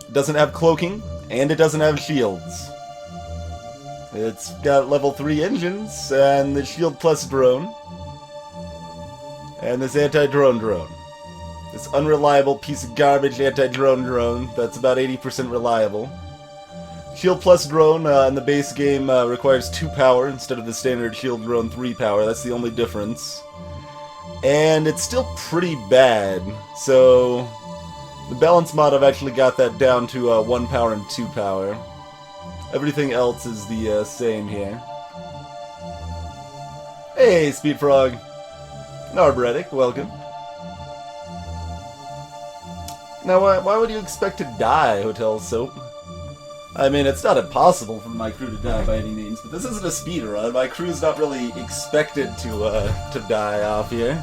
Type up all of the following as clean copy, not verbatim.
It doesn't have cloaking, and it doesn't have shields. It's got level 3 engines, and the shield plus drone. And this anti-drone drone. This unreliable piece of garbage anti-drone drone that's about 80% reliable. Shield plus drone in the base game requires 2 power instead of the standard shield drone 3 power. That's the only difference. And it's still pretty bad, so the balance mod I've actually got that down to 1 power and 2 power. Everything else is the same here. Hey, Speedfrog. Narbretic, welcome. Now, why would you expect to die, Hotel Soap? I mean, it's not impossible for my crew to die by any means, but this isn't a speedrun. My crew's not really expected to die off here.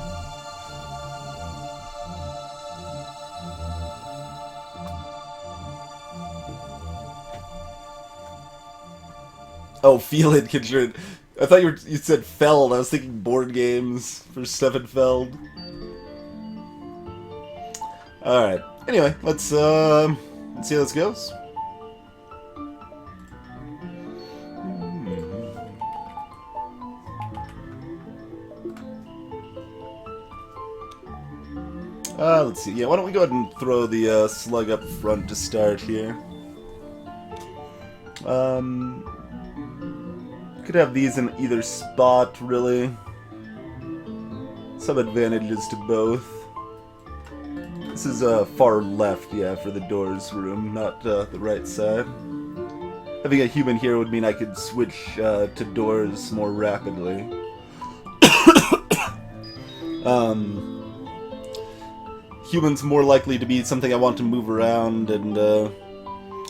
Oh, feel it, Kindred. I thought you said Feld. I was thinking board games for Steffenfeld. Alright. Anyway, let's see how this goes. Let's see. Yeah, why don't we go ahead and throw the slug up front to start here. Could have these in either spot, really. Some advantages to both. This is far left, yeah, for the doors room, not the right side. Having a human here would mean I could switch to doors more rapidly. Humans more likely to be something I want to move around, and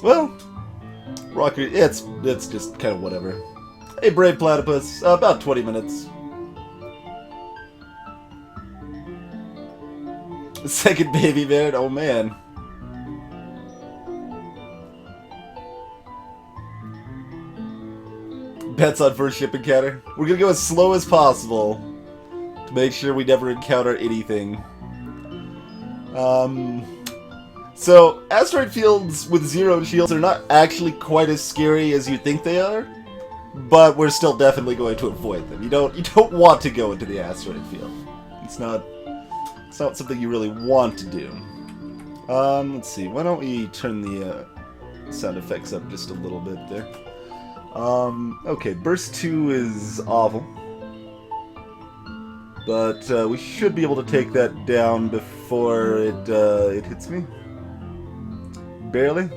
well, rocket. It's just kind of whatever. Hey, Brave Platypus. About 20 minutes. The second baby man. Oh man. Bets on first ship encounter. We're gonna go as slow as possible to make sure we never encounter anything. So, asteroid fields with 0 shields are not actually quite as scary as you think they are, but we're still definitely going to avoid them. You don't want to go into the asteroid field. It's not something you really want to do. Let's see. Why don't we turn the sound effects up just a little bit there? Okay, burst 2 is awful. But we should be able to take that down before it hits me. Barely.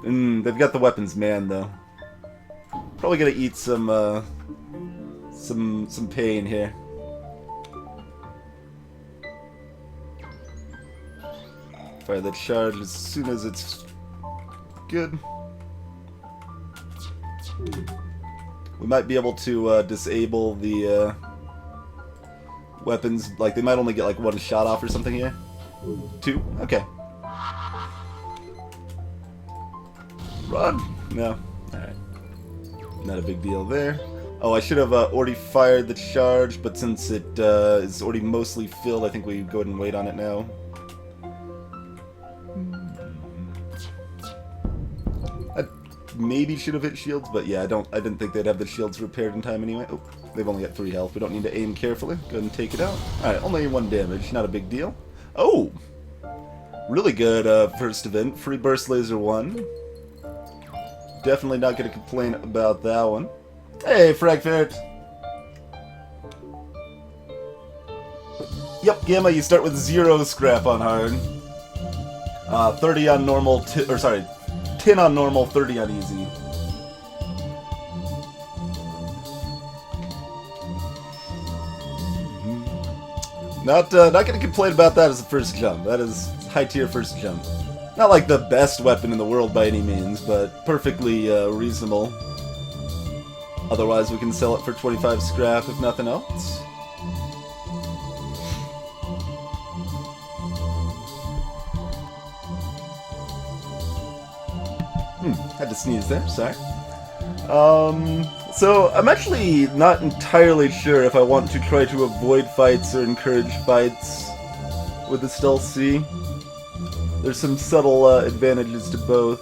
They've got the weapons man though. Probably gonna eat some pain here. Fire that charge as soon as it's good. We might be able to disable the weapons. Like, they might only get like 1 shot off or something here. 2? Okay. Run! No. Alright. Not a big deal there. Oh, I should have already fired the charge, but since it is already mostly filled, I think we go ahead and wait on it now. I maybe should have hit shields, but yeah, I didn't think they'd have the shields repaired in time anyway. Oh, they've only got 3 health. We don't need to aim carefully. Go ahead and take it out. Alright, only 1 damage. Not a big deal. Oh! Really good first event. Free burst laser 1. Definitely not going to complain about that one. Hey, Frag Ferret! Yep, Gamma, you start with 0 scrap on hard. 30 on normal, 10 on normal, 30 on easy. Not gonna complain about that as a first jump. That is high tier first jump. Not like the best weapon in the world by any means, but perfectly reasonable. Otherwise, we can sell it for 25 scrap if nothing else. Had to sneeze there, sorry. So I'm actually not entirely sure if I want to try to avoid fights or encourage fights with the Stealth C. There's some subtle advantages to both.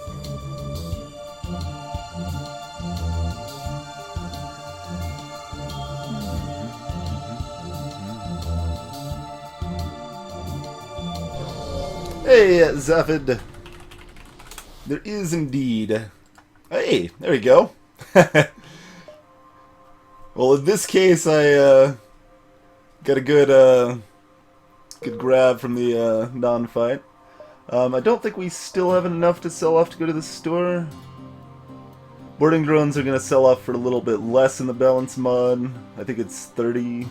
Hey, Zafid. There is indeed. Hey, there we go. Well, in this case, I got a good grab from the non-fight. I don't think we still have enough to sell off to go to the store. Boarding drones are going to sell off for a little bit less in the balance mod. I think it's 30.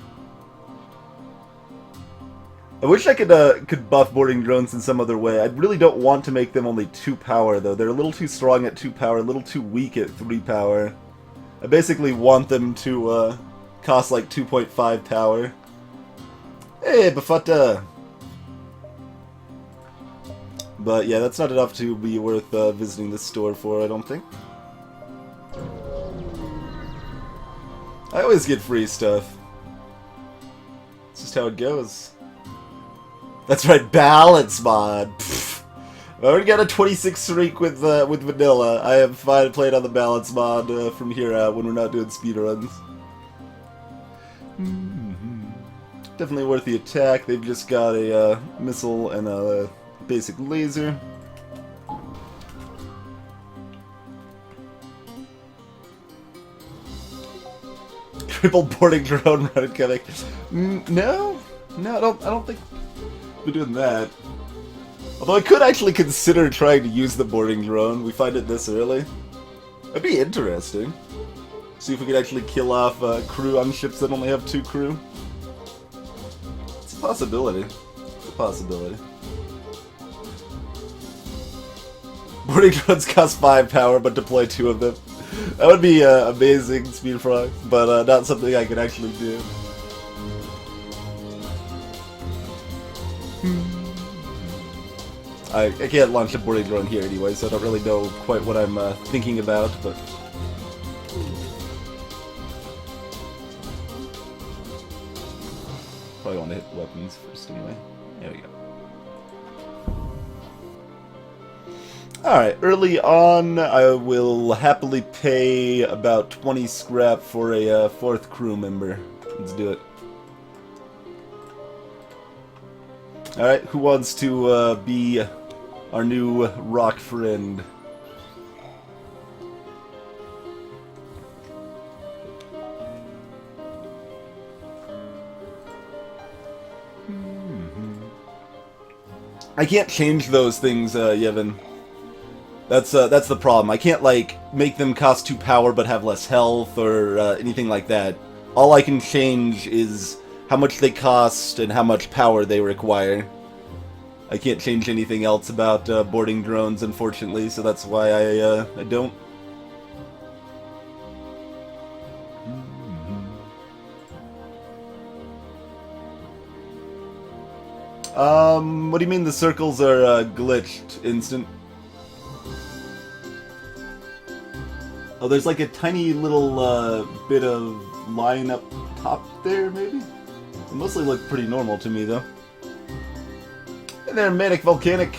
I wish I could buff boarding drones in some other way. I really don't want to make them only 2 power, though. They're a little too strong at 2 power, a little too weak at 3 power. I basically want them to cost like 2.5 power. Hey, Bafata! But yeah, that's not enough to be worth visiting this store for, I don't think. I always get free stuff. It's just how it goes. That's right, balance mod. Pfft. I already got a 26 streak with vanilla. I am fine to play it on the balance mod from here out when we're not doing speedruns. Definitely worth the attack. They've just got a missile and a basic laser. Triple boarding drone running coming. No, I don't think we're doing that. Although I could actually consider trying to use the boarding drone. We find it this early. That'd be interesting. See if we could actually kill off crew on ships that only have 2 crew. It's a possibility. It's a possibility. Boarding drones cost 5 power, but deploy 2 of them. That would be amazing, Speed Frog, but not something I can actually do. I can't launch a boarding drone here anyway, so I don't really know quite what I'm thinking about, but... Probably want to hit weapons first anyway. There we go. Alright, early on, I will happily pay about 20 scrap for a 4th crew member. Let's do it. Alright, who wants to be our new rock friend? I can't change those things, Yevon. That's the problem. I can't, like, make them cost 2 power but have less health or anything like that. All I can change is how much they cost and how much power they require. I can't change anything else about boarding drones, unfortunately, so that's why I don't. What do you mean the circles are glitched instant? Oh, there's like a tiny little bit of line up top there, maybe? It mostly look pretty normal to me, though. Hey there, Manic Volcanic.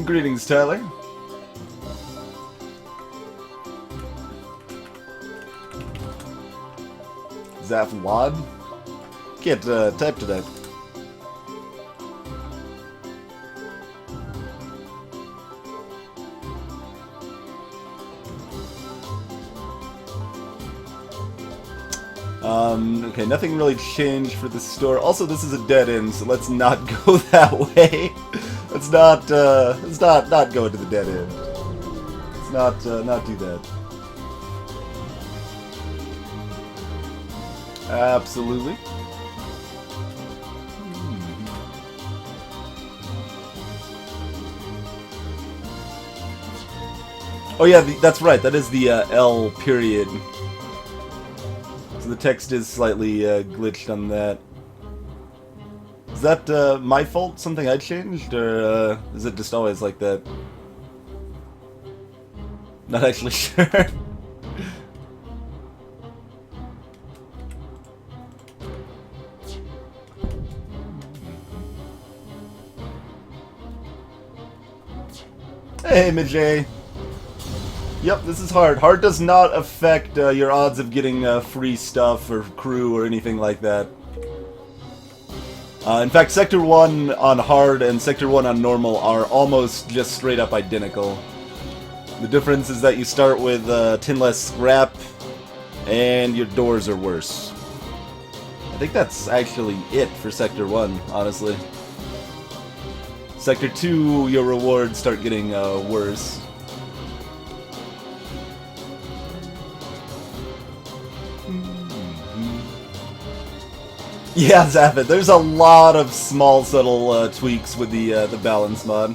Greetings, Tyler. Zafwad? Can't type today. Okay, nothing really changed for the store. Also, this is a dead end, so let's not go that way. Let's not go into the dead end. Let's not do that. Absolutely. Oh yeah, that's right. That is the L period. So the text is slightly glitched on that. Is that my fault? Something I changed? Or is it just always like that? Not actually sure. Hey, Mijay. Yep, this is hard. Hard does not affect your odds of getting free stuff or crew or anything like that. In fact, Sector 1 on hard and Sector 1 on normal are almost just straight up identical. The difference is that you start with 10 less scrap, and your doors are worse. I think that's actually it for Sector 1, honestly. Sector 2, your rewards start getting worse. Yeah, Zaphid, there's a lot of small, subtle tweaks with the balance mod.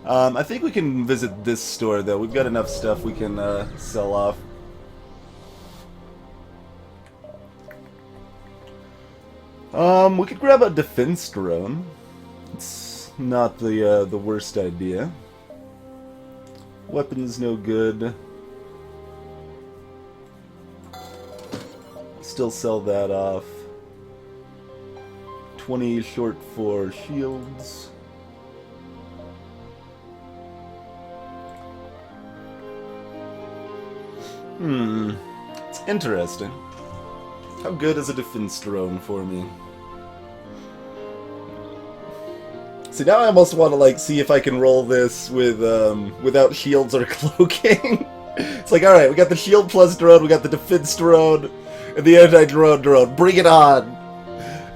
I think we can visit this store, though. We've got enough stuff we can sell off. We could grab a defense drone. It's not the worst idea. Weapons no good. Still sell that off. 20 short for shields. It's interesting. How good is a defense drone for me? See, now I almost want to like see if I can roll this with without shields or cloaking. It's like, all right, we got the shield plus drone, we got the defense drone, and the anti-drone drone. Bring it on!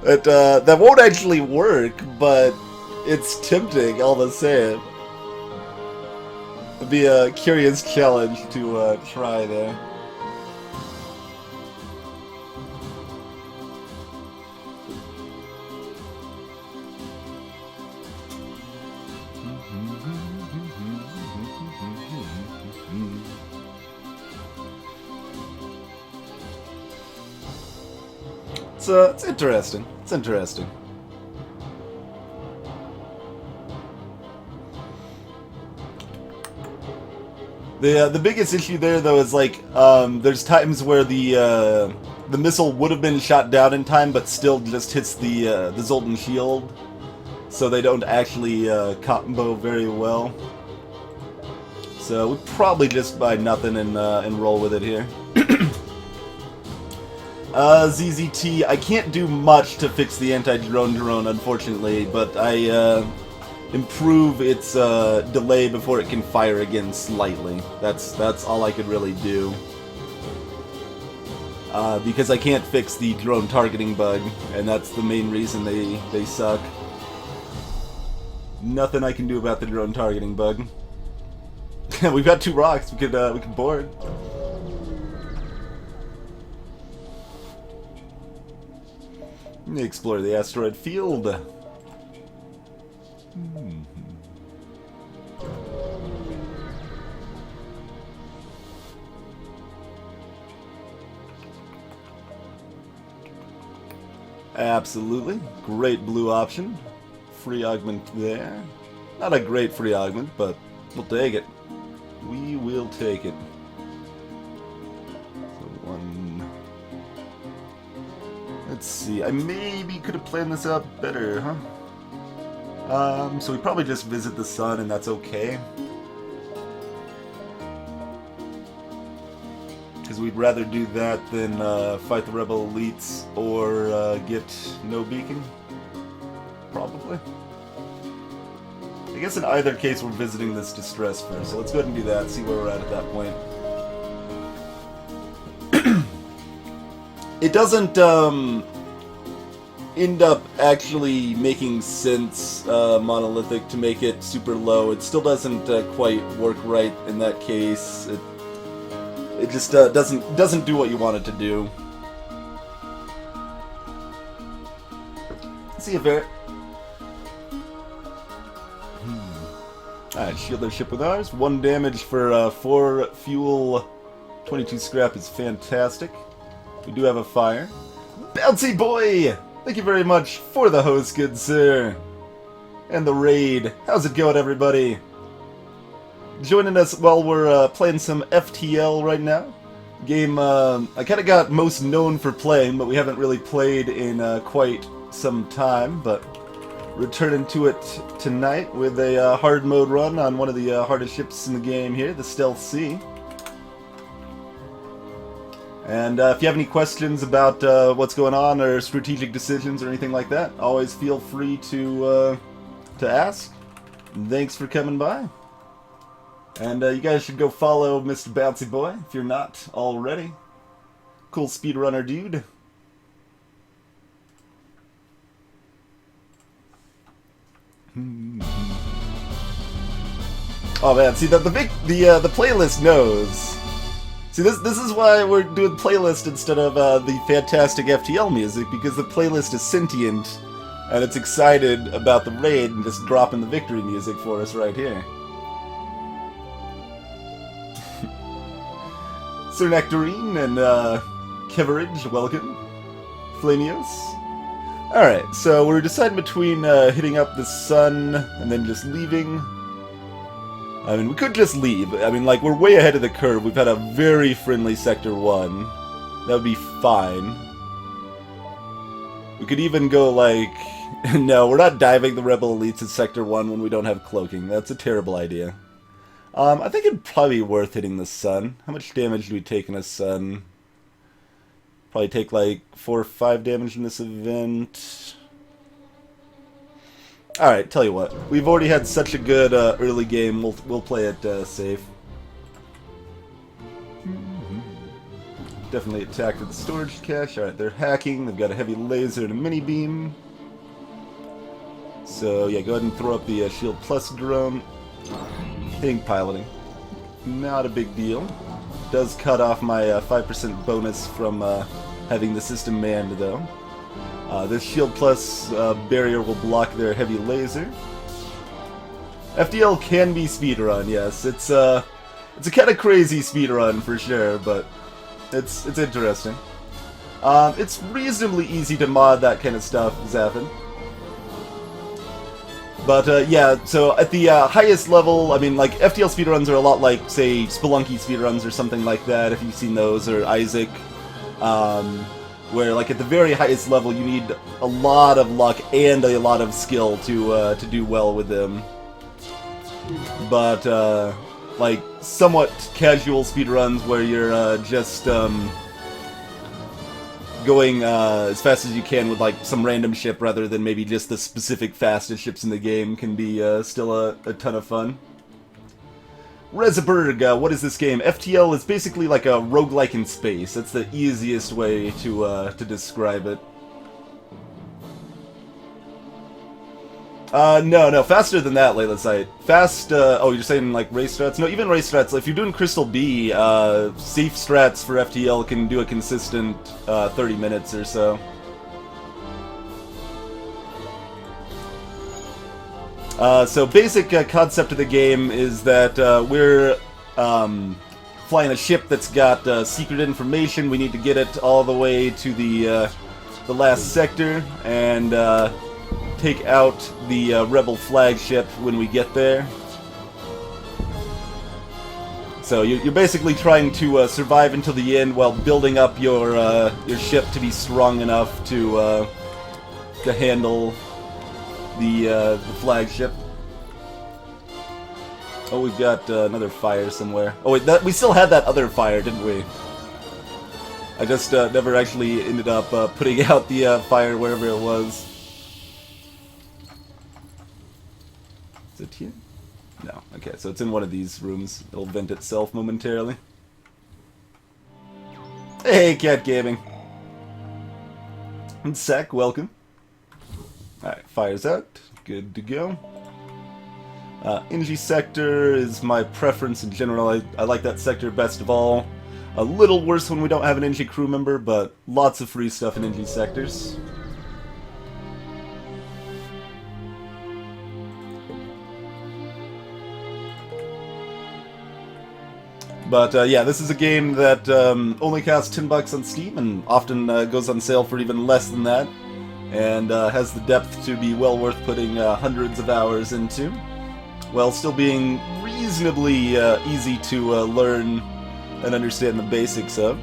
That won't actually work, but it's tempting all the same. It'd be a curious challenge to try there. It's interesting. It's interesting. The biggest issue there, though, is like there's times where the missile would have been shot down in time, but still just hits the Zoltan shield, so they don't actually combo very well. So we probably just buy nothing and roll with it here. ZZT, I can't do much to fix the anti-drone drone, unfortunately, but I improve its delay before it can fire again slightly. That's all I could really do. Because I can't fix the drone targeting bug, and that's the main reason they suck. Nothing I can do about the drone targeting bug. We've got 2 rocks. We could board. Explore the asteroid field. Absolutely. Great blue option. Free augment there. Not a great free augment, but we'll take it. We will take it. So let's see, I maybe could have planned this out better, huh? So we probably just visit the sun and that's okay. Because we'd rather do that than fight the rebel elites or get no beacon. Probably. I guess in either case we're visiting this distress first, so let's go ahead and do that, see where we're at that point. It doesn't end up actually making sense, monolithic, to make it super low. It still doesn't quite work right in that case. It just doesn't do what you want it to do. Let's see if it. Alright, shield their ship with ours. 1 damage for 4 fuel. 22 scrap is fantastic. We do have a fire. Bouncy boy! Thank you very much for the host, good sir. And the raid. How's it going, everybody? Joining us while we're playing some FTL right now. Game I kind of got most known for playing, but we haven't really played in quite some time. But returning to it tonight with a hard mode run on one of the hardest ships in the game here, the Stealth C. And if you have any questions about what's going on or strategic decisions or anything like that, always feel free to ask. And thanks for coming by. And you guys should go follow Mr. Bouncy Boy if you're not already. Cool speedrunner dude. Oh man, see the playlist knows. See this is why we're doing playlist instead of the fantastic FTL music, because the playlist is sentient and it's excited about the raid and just dropping the victory music for us right here. Sir Nectarine and Keverage, welcome. Flamios. Alright, so we're deciding between hitting up the sun and then just leaving. I mean, we could just leave. I mean, like, we're way ahead of the curve. We've had a very friendly Sector 1. That would be fine. We could even go, like... No, we're not diving the Rebel Elites in Sector 1 when we don't have cloaking. That's a terrible idea. I think it'd probably be worth hitting the sun. How much damage do we take in a sun? Probably take like 4 or 5 damage in this event. Alright, tell you what. We've already had such a good early game, we'll play it safe. Definitely attack with the storage cache. Alright, they're hacking. They've got a heavy laser and a mini beam. So yeah, go ahead and throw up the Shield Plus drone. Hitting piloting. Not a big deal. Does cut off my 5% bonus from having the system manned, though. This Shield Plus barrier will block their heavy laser. FTL can be speedrun, yes. It's a kind of crazy speedrun for sure, but it's interesting. It's reasonably easy to mod that kind of stuff, Zaffin. But, yeah, so at the highest level, I mean, like, FTL speedruns are a lot like, say, Spelunky speedruns or something like that, if you've seen those, or Isaac, where, like, at the very highest level, you need a lot of luck and a lot of skill to do well with them. But, like, somewhat casual speedruns where you're just going as fast as you can with like some random ship rather than maybe just the specific fastest ships in the game can be still a ton of fun. Rezaberg, what is this game? FTL is basically like a roguelike in space. That's the easiest way to describe it. No, faster than that, Layla Sight. Oh, you're saying like race strats? No, even race strats. If you're doing Crystal B, safe strats for FTL can do a consistent 30 minutes or so. So basic concept of the game is that we're flying a ship that's got secret information. We need to get it all the way to the last sector and take out the rebel flagship when we get there. So you're basically trying to survive until the end while building up your ship to be strong enough to handle the flagship. Oh, we've got another fire somewhere. Oh wait, we still had that other fire, didn't we? I just never actually ended up putting out the fire wherever it was. Is it here? No. Okay, so it's in one of these rooms. It'll vent itself momentarily. Hey, Cat Gaming. And Sec, welcome. Alright, fire's out. Good to go. NG sector is my preference in general. I like that sector best of all. A little worse when we don't have an NG crew member, but lots of free stuff in NG sectors. But yeah, this is a game that only costs $10 on Steam and often goes on sale for even less than that, and has the depth to be well worth putting hundreds of hours into, while still being reasonably easy to learn and understand the basics of.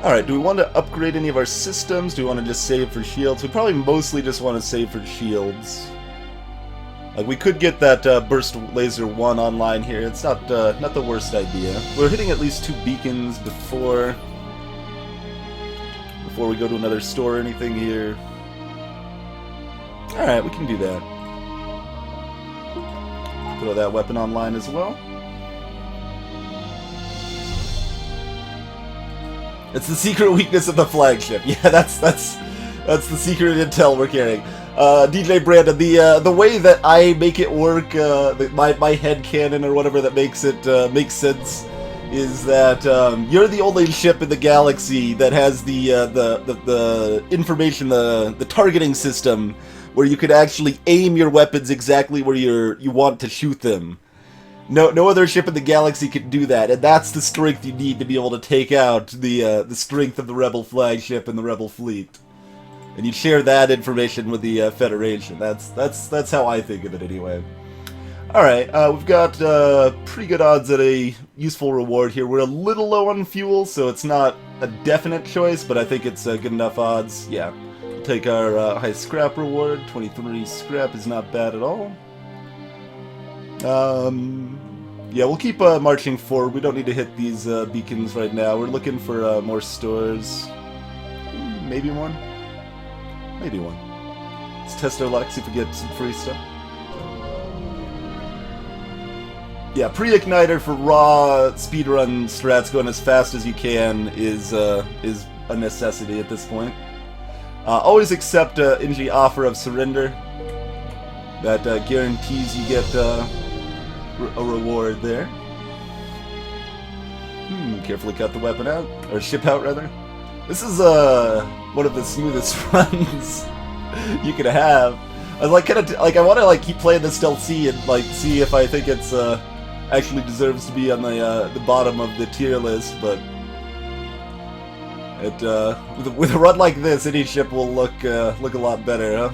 Alright, do we want to upgrade any of our systems? Do we want to just save for shields? We probably mostly just want to save for shields. Like, we could get that Burst Laser 1 online here. It's not the worst idea. We're hitting at least 2 beacons before we go to another store or anything here. Alright, we can do that. Throw that weapon online as well. It's the secret weakness of the flagship. Yeah, that's the secret intel we're carrying. DJ Brandon, the way that I make it work, my headcanon or whatever that makes it make sense, is that you're the only ship in the galaxy that has the information, the targeting system, where you could actually aim your weapons exactly where you want to shoot them. No other ship in the galaxy can do that, and that's the strength you need to be able to take out the strength of the Rebel flagship and the Rebel fleet. And you share that information with the Federation. That's how I think of it anyway. Alright, we've got pretty good odds at a useful reward here. We're a little low on fuel, so it's not a definite choice, but I think it's good enough odds. Yeah, we'll take our high scrap reward. 23 scrap is not bad at all. Yeah, we'll keep marching forward. We don't need to hit these beacons right now. We're looking for more stores. Maybe one? Maybe one. Let's test our luck, see if we get some free stuff. Yeah, pre-igniter for raw speedrun strats going as fast as you can is a necessity at this point. Always accept NG offer of surrender. That guarantees you get a reward there. Carefully cut the weapon out, or ship out rather. This is one of the smoothest runs you could have. I was I want to keep playing this DLC and see if I think it's actually deserves to be on the bottom of the tier list, but with a run like this, any ship will look a lot better, huh?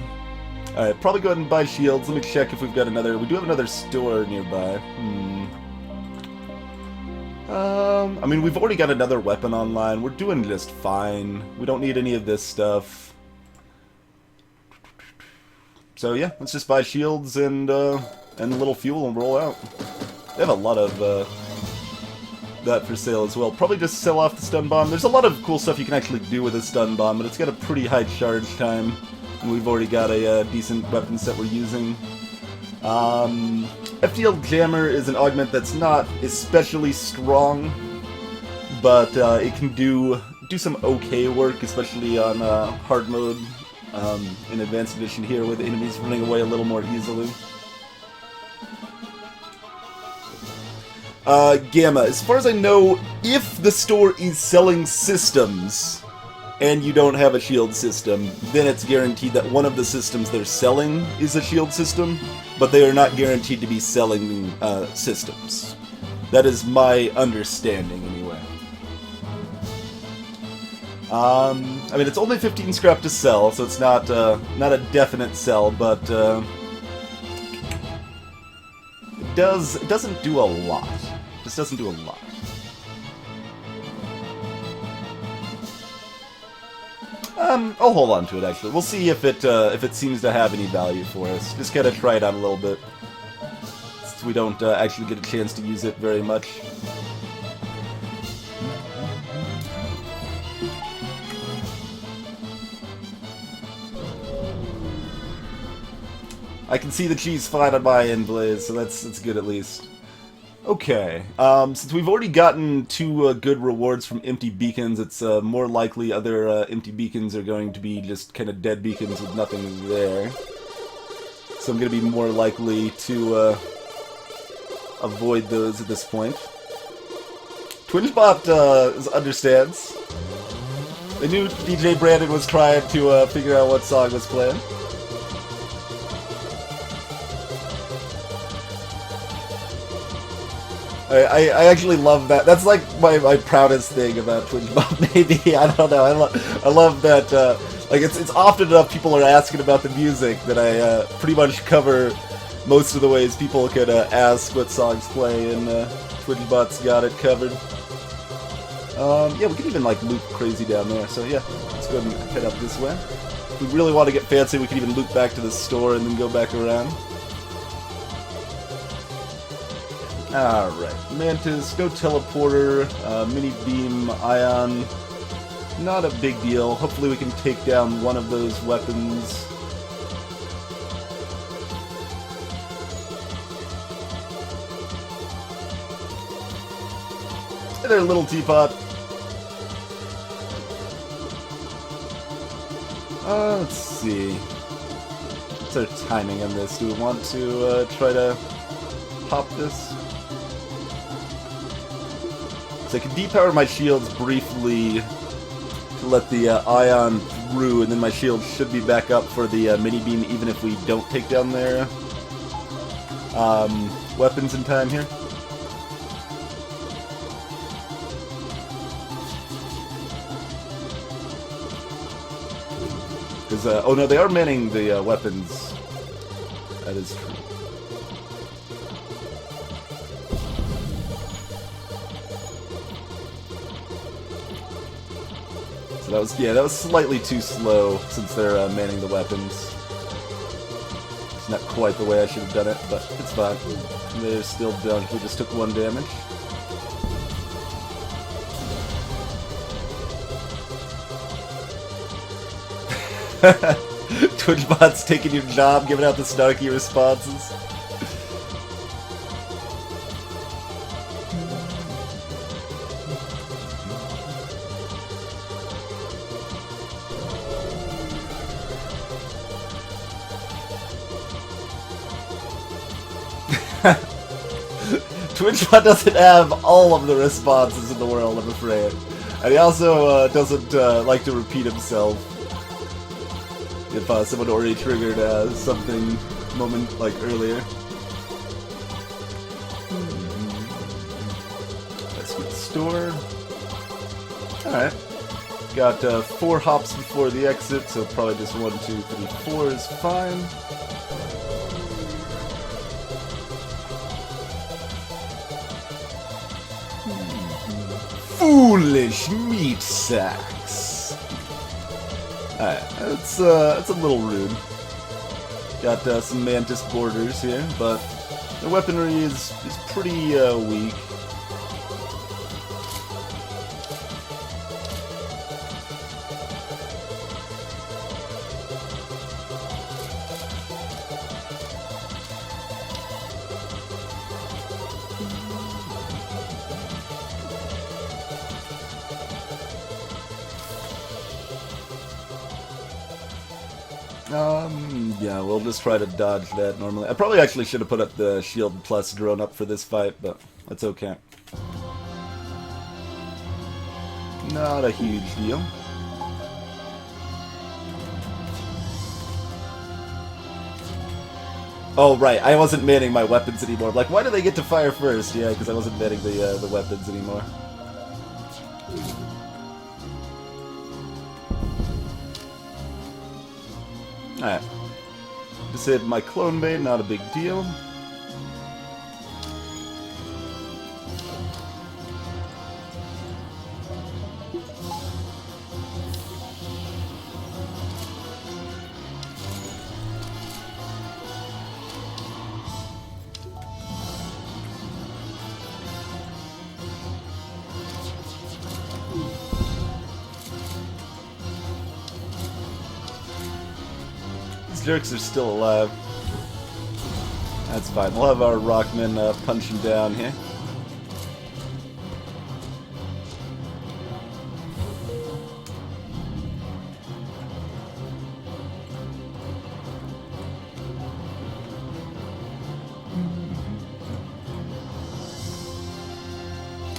Alright, probably go ahead and buy shields. Let me check if we've got another... We do have another store nearby. I mean, we've already got another weapon online. We're doing just fine. We don't need any of this stuff. So yeah, let's just buy shields and a little fuel and roll out. They have a lot of that for sale as well. Probably just sell off the stun bomb. There's a lot of cool stuff you can actually do with a stun bomb, but it's got a pretty high charge time. And we've already got a decent weapon set we're using. FTL Jammer is an augment that's not especially strong, but it can do some okay work, especially on hard mode in Advanced Edition here, with enemies running away a little more easily. Gamma, as far as I know, if the store is selling systems and you don't have a shield system, then it's guaranteed that one of the systems they're selling is a shield system, but they are not guaranteed to be selling systems. That is my understanding, anyway. I mean, it's only 15 scrap to sell, so it's not a definite sell, but it doesn't do a lot. This doesn't do a lot. I'll hold on to it, actually. We'll see if it seems to have any value for us. Just gotta try it out a little bit, since we don't actually get a chance to use it very much. I can see the cheese fine on my end, Blaze, so that's good at least. Okay, since we've already gotten 2 good rewards from empty beacons, it's more likely other empty beacons are going to be just kind of dead beacons with nothing there. So I'm going to be more likely to avoid those at this point. TwingeBot understands. They knew DJ Brandon was trying to figure out what song was playing. I actually love that. That's like my proudest thing about TwingeBot, maybe. I don't know. I love that. Like it's often enough people are asking about the music that I pretty much cover most of the ways people could ask what songs play, and TwingeBot's got it covered. Yeah, we can even like loop crazy down there. So yeah, let's go ahead and head up this way. If we really want to get fancy, we can even loop back to the store and then go back around. Alright, Mantis, go teleporter, mini beam, ion. Not a big deal. Hopefully we can take down one of those weapons. Hey there, little teapot. Let's see. What's our timing on this? Do we want to try to pop this? So I can depower my shields briefly to let the ion through, and then my shield should be back up for the mini beam, even if we don't take down their weapons in time here. Because, oh no, they are manning the weapons. That is true. So that was, yeah, that was slightly too slow since they're manning the weapons. It's not quite the way I should have done it, but it's fine. They're still done. We just took 1 damage. TwitchBot's taking your job, giving out the snarky responses. TwitchBot doesn't have all of the responses in the world, I'm afraid. And he also doesn't like to repeat himself. If someone already triggered something moment like earlier. Let's get the store. Alright. Got 4 hops before the exit, so probably just 1, 2, 3, 4 is fine. Foolish meat sacks. Alright, that's a little rude. Got some Mantis borders here, but the weaponry is pretty weak. Yeah, we'll just try to dodge that normally. I probably actually should have put up the shield plus drone up for this fight, but that's okay. Not a huge deal. Oh, right, I wasn't manning my weapons anymore. Like, why do they get to fire first? Yeah, because I wasn't manning the weapons anymore. Alright. Disabled my clone bait, not a big deal. These jerks are still alive. That's fine. We'll have our Rockman punch him down here.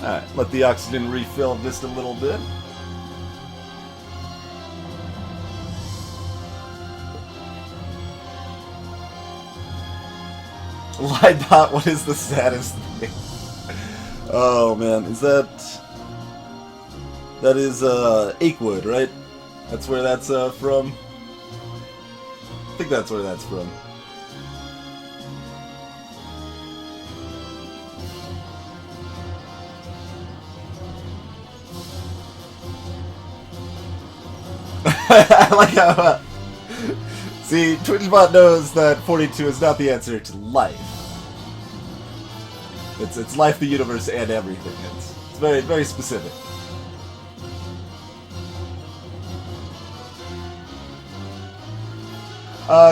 Alright, let the oxygen refill just a little bit. Liebot, what is the saddest thing? Oh man, is that... That is, Akewood, right? That's where that's, from? I think that's where that's from. I like how... see, TwitchBot knows that 42 is not the answer to life. It's life, the universe, and everything. It's very, very specific.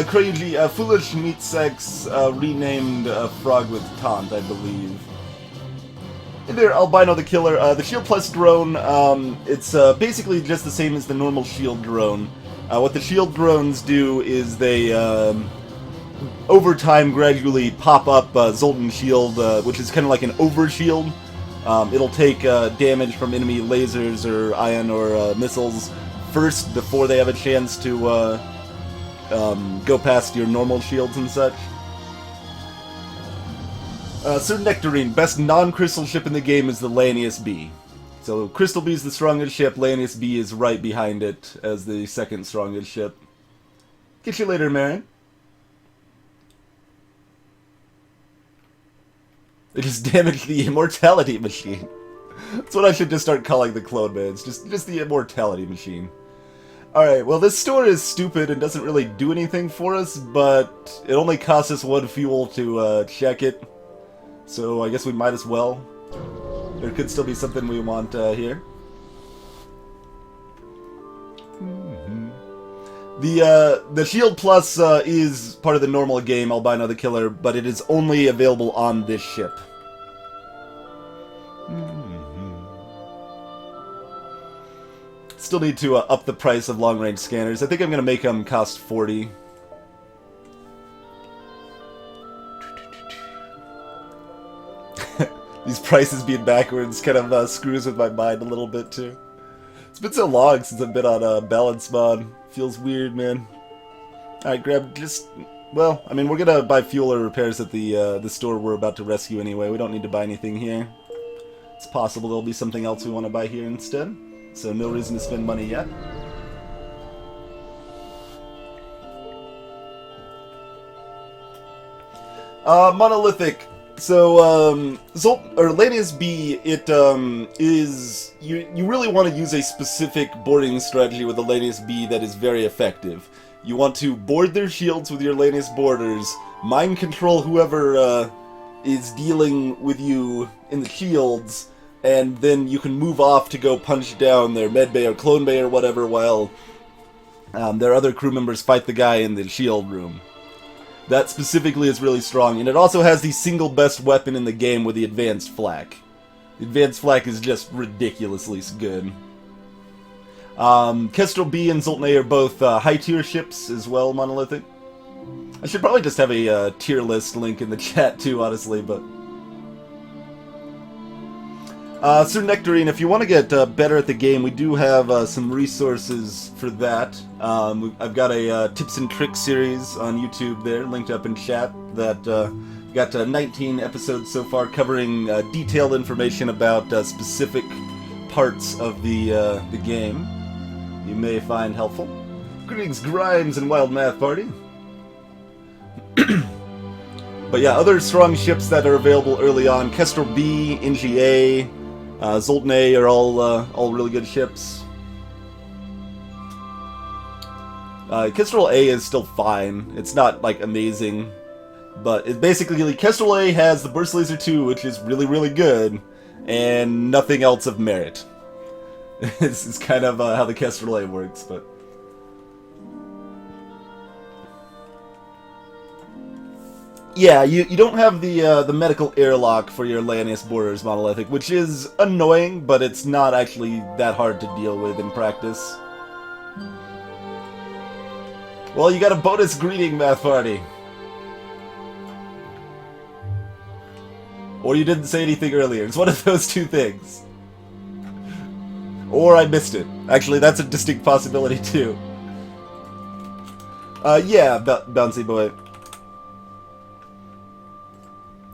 Crazy, Foolish Meat Sex, renamed Frog with Taunt, I believe. Hey there, Albino the Killer. The Shield Plus drone, it's basically just the same as the normal Shield drone. What the Shield drones do is they, over time, gradually pop up Zoltan Shield, which is kind of like an overshield. It'll take damage from enemy lasers or ion or missiles first before they have a chance to go past your normal shields and such. Sir Nectarine, best non-crystal ship in the game is the Lanius B. So Crystal B is the strongest ship, Lanius B is right behind it as the second strongest ship. Get you later, Marin. It just damaged the Immortality Machine. That's what I should just start calling the clone mans, just the Immortality Machine. Alright, well this store is stupid and doesn't really do anything for us, but it only costs us 1 fuel to check it. So I guess we might as well. There could still be something we want here. The Shield Plus is part of the normal game, Albino the Killer, but it is only available on this ship. Still need to up the price of long-range scanners. I think I'm going to make them cost 40. These prices being backwards kind of screws with my mind a little bit, too. It's been so long since I've been on balance mod. Feels weird, man. Alright, grab just... well, I mean, we're gonna buy fuel or repairs at the store we're about to rescue anyway. We don't need to buy anything here. It's possible there'll be something else we want to buy here instead. So no reason to spend money yet. Monolithic. So, Lanius B, it is... You really want to use a specific boarding strategy with the Lanius B that is very effective. You want to board their shields with your Lanius boarders, mind control whoever is dealing with you in the shields, and then you can move off to go punch down their medbay or clone bay or whatever while their other crew members fight the guy in the shield room. That specifically is really strong, and it also has the single best weapon in the game with the Advanced Flak. The Advanced Flak is just ridiculously good. Kestrel B and Zoltan A are both high-tier ships as well, Monolithic. I should probably just have a tier list link in the chat too, honestly, but... Sir Nectarine, if you want to get better at the game, we do have some resources for that. I've got a tips and tricks series on YouTube there, linked up in chat, that got 19 episodes so far covering detailed information about specific parts of the game you may find helpful. Greetings, Grimes and Wild Math Party. But yeah, other strong ships that are available early on, Kestrel B, NGA, Zoltan A are all really good ships. Kestrel A is still fine. It's not, like, amazing. But it basically, Kestrel A has the Burst Laser 2, which is really, really good, and nothing else of merit. This is kind of how the Kestrel A works, but... yeah, you don't have the medical airlock for your Lanius boarders, Monolithic, which is annoying, but it's not actually that hard to deal with in practice. Well, you got a bonus greeting, Math Party. Or you didn't say anything earlier. It's one of those two things. Or I missed it. Actually, that's a distinct possibility, too. Yeah, Bouncy Boy.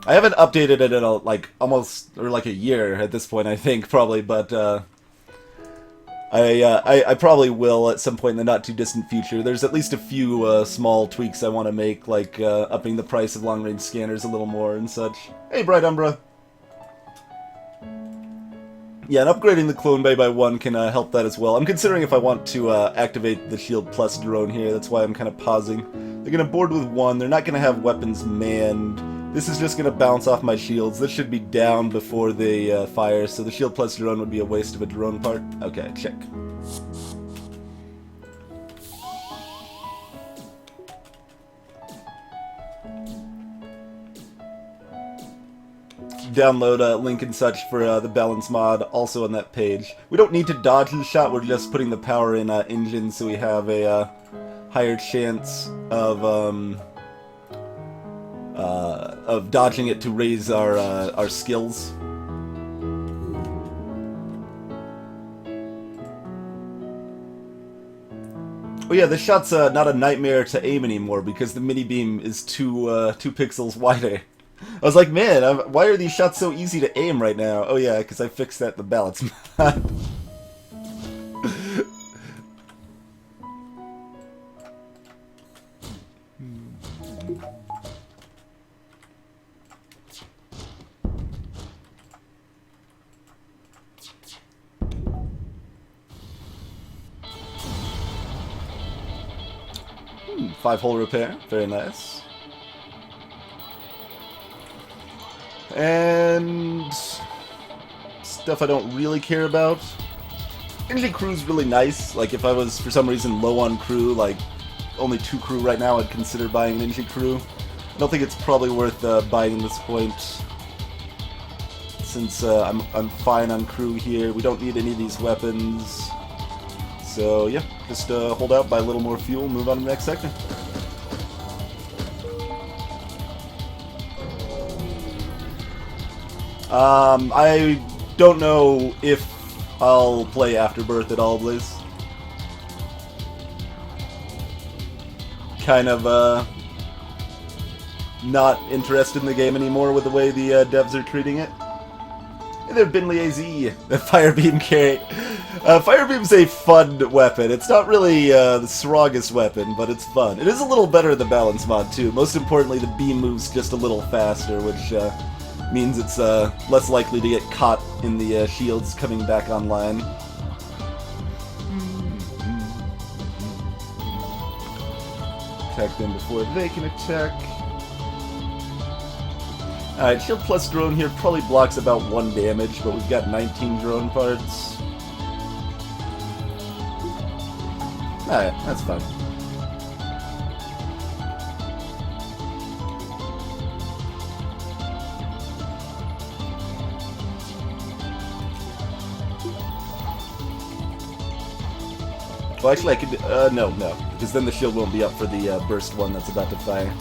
I haven't updated it in like a year at this point, I think, probably, but I probably will at some point in the not too distant future. There's at least a few small tweaks I want to make, like upping the price of long range scanners a little more and such. Hey, Bright Umbra. Yeah, and upgrading the clone bay by 1 can help that as well. I'm considering if I want to activate the shield plus drone here. That's why I'm kind of pausing. They're going to board with 1. They're not going to have weapons manned. This is just going to bounce off my shields. This should be down before they fire, so the shield plus drone would be a waste of a drone part. Okay, check. Download link and such for the balance mod, also on that page. We don't need to dodge the shot, we're just putting the power in engine so we have a higher chance of dodging it to raise our skills. Oh yeah, this shot's not a nightmare to aim anymore because the mini beam is 2 pixels wider. I was like, man, why are these shots so easy to aim right now? Oh yeah, because I fixed that in the balance mod. 5-hole repair, very nice. And stuff I don't really care about. Energy crew's really nice. Like if I was for some reason low on crew, like only 2 crew right now, I'd consider buying an energy crew. I don't think it's probably worth buying at this point, since I'm fine on crew here. We don't need any of these weapons. So yeah, just hold out, buy a little more fuel, move on to the next sector. I don't know if I'll play Afterbirth at all, Blizz. Kind of not interested in the game anymore with the way the devs are treating it. Hey there, Binley AZ, the Firebeam carry. Firebeam's a fun weapon. It's not really the strongest weapon, but it's fun. It is a little better in the balance mod too. Most importantly, the beam moves just a little faster, which means it's less likely to get caught in the shields coming back online. Attack them before they can attack. Alright, shield plus drone here probably blocks about 1 damage, but we've got 19 drone parts. Alright, that's fine. Well, actually, I could. No, because then the shield won't be up for the burst one that's about to fire.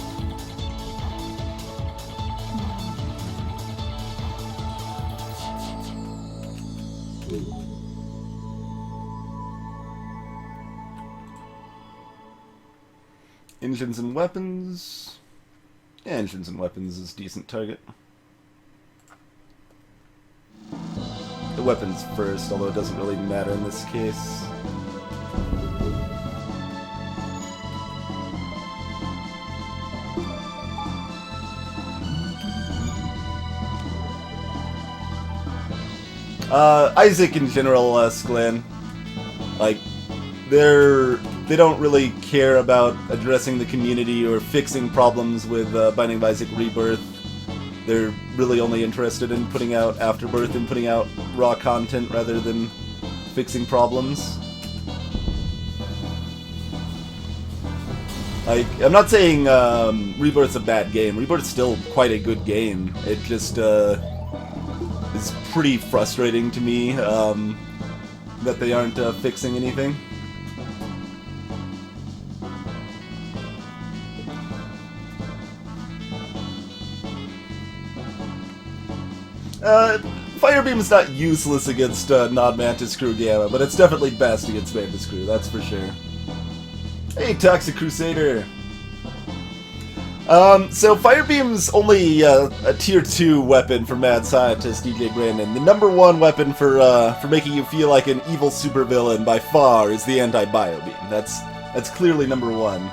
Engines and weapons. Yeah, engines and weapons is a decent target. The weapons first, although it doesn't really matter in this case. Isaac in general, Sklan, like, they don't really care about addressing the community or fixing problems with Binding of Isaac Rebirth. They're really only interested in putting out Afterbirth and putting out raw content rather than fixing problems. Like, I'm not saying Rebirth's a bad game. Rebirth's still quite a good game. It just is pretty frustrating to me that they aren't fixing anything. Firebeam is not useless against non-Mantis Crew Gamma, but it's definitely best against Mantis Crew, that's for sure. Hey, Toxic Crusader! So Firebeam's only a tier 2 weapon for Mad Scientist DJ Brandon. The number 1 weapon for making you feel like an evil supervillain by far is the anti-biobeam. That's clearly number 1.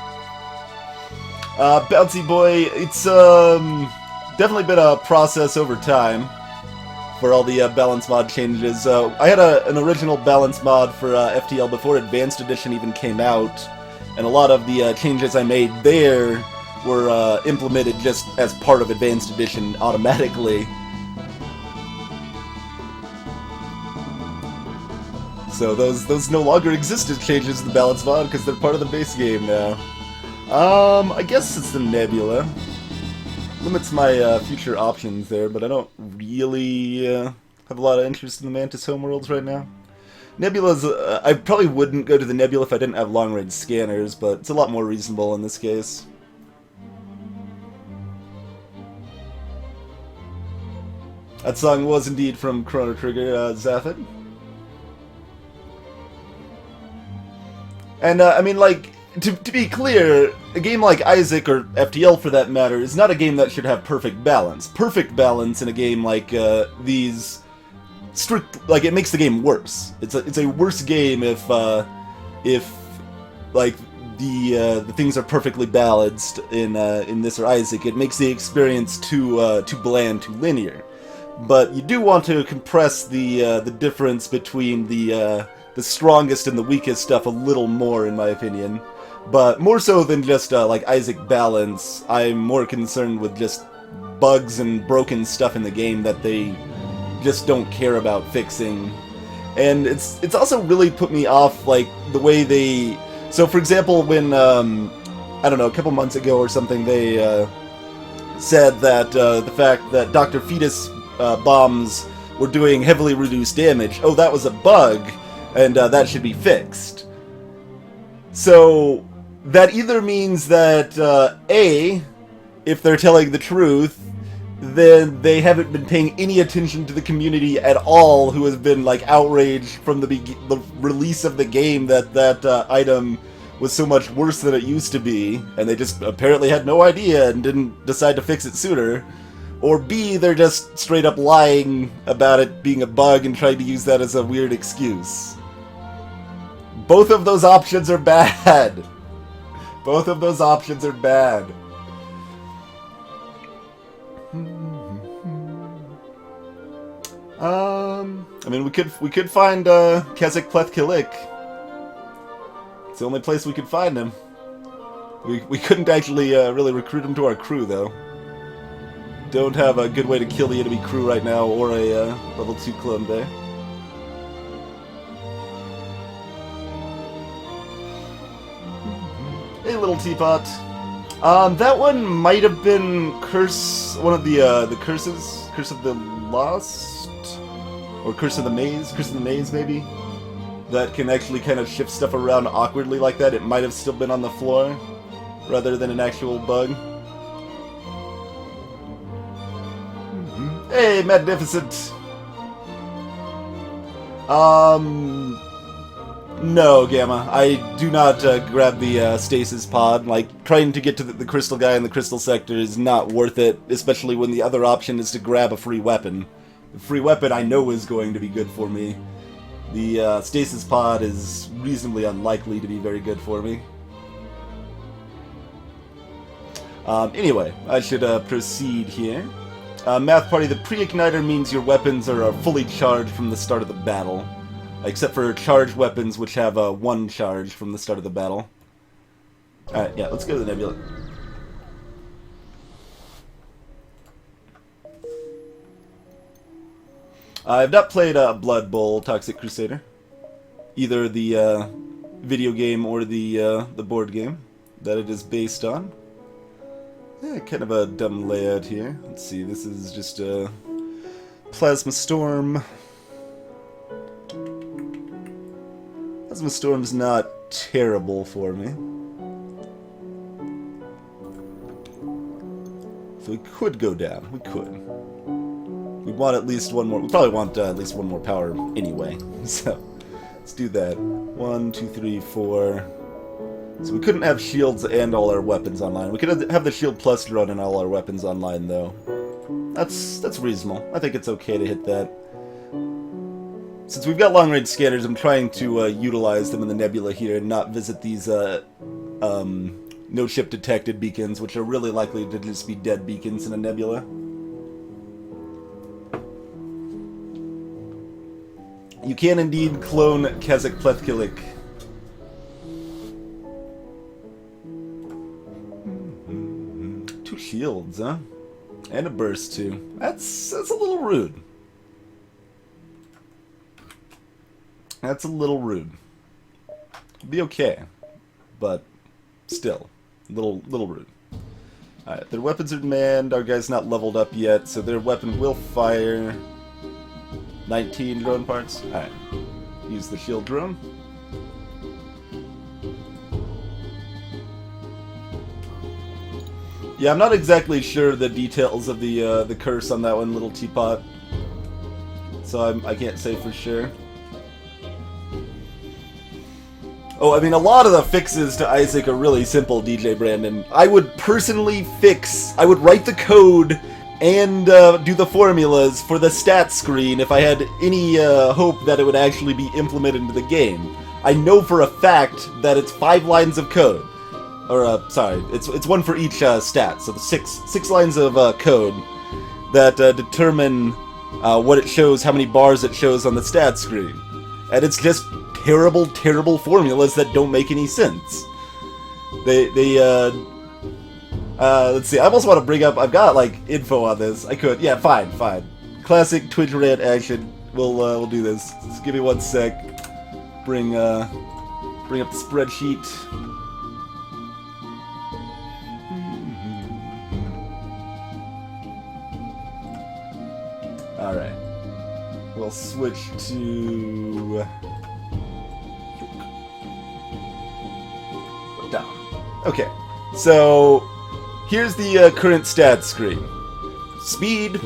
Bouncy Boy, it's definitely been a process over time. for all the balance mod changes. I had an original balance mod for FTL before Advanced Edition even came out, and a lot of the changes I made there were implemented just as part of Advanced Edition automatically. So those no longer exist as changes to the balance mod because they're part of the base game now. I guess it's the Nebula. Limits my future options there, but I don't really have a lot of interest in the Mantis homeworlds right now. Nebula's, I probably wouldn't go to the Nebula if I didn't have long-range scanners, but it's a lot more reasonable in this case. That song was indeed from Chrono Trigger, Zaphod. And, I mean, like, to be clear, a game like Isaac, or FTL for that matter, is not a game that should have perfect balance. Perfect balance in a game like these, like, it makes the game worse. It's a worse game if like the things are perfectly balanced in this or Isaac. It makes the experience too bland, too linear. But you do want to compress the difference between the strongest and the weakest stuff a little more, in my opinion. But more so than just, like, Isaac balance, I'm more concerned with just bugs and broken stuff in the game that they just don't care about fixing. And it's also really put me off, like, the way they... So, for example, when, I don't know, a couple months ago or something, they said that the fact that Dr. Fetus bombs were doing heavily reduced damage, oh, that was a bug, and that should be fixed. So, that either means that, A, if they're telling the truth, then they haven't been paying any attention to the community at all, who has been, like, outraged from the release of the game that item was so much worse than it used to be, and they just apparently had no idea and didn't decide to fix it sooner. Or B, they're just straight up lying about it being a bug and trying to use that as a weird excuse. Both of those options are bad. Both of those options are bad. I mean, we could find Keswick Plethkilik. It's the only place we could find him. We couldn't actually really recruit him to our crew, though. Don't have a good way to kill the enemy crew right now, or a level 2 clone bay. Hey, little teapot. That one might have been one of the curses, Curse of the Lost, or Curse of the Maze, maybe. That can actually kind of shift stuff around awkwardly like that. It might have still been on the floor, rather than an actual bug. Hey, magnificent. No, Gamma. I do not grab the stasis pod. Like, trying to get to the crystal guy in the crystal sector is not worth it, especially when the other option is to grab a free weapon. The free weapon I know is going to be good for me. The stasis pod is reasonably unlikely to be very good for me. Anyway, I should proceed here. Math Party, the pre-igniter means your weapons are fully charged from the start of the battle. Except for charged weapons, which have one charge from the start of the battle. Alright, yeah, let's go to the Nebula. I've not played Blood Bowl Toxic Crusader. Either the video game or the board game that it is based on. Yeah, kind of a dumb layout here. Let's see, this is just a Plasma Storm. Plasma Storm's not terrible for me. So we could go down. We could. We want at least one more. We probably want at least one more power anyway. So let's do that. 1, 2, 3, 4. So we couldn't have shields and all our weapons online. We could have the shield plus drone and all our weapons online, though. That's reasonable. I think it's okay to hit that. Since we've got long-range scanners, I'm trying to utilize them in the Nebula here and not visit these no-ship-detected beacons, which are really likely to just be dead beacons in a Nebula. You can indeed clone Kazakh Plethkilik. Two shields, huh? And a burst too. That's a little rude. That's a little rude. Be okay, but still, little rude. Alright, their weapons are manned. Our guy's not leveled up yet, so their weapon will fire. 19 drone parts. Alright, use the shield drone. Yeah, I'm not exactly sure the details of the curse on that one, little teapot. So I can't say for sure. Oh, I mean, a lot of the fixes to Isaac are really simple, DJ Brandon. I would personally I would write the code and do the formulas for the stat screen if I had any hope that it would actually be implemented into the game. I know for a fact that it's 5 lines of code. Or, sorry, it's one for each stat, so the six lines of code that determine what it shows, how many bars it shows on the stat screen. And it's just terrible, terrible formulas that don't make any sense. Let's see, I also want to bring up, I've got, like, info on this. I could, yeah, fine. Classic Twitch rant action. We'll do this. Just give me 1 sec. Bring up the spreadsheet. Alright. We'll switch to... down. Okay, so here's the current stat screen. Speed,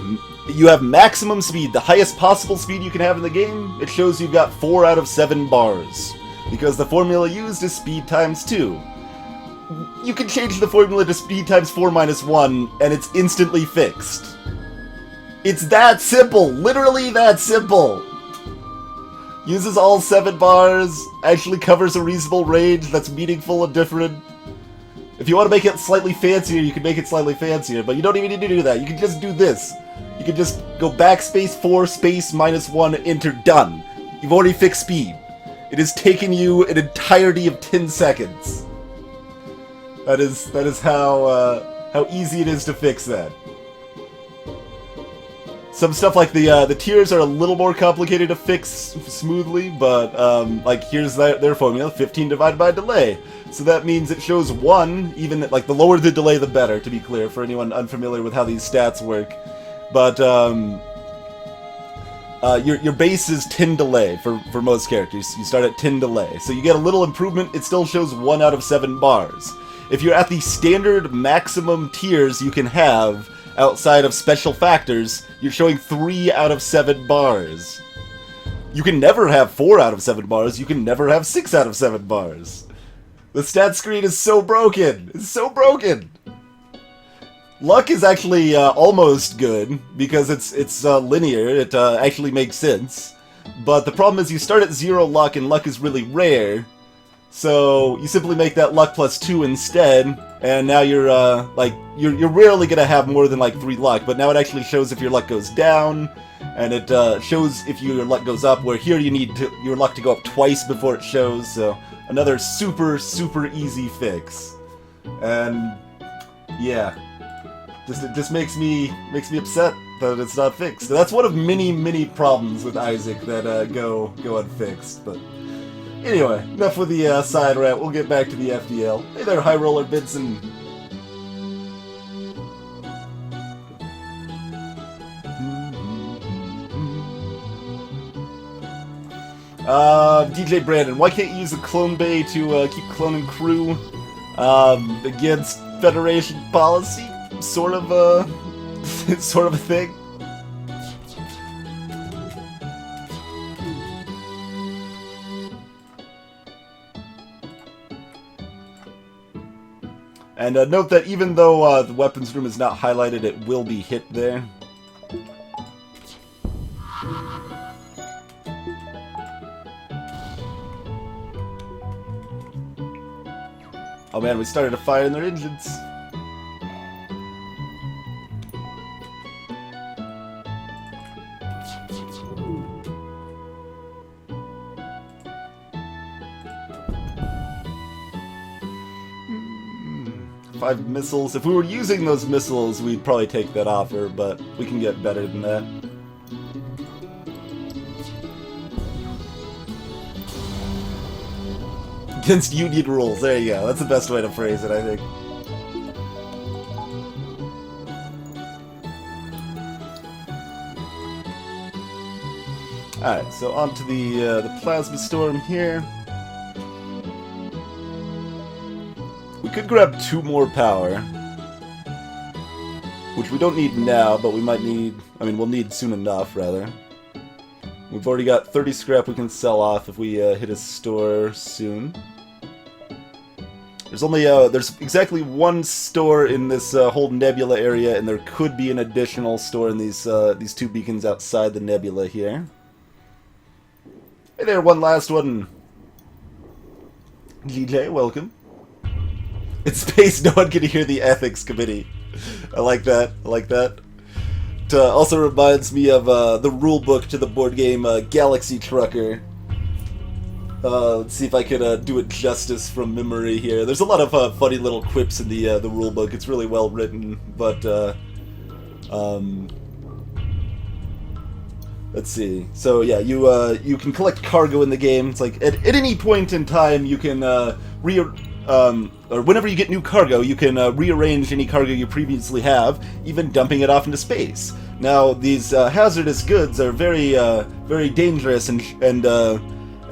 you have maximum speed, the highest possible speed you can have in the game. It shows you've got 4 out of 7 bars, because the formula used is speed times 2. You can change the formula to speed times 4 minus 1, and it's instantly fixed. It's that simple, literally that simple. Uses all 7 bars, actually covers a reasonable range that's meaningful and different. If you want to make it slightly fancier, you can make it slightly fancier, but you don't even need to do that. You can just do this. You can just go backspace 4, space, minus 1, enter, done. You've already fixed speed. It has taken you an entirety of 10 seconds. That is how easy it is to fix that. Some stuff like the tiers are a little more complicated to fix smoothly, but like here's their formula: 15 divided by delay. So that means it shows 1, even like the lower the delay, the better. To be clear, for anyone unfamiliar with how these stats work, but your base is 10 delay for most characters. You start at 10 delay, so you get a little improvement. It still shows 1 out of 7 bars. If you're at the standard maximum tiers you can have, outside of special factors, you're showing 3 out of 7 bars. You can never have 4 out of 7 bars, you can never have 6 out of 7 bars. The stat screen is so broken! It's so broken! Luck is actually almost good, because it's linear, it actually makes sense. But the problem is you start at 0 luck, and luck is really rare. So you simply make that luck plus 2 instead, and now you're you're rarely gonna have more than like 3 luck. But now it actually shows if your luck goes down, and it shows if your luck goes up. Where here you need your luck to go up twice before it shows. So another super easy fix, and yeah, it just makes me upset that it's not fixed. So that's one of many problems with Isaac that go unfixed, but. Anyway, enough with the side rant, we'll get back to the FTL. Hey there, High Roller Benson. DJ Brandon, why can't you use the clone bay to keep cloning crew against Federation policy? Sort of a thing. And note that even though the weapons room is not highlighted, it will be hit there. Oh man, we started a fire in their engines. 5 missiles. If we were using those missiles, we'd probably take that offer, but we can get better than that. Against Union rules, there you go. That's the best way to phrase it, I think. Alright, so on to the Plasma Storm here. We could grab 2 more power, which we don't need now, but we might need, I mean, we'll need soon enough, rather. We've already got 30 scrap we can sell off if we hit a store soon. There's only, there's exactly 1 store in this whole nebula area, and there could be an additional store in these 2 beacons outside the nebula here. Hey there, one last one. GJ, welcome. It's space, no one can hear the ethics committee. I like that, I like that. It also reminds me of the rulebook to the board game Galaxy Trucker. Let's see if I can do it justice from memory here. There's a lot of funny little quips in the rulebook. It's really well written, but let's see. So yeah, you can collect cargo in the game. It's like at any point in time you can or whenever you get new cargo, you can rearrange any cargo you previously have, even dumping it off into space. Now these hazardous goods are very very dangerous and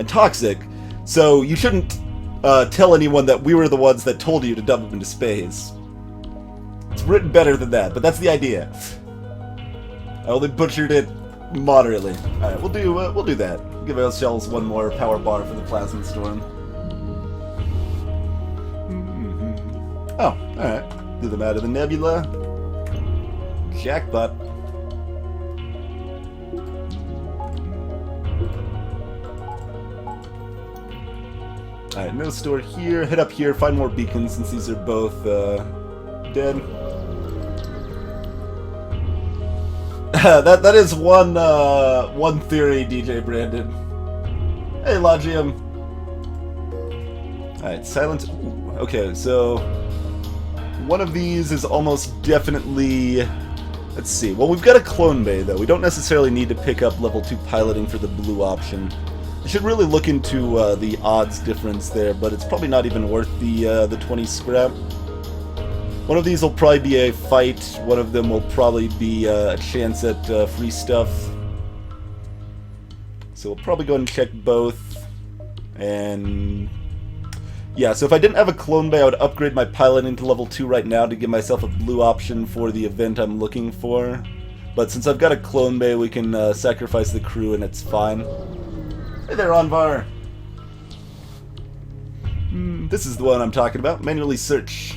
toxic, so you shouldn't tell anyone that we were the ones that told you to dump them into space. It's written better than that, but that's the idea. I only butchered it moderately. Alright, we'll do that. Give ourselves 1 more power bar for the Plasma Storm. Oh, alright. Do them out of the nebula. Jackpot. Alright, no store here. Head up here, find more beacons since these are both dead. that is one theory, DJ Brandon. Hey, Logium. Alright, silence. Ooh, okay, so one of these is almost definitely. Let's see. Well, we've got a clone bay though. We don't necessarily need to pick up level 2 piloting for the blue option. I should really look into the odds difference there, but it's probably not even worth the 20 scrap. One of these will probably be a fight, one of them will probably be a chance at free stuff. So we'll probably go and check both. And yeah, so if I didn't have a clone bay, I would upgrade my pilot into level 2 right now to give myself a blue option for the event I'm looking for. But since I've got a clone bay, we can sacrifice the crew and it's fine. Hey there, Anvar! This is the one I'm talking about. Manually search.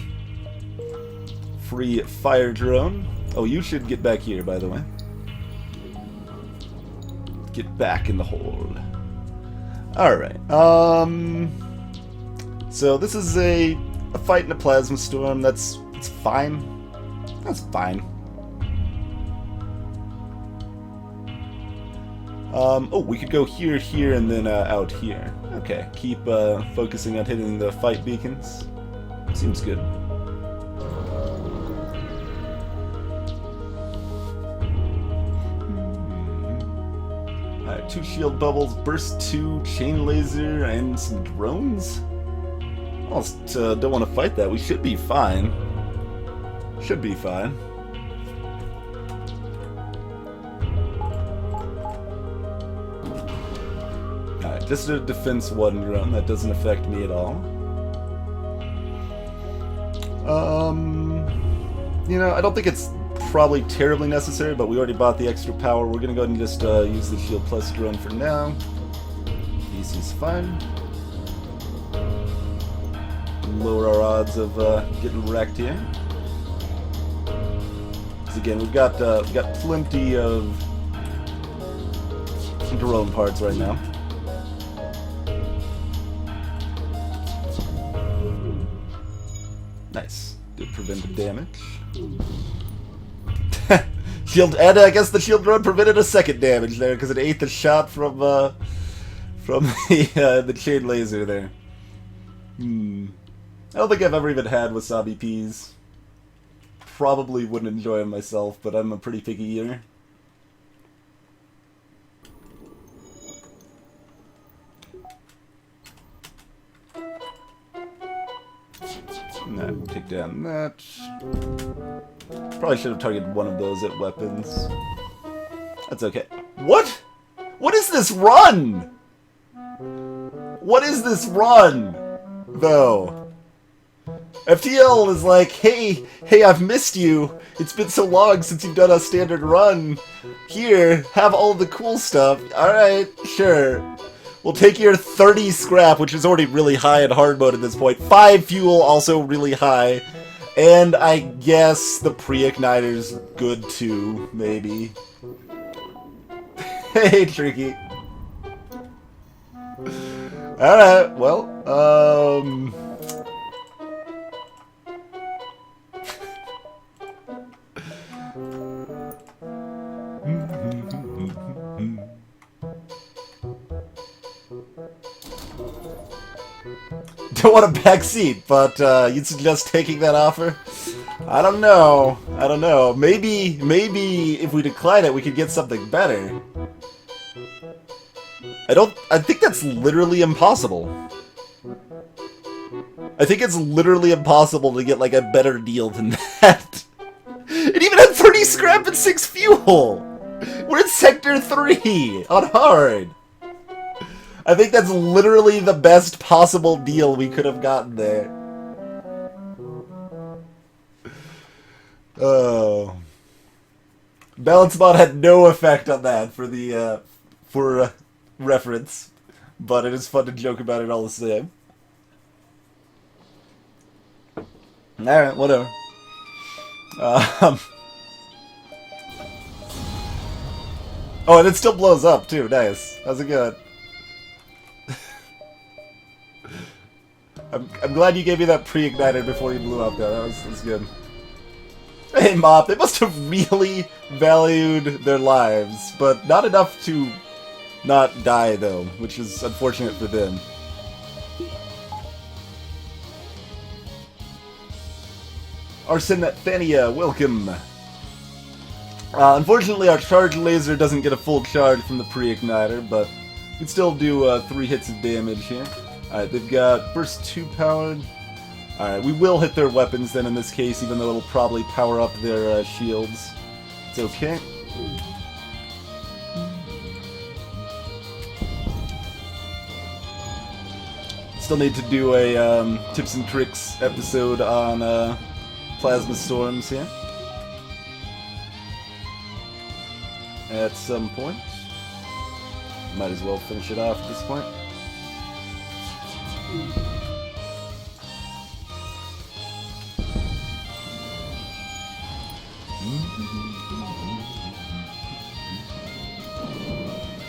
Free fire drone. Oh, you should get back here, by the way. Get back in the hold. Alright, so this is a fight in a Plasma Storm. It's fine. That's fine. Oh, we could go here, here, and then out here. Okay, keep focusing on hitting the fight beacons. Seems good. Alright, 2 shield bubbles, burst 2, chain laser, and some drones? I almost don't want to fight that. We should be fine. Should be fine. Alright, just a defense 1 drone. That doesn't affect me at all. You know, I don't think it's probably terribly necessary, but we already bought the extra power. We're gonna go ahead and just use the Shield Plus drone for now. DC's fine. Lower our odds of getting wrecked here. Because again, we've got plenty of drone parts right now. Nice. Did preventive damage. Shield, and I guess the shield drone prevented a second damage there because it ate the shot from the chain laser there. I don't think I've ever even had wasabi peas. Probably wouldn't enjoy them myself, but I'm a pretty picky eater. Nah, take down that. Probably should have targeted one of those at weapons. That's okay. What? What is this run? What is this run, though? FTL is like, hey, I've missed you. It's been so long since you've done a standard run. Here, have all the cool stuff. Alright, sure. We'll take your 30 scrap, which is already really high in hard mode at this point. 5 fuel, also really high. And I guess the pre-igniter's good too, maybe. Hey, Tricky. Alright, well, don't want a backseat, but you'd suggest taking that offer? I don't know. I don't know. Maybe if we decline it, we could get something better. I think that's literally impossible. I think it's literally impossible to get, like, a better deal than that. It even had 30 scrap and 6 fuel! We're in Sector 3 on hard! I think that's literally the best possible deal we could have gotten there. Oh. Balance mod had no effect on that for the, reference, but it is fun to joke about it all the same. Alright, whatever. Oh, and it still blows up, too. Nice. How's it going? I'm glad you gave me that pre-igniter before you blew up, though. That was good. Hey, Mop, they must have really valued their lives, but not enough to not die, though, which is unfortunate for them. Arsenathania, welcome! Unfortunately, our charge laser doesn't get a full charge from the pre-igniter, but we can still do 3 hits of damage here. Alright, they've got burst 2 powered. Alright, we will hit their weapons then in this case, even though it'll probably power up their shields. It's okay. Still need to do a tips and tricks episode on plasma storms here. At some point. Might as well finish it off at this point.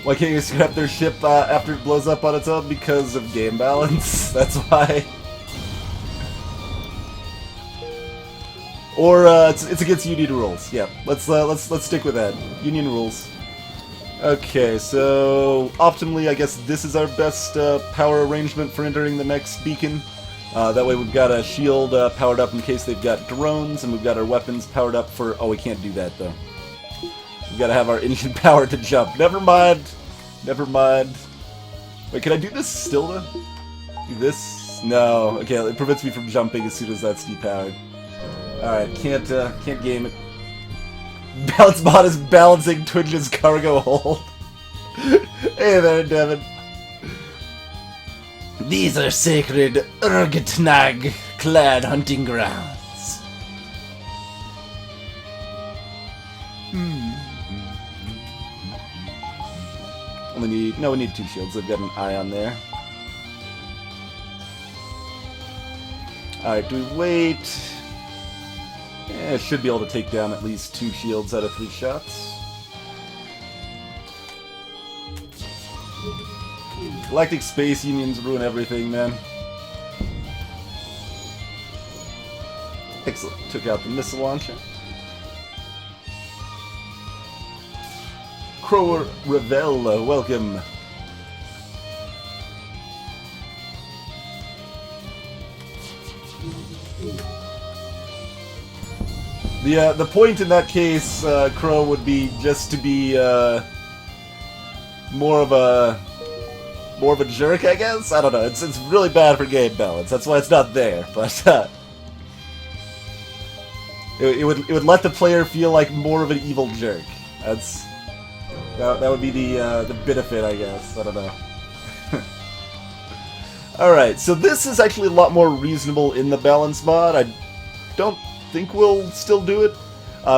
Why can't you scrap their ship after it blows up on its own? Because of game balance. That's why. Or it's against Union rules. Yeah, let's stick with that. Union rules. Okay, so optimally, I guess this is our best power arrangement for entering the next beacon. That way we've got a shield powered up in case they've got drones, and we've got our weapons powered up for... Oh, we can't do that, though. We've got to have our engine power to jump. Never mind. Never mind. Wait, can I do this still, though? Do this? No. Okay, it prevents me from jumping as soon as that's depowered. Alright, can't game it. Balance bot is balancing Twitch's cargo hold. Hey there, Devin. These are sacred Urgatnag clad hunting grounds. We need 2 shields. I've got an eye on there. Alright, do we wait? Yeah, should be able to take down at least 2 shields out of 3 shots. Galactic Space Unions ruin everything, man. Excellent. Took out the missile launcher. Crower Revel, welcome. The point in that case, Crow, would be just to be more of a jerk, I guess. I don't know. It's really bad for game balance. That's why it's not there. But it would let the player feel like more of an evil jerk. That would be the benefit, I guess. I don't know. Alright, so this is actually a lot more reasonable in the balance mod. I don't think we'll still do it.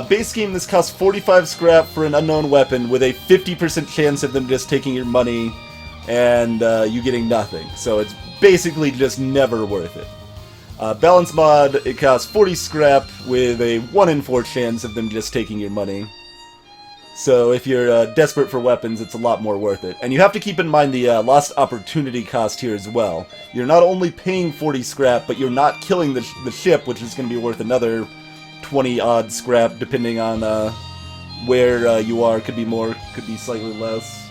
Base game, this costs 45 scrap for an unknown weapon with a 50% chance of them just taking your money and you getting nothing. So it's basically just never worth it. Balance mod, it costs 40 scrap with a 1 in 4 chance of them just taking your money. So if you're desperate for weapons, it's a lot more worth it. And you have to keep in mind the lost opportunity cost here as well. You're not only paying 40 scrap, but you're not killing the ship, which is going to be worth another 20-odd scrap, depending on where you are. Could be more, could be slightly less.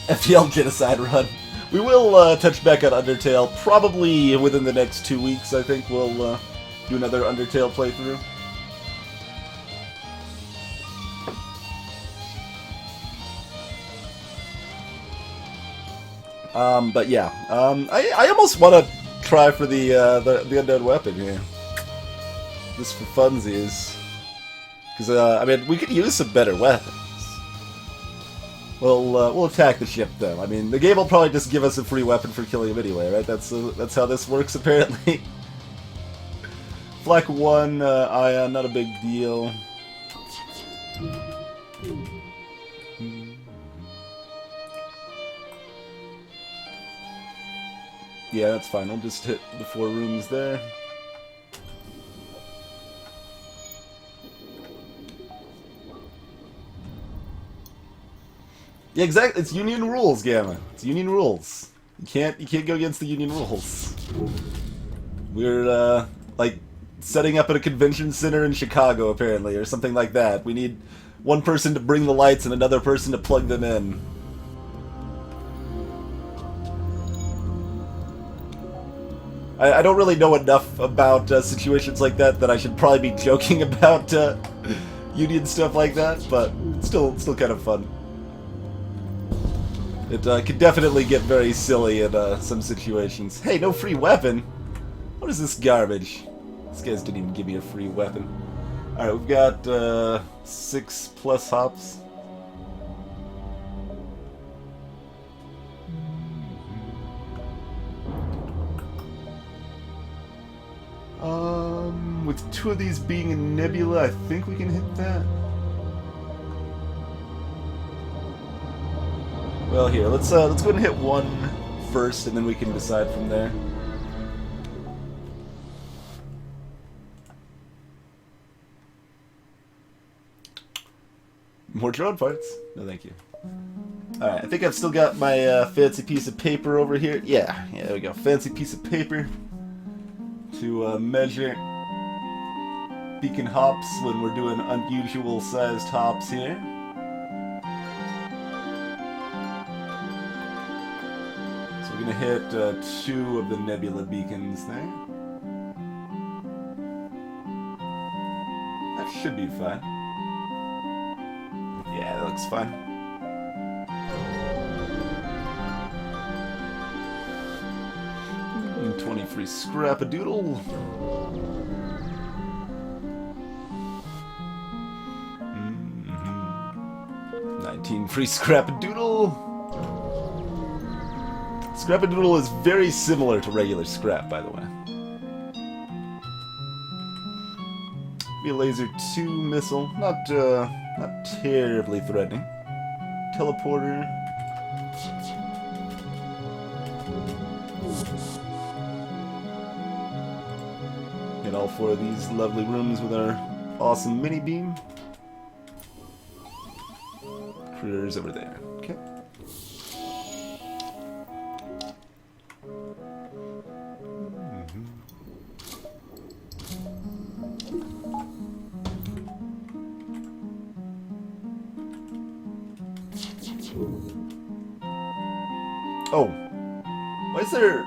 FTL Genocide Run. We will touch back on Undertale, probably within the next 2 weeks, I think we'll do another Undertale playthrough. But yeah, I almost want to try for the undead weapon here, just for funsies, because I mean we could use some better weapons. We'll attack the ship though. I mean the game will probably just give us a free weapon for killing him anyway, right? That's how this works apparently. Flak 1 ion, not a big deal. Yeah, that's fine. We'll just hit the 4 rooms there. Yeah, exactly. It's Union rules, Gamma. It's Union rules. You can't go against the Union rules. We're like setting up at a convention center in Chicago, apparently, or something like that. We need one person to bring the lights and another person to plug them in. I don't really know enough about situations like that I should probably be joking about Union stuff like that, but it's still kind of fun. It could definitely get very silly in some situations. Hey, no free weapon? What is this garbage? These guys didn't even give me a free weapon. Alright, we've got 6+ hops. With 2 of these being in Nebula, I think we can hit that. Well, here, let's go ahead and hit 1 first, and then we can decide from there. More drone parts? No, thank you. Alright, I think I've still got my fancy piece of paper over here. Yeah, there we go. Fancy piece of paper to measure beacon hops when we're doing unusual sized hops here. So we're gonna hit 2 of the nebula beacons there. That should be fine. Yeah, that looks fine. 20 free scrap-a-doodle. 19 free scrap-a-doodle. Scrap-a-doodle is very similar to regular scrap, by the way. Be a laser 2 missile, not terribly threatening. Teleporter. Hit all 4 of these lovely rooms with our awesome mini beam. Critters over there. Okay. Oh. Why is there...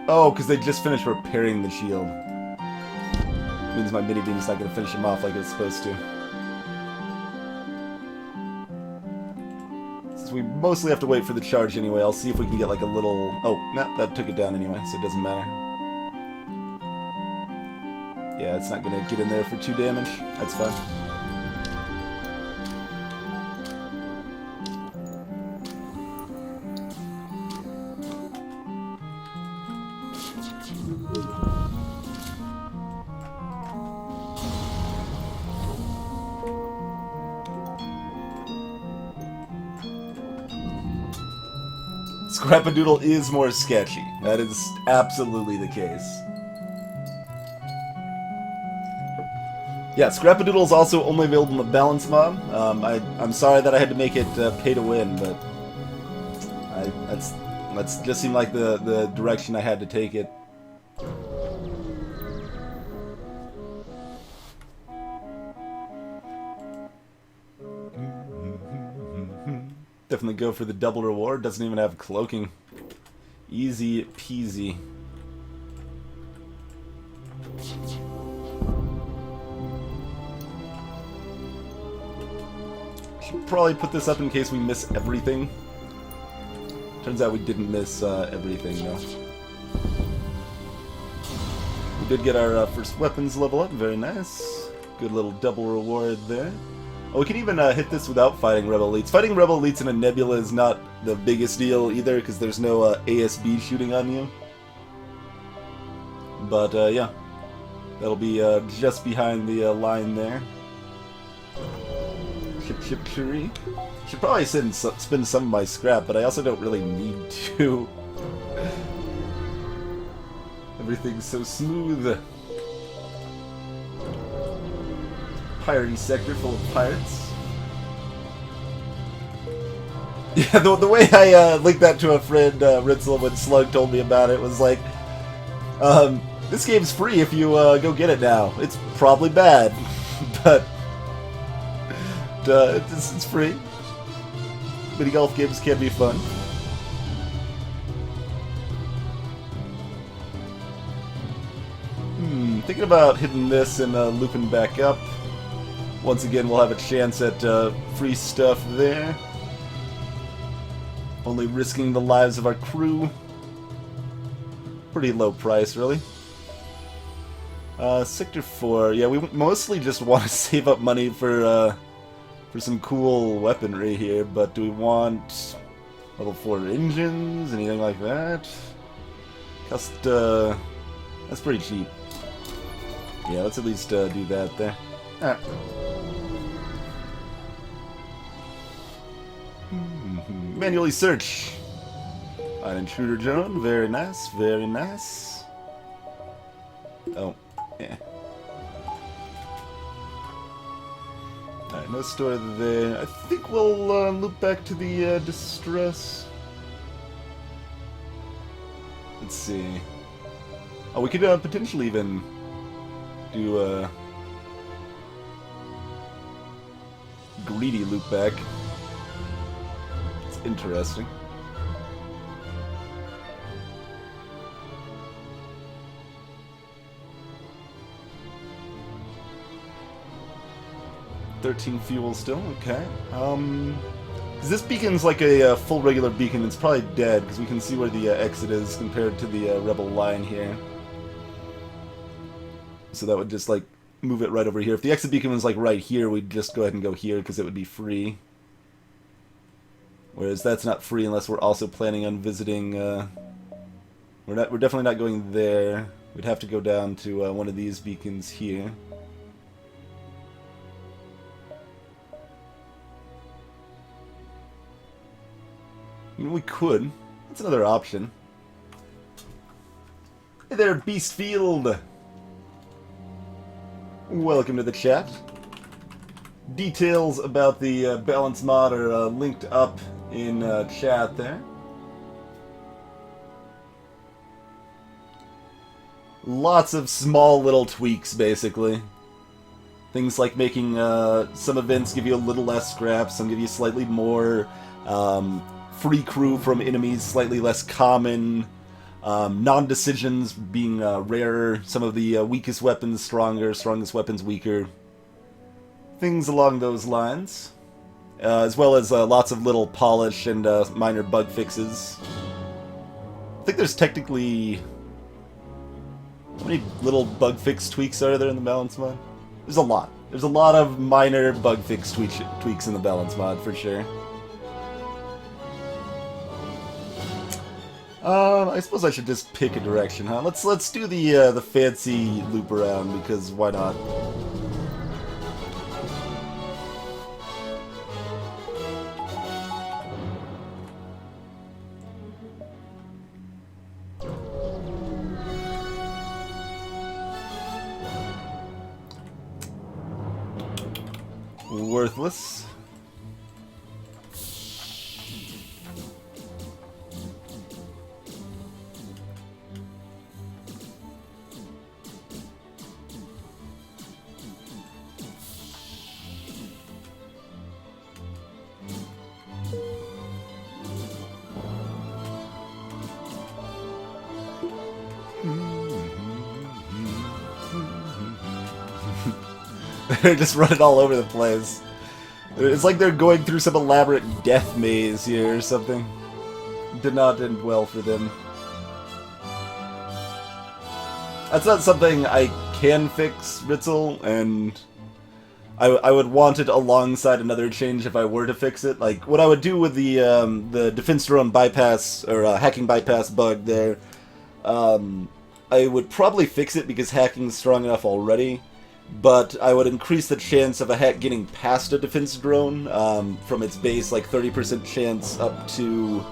Oh, because they just finished repairing the shield. means my mini beam's not going to finish him off like it's supposed to. Since we mostly have to wait for the charge anyway, I'll see if we can get like a little... Oh, no, that took it down anyway, so it doesn't matter. Yeah, it's not going to get in there for 2 damage. That's fine. Scrapadoodle is more sketchy. That is absolutely the case. Yeah, Scrapadoodle is also only available in the balance mod. I'm sorry that I had to make it pay to win, but that's just seemed like the direction I had to take it. Definitely go for the double reward. Doesn't even have cloaking. Easy peasy. Should probably put this up in case we miss everything. Turns out we didn't miss everything, though. We did get our first weapons level up. Very nice. Good little double reward there. Oh, we can even hit this without fighting Rebel Elites. Fighting Rebel Elites in a nebula is not the biggest deal either, because there's no ASB shooting on you. But, yeah. That'll be just behind the line there. Ship tree. Should probably spend some of my scrap, but I also don't really need to. Everything's so smooth. Piratey sector full of pirates. Yeah, the way I linked that to a friend, Ritzel, when Slug told me about it, was like, this game's free if you go get it now. It's probably bad, but it's free. Mini golf games can be fun. Thinking about hitting this and looping back up. Once again, we'll have a chance at free stuff there. Only risking the lives of our crew. Pretty low price, really. Sector 4. Yeah, we mostly just want to save up money for some cool weaponry here, but do we want level 4 engines? Anything like that? That's pretty cheap. Yeah, let's at least do that there. Ah. Manually search. An intruder drone. Very nice. Very nice. Oh, yeah. Alright, no store there. I think we'll loop back to the distress. Let's see. Oh, we could potentially even do greedy loop back. It's interesting. $13 fuel still, okay. Because this beacon's like a full regular beacon. It's probably dead because we can see where the exit is compared to the rebel line here. So that would just like move it right over here. If the exit beacon was like right here, we'd just go ahead and go here because it would be free. Whereas that's not free unless we're also planning on visiting. We're definitely not going there. We'd have to go down to one of these beacons here. I mean, we could. That's another option. Hey there, Beastfield! Welcome to the chat. Details about the balance mod are linked up in chat there. Lots of small little tweaks, basically. Things like making some events give you a little less scrap, some give you slightly more. Free crew from enemies, slightly less common. Non-decisions being rarer, some of the weakest weapons stronger, strongest weapons weaker. Things along those lines. As well as lots of little polish and minor bug fixes. I think there's technically... How many little bug fix tweaks are there in the balance mod? There's a lot. There's a lot of minor bug fix tweaks in the balance mod, for sure. I suppose I should just pick a direction, huh? Let's do the fancy loop around, because why not? Worthless. They're just running all over the place. It's like they're going through some elaborate death maze here or something. Did not end well for them. That's not something I can fix, Ritzel, and I would want it alongside another change if I were to fix it. Like, what I would do with the defense drone bypass, or hacking bypass bug there, I would probably fix it because hacking's strong enough already. But I would increase the chance of a hack getting past a defense drone from its base, like 30% chance, up to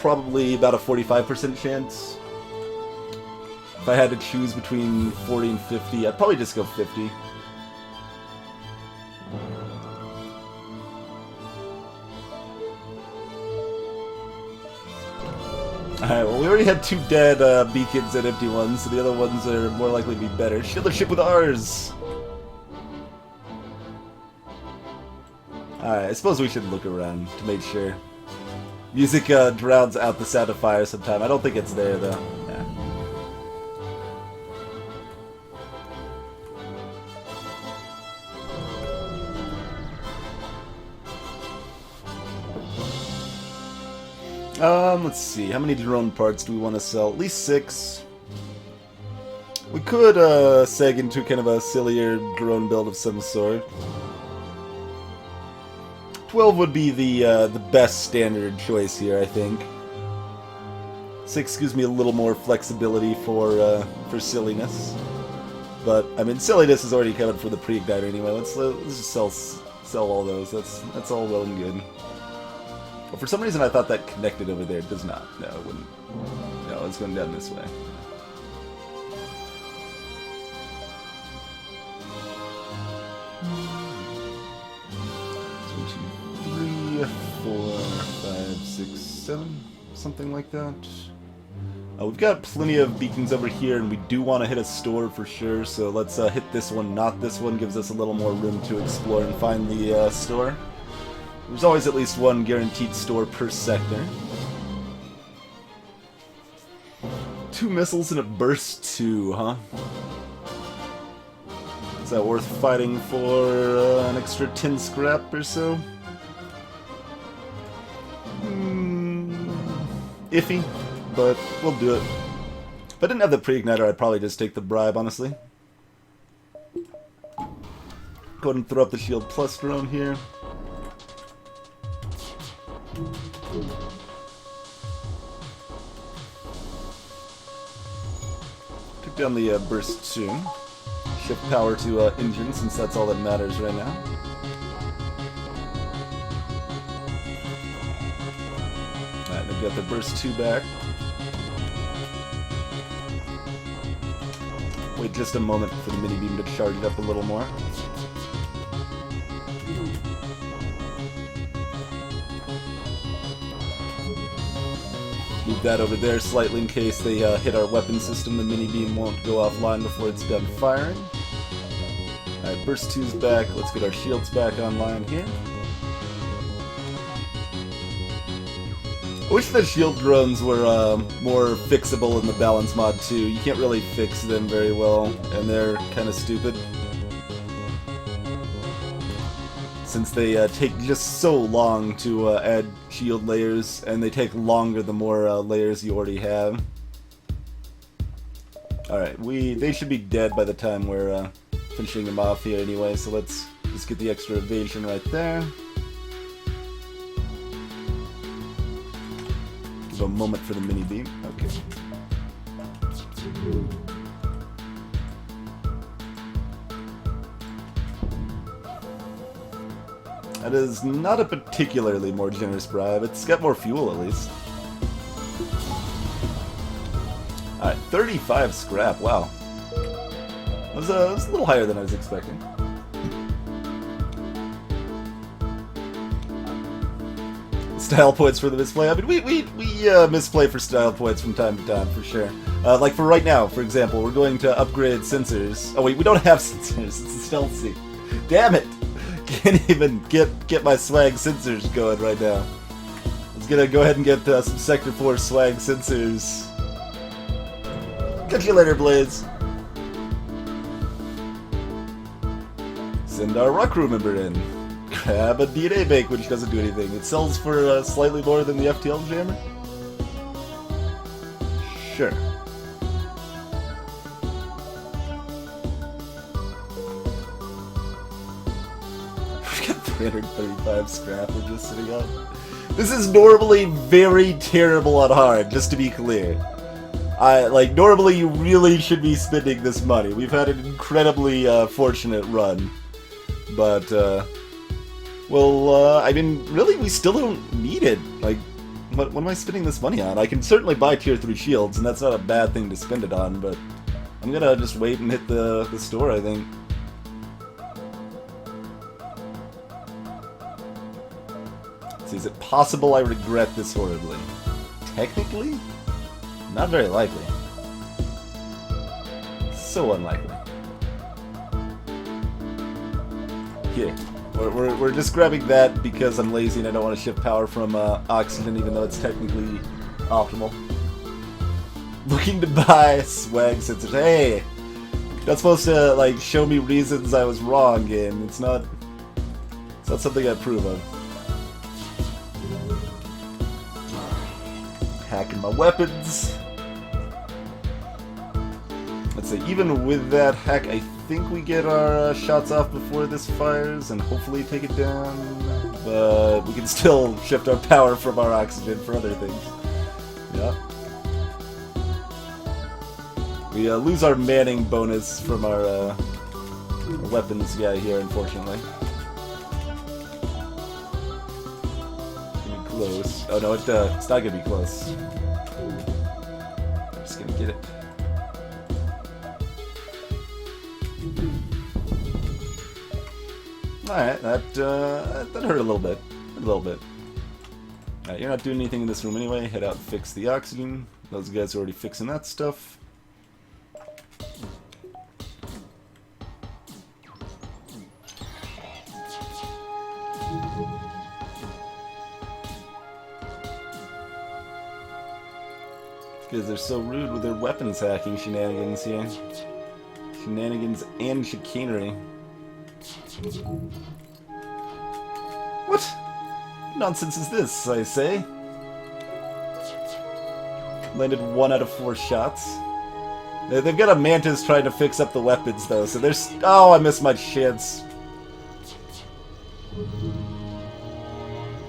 probably about a 45% chance. If I had to choose between 40 and 50, I'd probably just go 50. Alright, well we already had 2 dead beacons and empty ones, so the other ones are more likely to be better. Shield the ship with ours! Alright, I suppose we should look around to make sure. Music drowns out the sound of fire sometime. I don't think it's there, though. Yeah. Let's see. How many drone parts do we want to sell? At least 6. We could seg into kind of a sillier drone build of some sort. 12 would be the best standard choice here, I think. 6 gives me a little more flexibility for silliness. But I mean, silliness is already covered for the pre-igniter anyway. Let's just sell all those. That's all well and good. Well, for some reason I thought that connected over there. It does not. No, it wouldn't. No, it's going down this way. Four, 5, 6, 7, something like that. We've got plenty of beacons over here, and we do want to hit a store for sure, so let's hit this one, not this one. Gives us a little more room to explore and find the store. There's always at least one guaranteed store per sector. 2 missiles and a burst 2, huh? Is that worth fighting for an extra 10 scrap or so? Iffy, but we'll do it. If I didn't have the pre-igniter, I'd probably just take the bribe, honestly. Go ahead and throw up the shield plus drone here. Took down the burst 2. Shift power to engine, since that's all that matters right now. They've got the burst 2 back. Wait just a moment for the mini beam to charge it up a little more. Move that over there slightly in case they hit our weapon system. The mini beam won't go offline before it's done firing. Alright, burst 2's back. Let's get our shields back online here. I wish the shield drones were more fixable in the balance mod too. You can't really fix them very well, and they're kind of stupid. Since they take just so long to add shield layers, and they take longer the more layers you already have. Alright, they should be dead by the time we're finishing them off here anyway, so let's just get the extra evasion right there. Give a moment for the mini beam. Okay. That is not a particularly more generous bribe. It's got more fuel, at least. Alright, 35 scrap. Wow. That was a little higher than I was expecting. Style points for the misplay. I mean, we misplay for style points from time to time, for sure. Like for right now, for example, we're going to upgrade sensors. Oh wait, we don't have sensors. It's a stealth seek. Damn it! Can't even get my swag sensors going right now. I was gonna go ahead and get some Sector 4 swag sensors. Catch you later, Blaze. Send our rock crew member in. Grab a DNA bank, which doesn't do anything. It sells for slightly more than the FTL jammer. Sure. We got 335 scrap we're just sitting on. This is normally very terrible on hard, just to be clear. Normally you really should be spending this money. We've had an incredibly fortunate run. But, I mean, really, we still don't need it. Like, what am I spending this money on? I can certainly buy tier 3 shields, and that's not a bad thing to spend it on, but I'm gonna just wait and hit the store, I think. Let's see, is it possible I regret this horribly? Technically? Not very likely. So unlikely. Here. We're just grabbing that because I'm lazy and I don't want to shift power from oxygen, even though it's technically optimal. Looking to buy swag sensors. Hey! Not supposed to, like, show me reasons I was wrong, game. It's not something I approve of. Hacking my weapons. Let's see, even with that hack, I think we get our shots off before this fires and hopefully take it down. But we can still shift our power from our oxygen for other things. Yep. We lose our manning bonus from our weapons guy here, unfortunately. Close. Oh no, it's not gonna be close. I'm just gonna get it. Alright, that hurt a little bit. Alright, you're not doing anything in this room anyway. Head out and fix the oxygen. Those guys are already fixing that stuff. Because they're so rude with their weapons hacking shenanigans here. Shenanigans and chicanery. What nonsense is this, I say? Landed 1 out of 4 shots. They've got a Mantis trying to fix up the weapons, though, so there's... Oh, I missed my chance.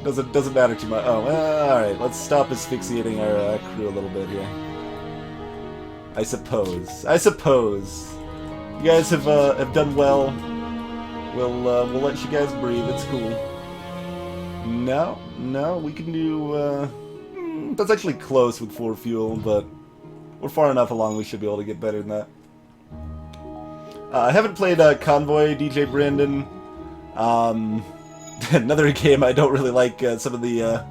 Doesn't matter too much. Oh, alright, let's stop asphyxiating our crew a little bit here. I suppose. You guys have done well. We'll let you guys breathe, it's cool. No, we can do, that's actually close with 4 fuel, but we're far enough along we should be able to get better than that. I haven't played Convoy, DJ Brandon. Another game I don't really like some of the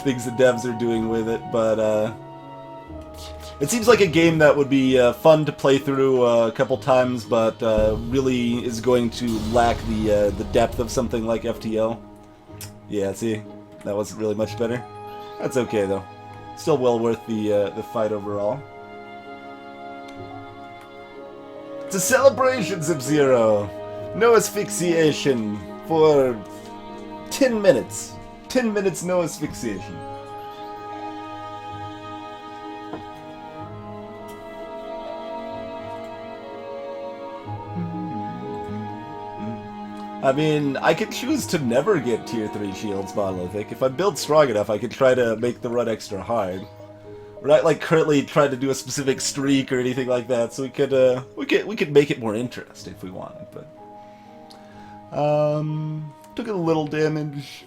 things the devs are doing with it, but it seems like a game that would be fun to play through a couple times, but really is going to lack the depth of something like FTL. Yeah, see, that wasn't really much better. That's okay though. Still well worth the fight overall. It's a celebration, Sub-Zero! No asphyxiation for 10 minutes. 10 minutes no asphyxiation. I mean, I could choose to never get tier 3 shields, Monolithic. If I build strong enough, I could try to make the run extra hard. We're not like currently trying to do a specific streak or anything like that, so we could make it more interesting if we wanted, but took a little damage.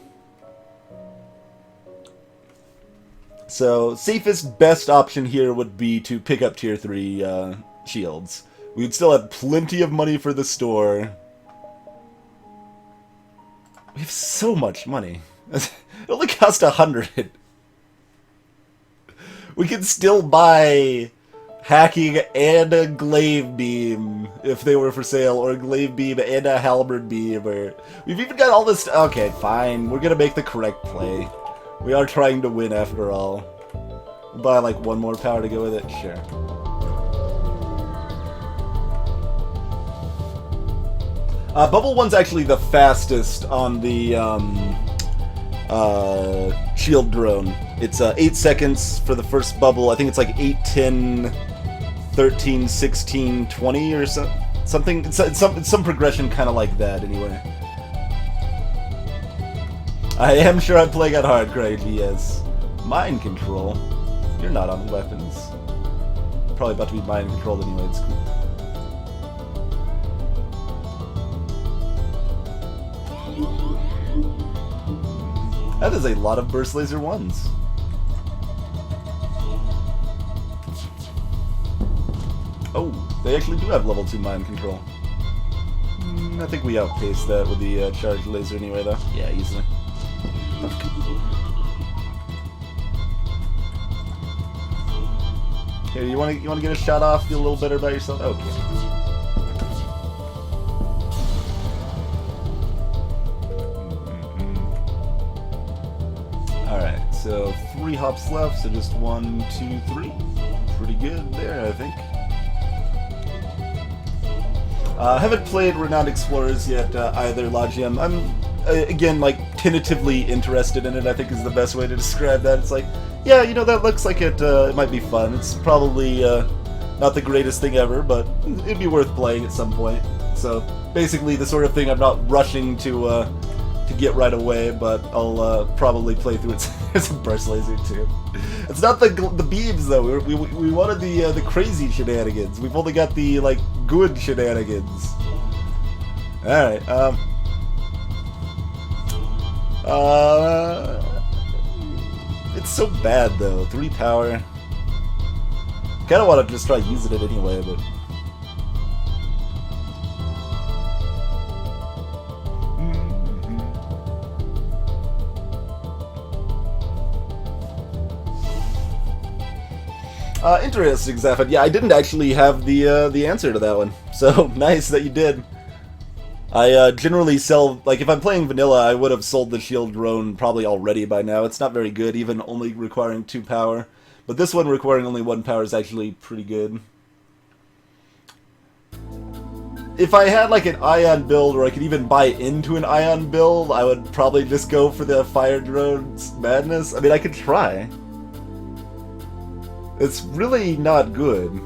So safest, best option here would be to pick up tier 3 shields. We'd still have plenty of money for the store. We have so much money. It only cost 100. We can still buy hacking and a glaive beam if they were for sale, or a glaive beam and a halberd beam, or we've even got all this. Okay, fine. We're gonna make the correct play. We are trying to win after all. We'll buy like one more power to go with it. Sure. Bubble 1's actually the fastest on the shield drone. It's 8 seconds for the first bubble. I think it's like 8, 10, 13, 16, 20 or something. It's some progression kind of like that anyway. I am sure I'm playing on hard, Craig, yes. Mind control? You're not on weapons. Probably about to be mind controlled anyway, it's cool. That is a lot of burst laser 1s. Oh, they actually do have level 2 mind control. I think we outpaced that with the charged laser anyway, though. Yeah, easily. Here, you want to get a shot off? Feel a little better about yourself? Okay. Alright, so 3 hops left, so just 1, 2, 3. Pretty good there, I think. Haven't played Renowned Explorers yet either, Logium. I'm, again, like, tentatively interested in it, I think is the best way to describe that. It's like, yeah, you know, that looks like it might be fun. It's probably not the greatest thing ever, but it'd be worth playing at some point. So, basically the sort of thing I'm not rushing to get right away, but I'll probably play through it. It's a burst laser too. It's not the beams though. We wanted the crazy shenanigans. We've only got the like good shenanigans. All right. It's so bad though. 3 power. Kind of want to just try using it anyway, but. Interesting, Zaphod. Yeah, I didn't actually have the answer to that one. So, nice that you did. I generally sell, like, if I'm playing vanilla, I would have sold the shield drone probably already by now. It's not very good, even only requiring 2 power. But this one requiring only 1 power is actually pretty good. If I had, like, an ion build, or I could even buy into an ion build, I would probably just go for the fire drone's madness. I mean, I could try. It's really not good.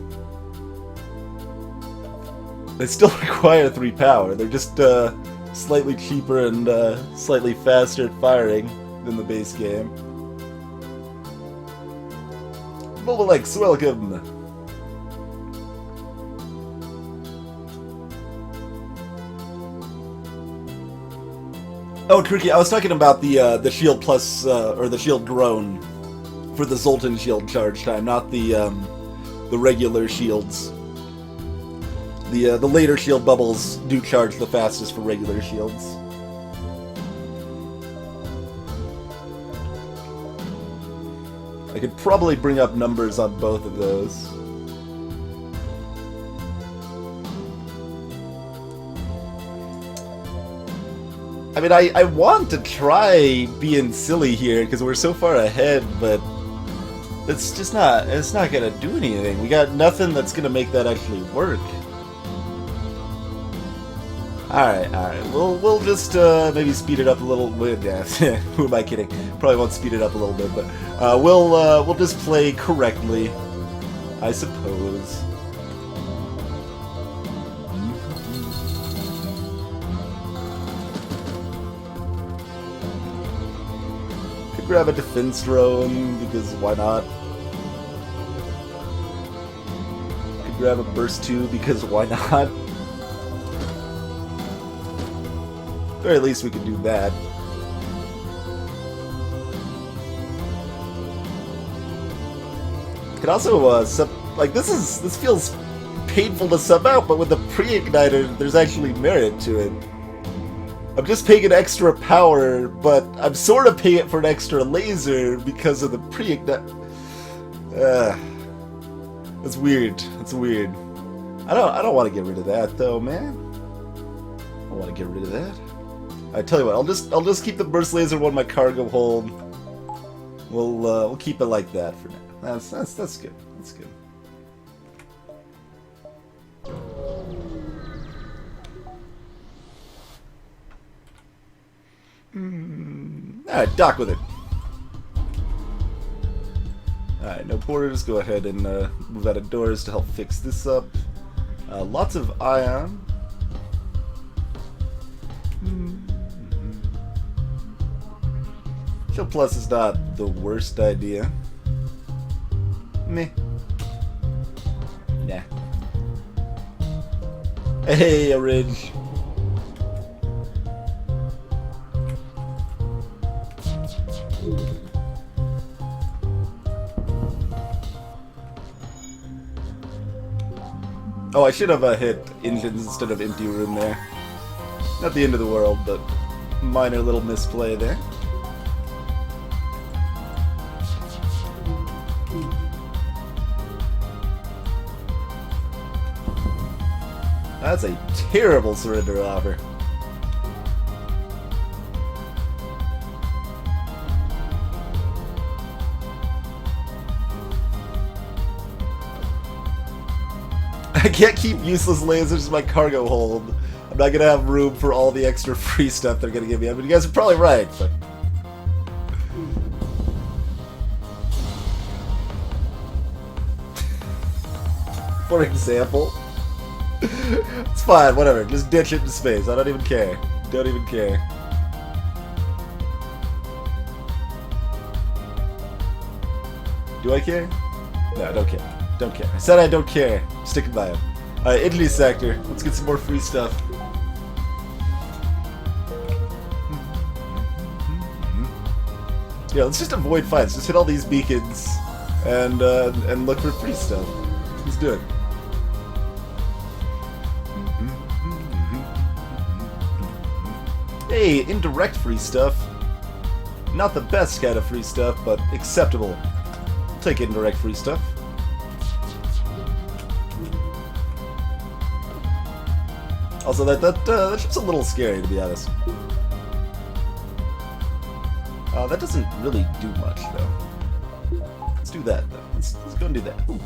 They still require 3 power. They're just slightly cheaper and slightly faster at firing than the base game. Mobile X, welcome! Oh, Tricky, I was talking about the Shield Plus, or the Shield Drone. For the Zoltan shield charge time, not the regular shields. The later shield bubbles do charge the fastest for regular shields. I could probably bring up numbers on both of those. I mean, I want to try being silly here because we're so far ahead, but it's just not. It's not gonna do anything. We got nothing that's gonna make that actually work. All right. We'll just maybe speed it up a little bit. Yeah, who am I kidding? Probably won't speed it up a little bit, but we'll just play correctly, I suppose. Could grab a defense drone because why not? Could grab a burst 2 because why not? Or at least we could do that. Could also like this feels painful to sub out, but with the pre-igniter, there's actually merit to it. I'm just paying an extra power, but I'm sort of paying it for an extra laser because of the pre-ignite. That's weird. That's weird. I don't want to get rid of that though, man. I don't want to get rid of that. I tell you what, I'll just keep the burst laser on my cargo hold. We'll keep it like that for now. That's good. That's good. Alright, dock with it. Alright, no borders. Go ahead and move out of doors to help fix this up. Lots of ion. Shield Plus is not the worst idea. Meh. Nah. Hey, a ridge. Oh, I should have hit engines instead of empty room there. Not the end of the world, but minor little misplay there. That's a terrible surrender offer. I can't keep useless lasers in my cargo hold. I'm not gonna have room for all the extra free stuff they're gonna give me. I mean, you guys are probably right, but... For example... It's fine, whatever. Just ditch it in space. I don't even care. Don't even care. Do I care? No, I don't care. Don't care. I said I don't care. Sticking by him. Alright, Italy sector. Let's get some more free stuff. Yeah, let's just avoid fights. Just hit all these beacons and look for free stuff. Let's do it. Hey, indirect free stuff. Not the best kind of free stuff, but acceptable. I'll take indirect free stuff. Also, that ship's a little scary, to be honest. That doesn't really do much, though. Let's do that, though. Let's go and do that. Ooh.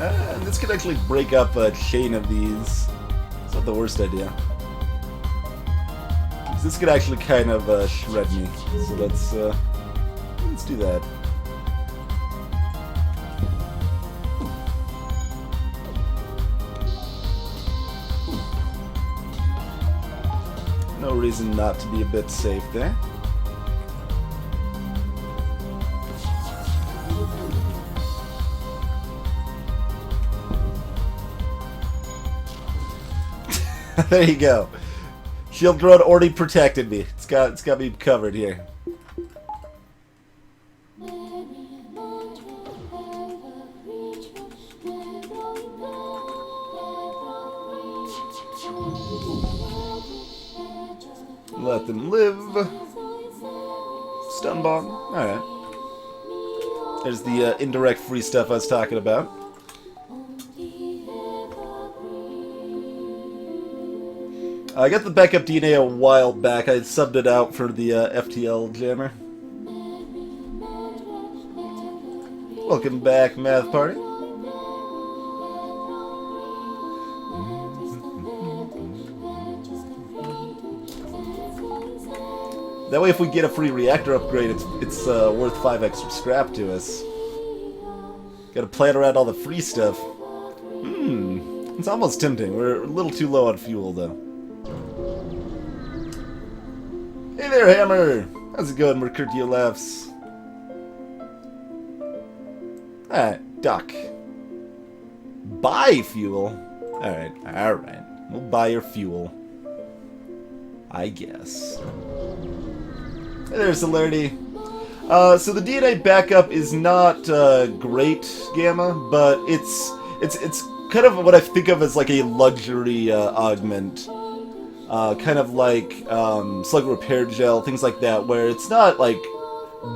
And this could actually break up a chain of these. It's not the worst idea. This could actually kind of shred me. So let's do that. No reason not to be a bit safe there. There you go. Shield drone already protected me. It's got me covered here. Let them live. Stun bomb. Alright. There's the indirect free stuff I was talking about. I got the backup DNA a while back. I subbed it out for the FTL jammer. Welcome back, Math Party. That way, if we get a free reactor upgrade, it's worth 5 extra scrap to us. Gotta plan around all the free stuff. It's almost tempting. We're a little too low on fuel, though. Hey there, Hammer! How's it going, Mercutio Laughs? Alright, Doc. Buy fuel? Alright. We'll buy your fuel. I guess. Hey there, Celerity. So the DNA backup is not great, Gamma, but it's kind of what I think of as like a luxury augment. Kind of like slug repair gel, things like that, where it's not like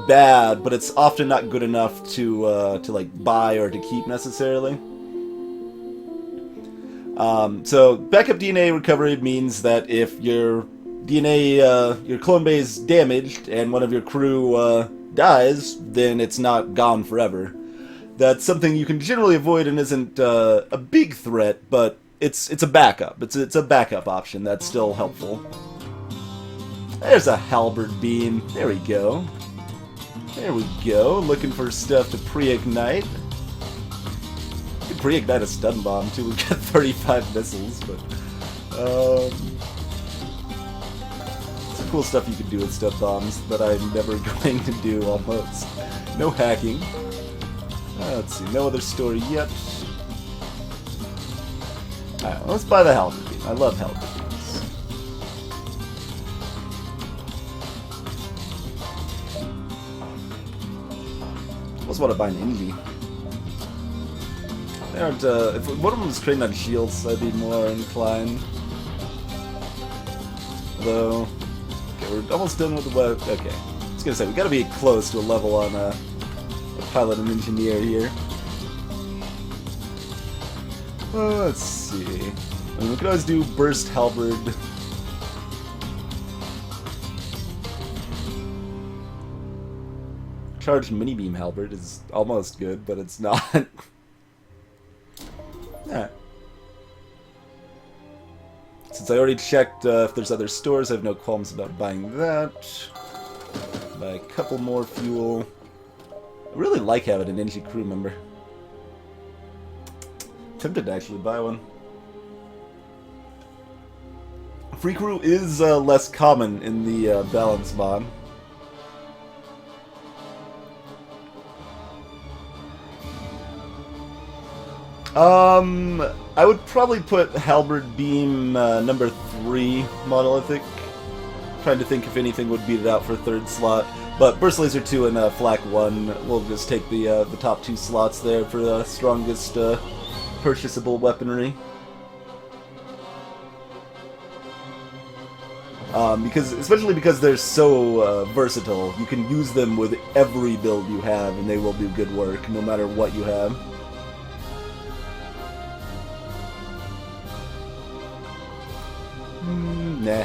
bad, but it's often not good enough to like buy or to keep necessarily. So backup DNA recovery means that if your DNA, your clone bay is damaged and one of your crew dies, then it's not gone forever. That's something you can generally avoid and isn't a big threat, but it's a backup. It's a backup option that's still helpful. There's a halberd beam. There we go. There we go. Looking for stuff to pre-ignite. You can pre-ignite a stun bomb too. We've got 35 missiles, but some cool stuff you can do with stun bombs that I'm never going to do. Almost. No hacking. Let's see. No other story yet. Alright, let's buy the halberd beam. I love halberd beams. I almost want to buy an Indy. They aren't, if one of them was trained on shields, I'd be more inclined. Although, okay, we're almost done with the web. Okay, I was gonna say, we gotta be close to a level on a pilot and engineer here. Let's see. I mean, we could always do burst halberd. Charged mini beam halberd is almost good, but it's not. Alright. Since I already checked if there's other stores, I have no qualms about buying that. Buy a couple more fuel. I really like having an Ninja crew member. Tempted to actually buy one. Free crew is less common in the balance mod. I would probably put halberd beam number 3 monolithic. Trying to think if anything would beat it out for 3rd slot. But burst laser 2 and flak 1, we'll just take the top 2 slots there for the strongest purchasable weaponry. Especially because they're so versatile, you can use them with every build you have, and they will do good work no matter what you have. Nah.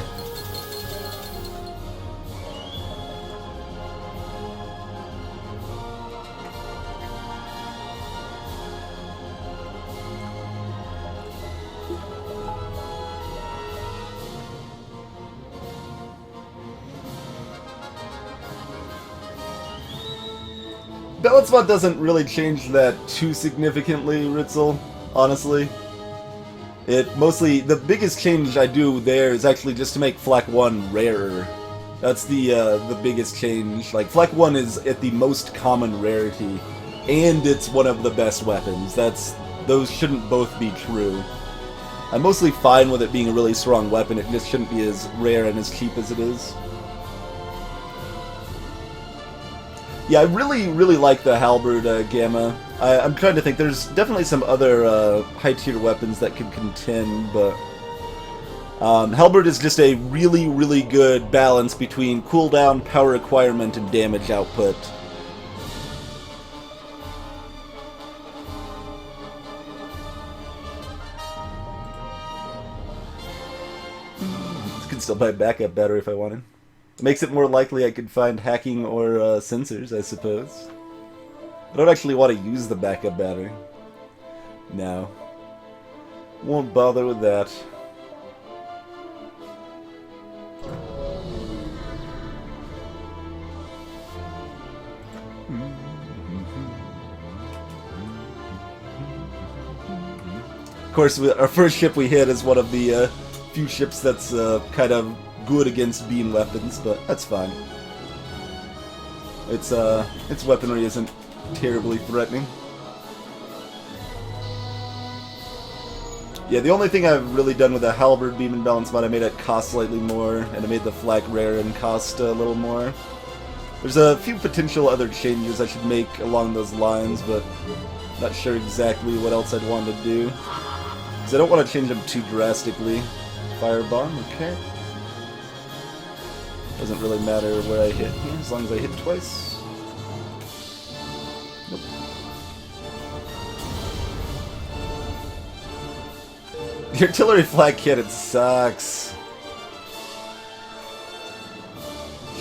Balance mod doesn't really change that too significantly, Ritzel, honestly. It mostly, the biggest change I do there is actually just to make Flak 1 rarer. That's the biggest change. Like, Flak 1 is at the most common rarity, and it's one of the best weapons. Those shouldn't both be true. I'm mostly fine with it being a really strong weapon, it just shouldn't be as rare and as cheap as it is. Yeah, I really, really like the halberd Gamma. I'm trying to think, there's definitely some other high-tier weapons that could contend, but halberd is just a really, really good balance between cooldown, power requirement, and damage output. can still buy a backup battery if I wanted. It makes it more likely I could find hacking or sensors, I suppose. I don't actually want to use the backup battery. No. Won't bother with that. Of course, our first ship we hit is one of the few ships that's kind of good against beam weapons, but that's fine. Its weaponry isn't terribly threatening. Yeah, the only thing I've really done with the halberd beam and balance mod, I made it cost slightly more, and I made the flak rare and cost a little more. There's a few potential other changes I should make along those lines, but not sure exactly what else I'd want to do. Because I don't want to change them too drastically. Firebomb, okay. Doesn't really matter where I hit here, as long as I hit twice. Nope. The artillery flak cannon sucks.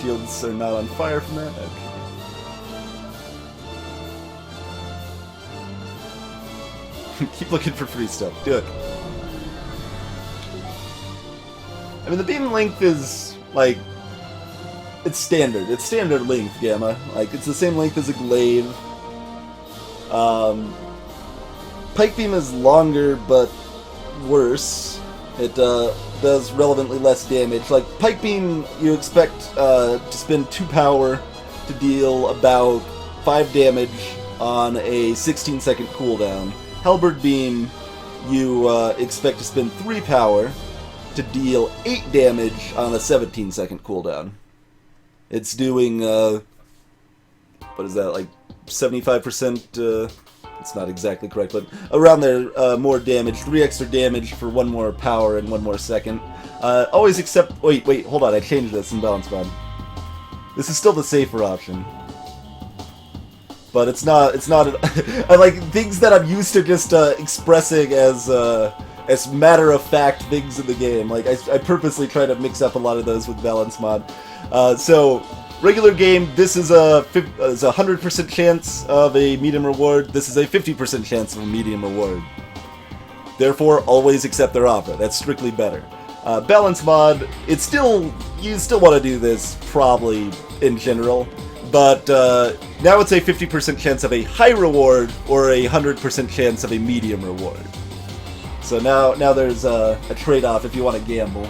Shields are not on fire from that? Okay. Keep looking for free stuff. Do it. I mean, the beam length is, like, it's standard. It's standard length, Gamma. Like, it's the same length as a glaive. Pike beam is longer, but worse. It does relevantly less damage. Like, pike beam, you expect to spend 2 power to deal about 5 damage on a 16-second cooldown. Halberd beam, you expect to spend 3 power to deal 8 damage on a 17-second cooldown. It's doing, what is that, like 75%, it's not exactly correct, but around there, more damage, 3 extra damage for 1 more power and 1 more second. Always accept, wait, hold on, I changed this in balance mod. This is still the safer option. But it's not, I like things that I'm used to just expressing as matter-of-fact things in the game. Like, I purposely try to mix up a lot of those with balance mod. So, regular game, this is a 100% chance of a medium reward. This is a 50% chance of a medium reward. Therefore, always accept their offer. That's strictly better. Balance mod, you still want to do this, probably, in general. But now it's a 50% chance of a high reward or a 100% chance of a medium reward. So now there's a trade-off if you want to gamble.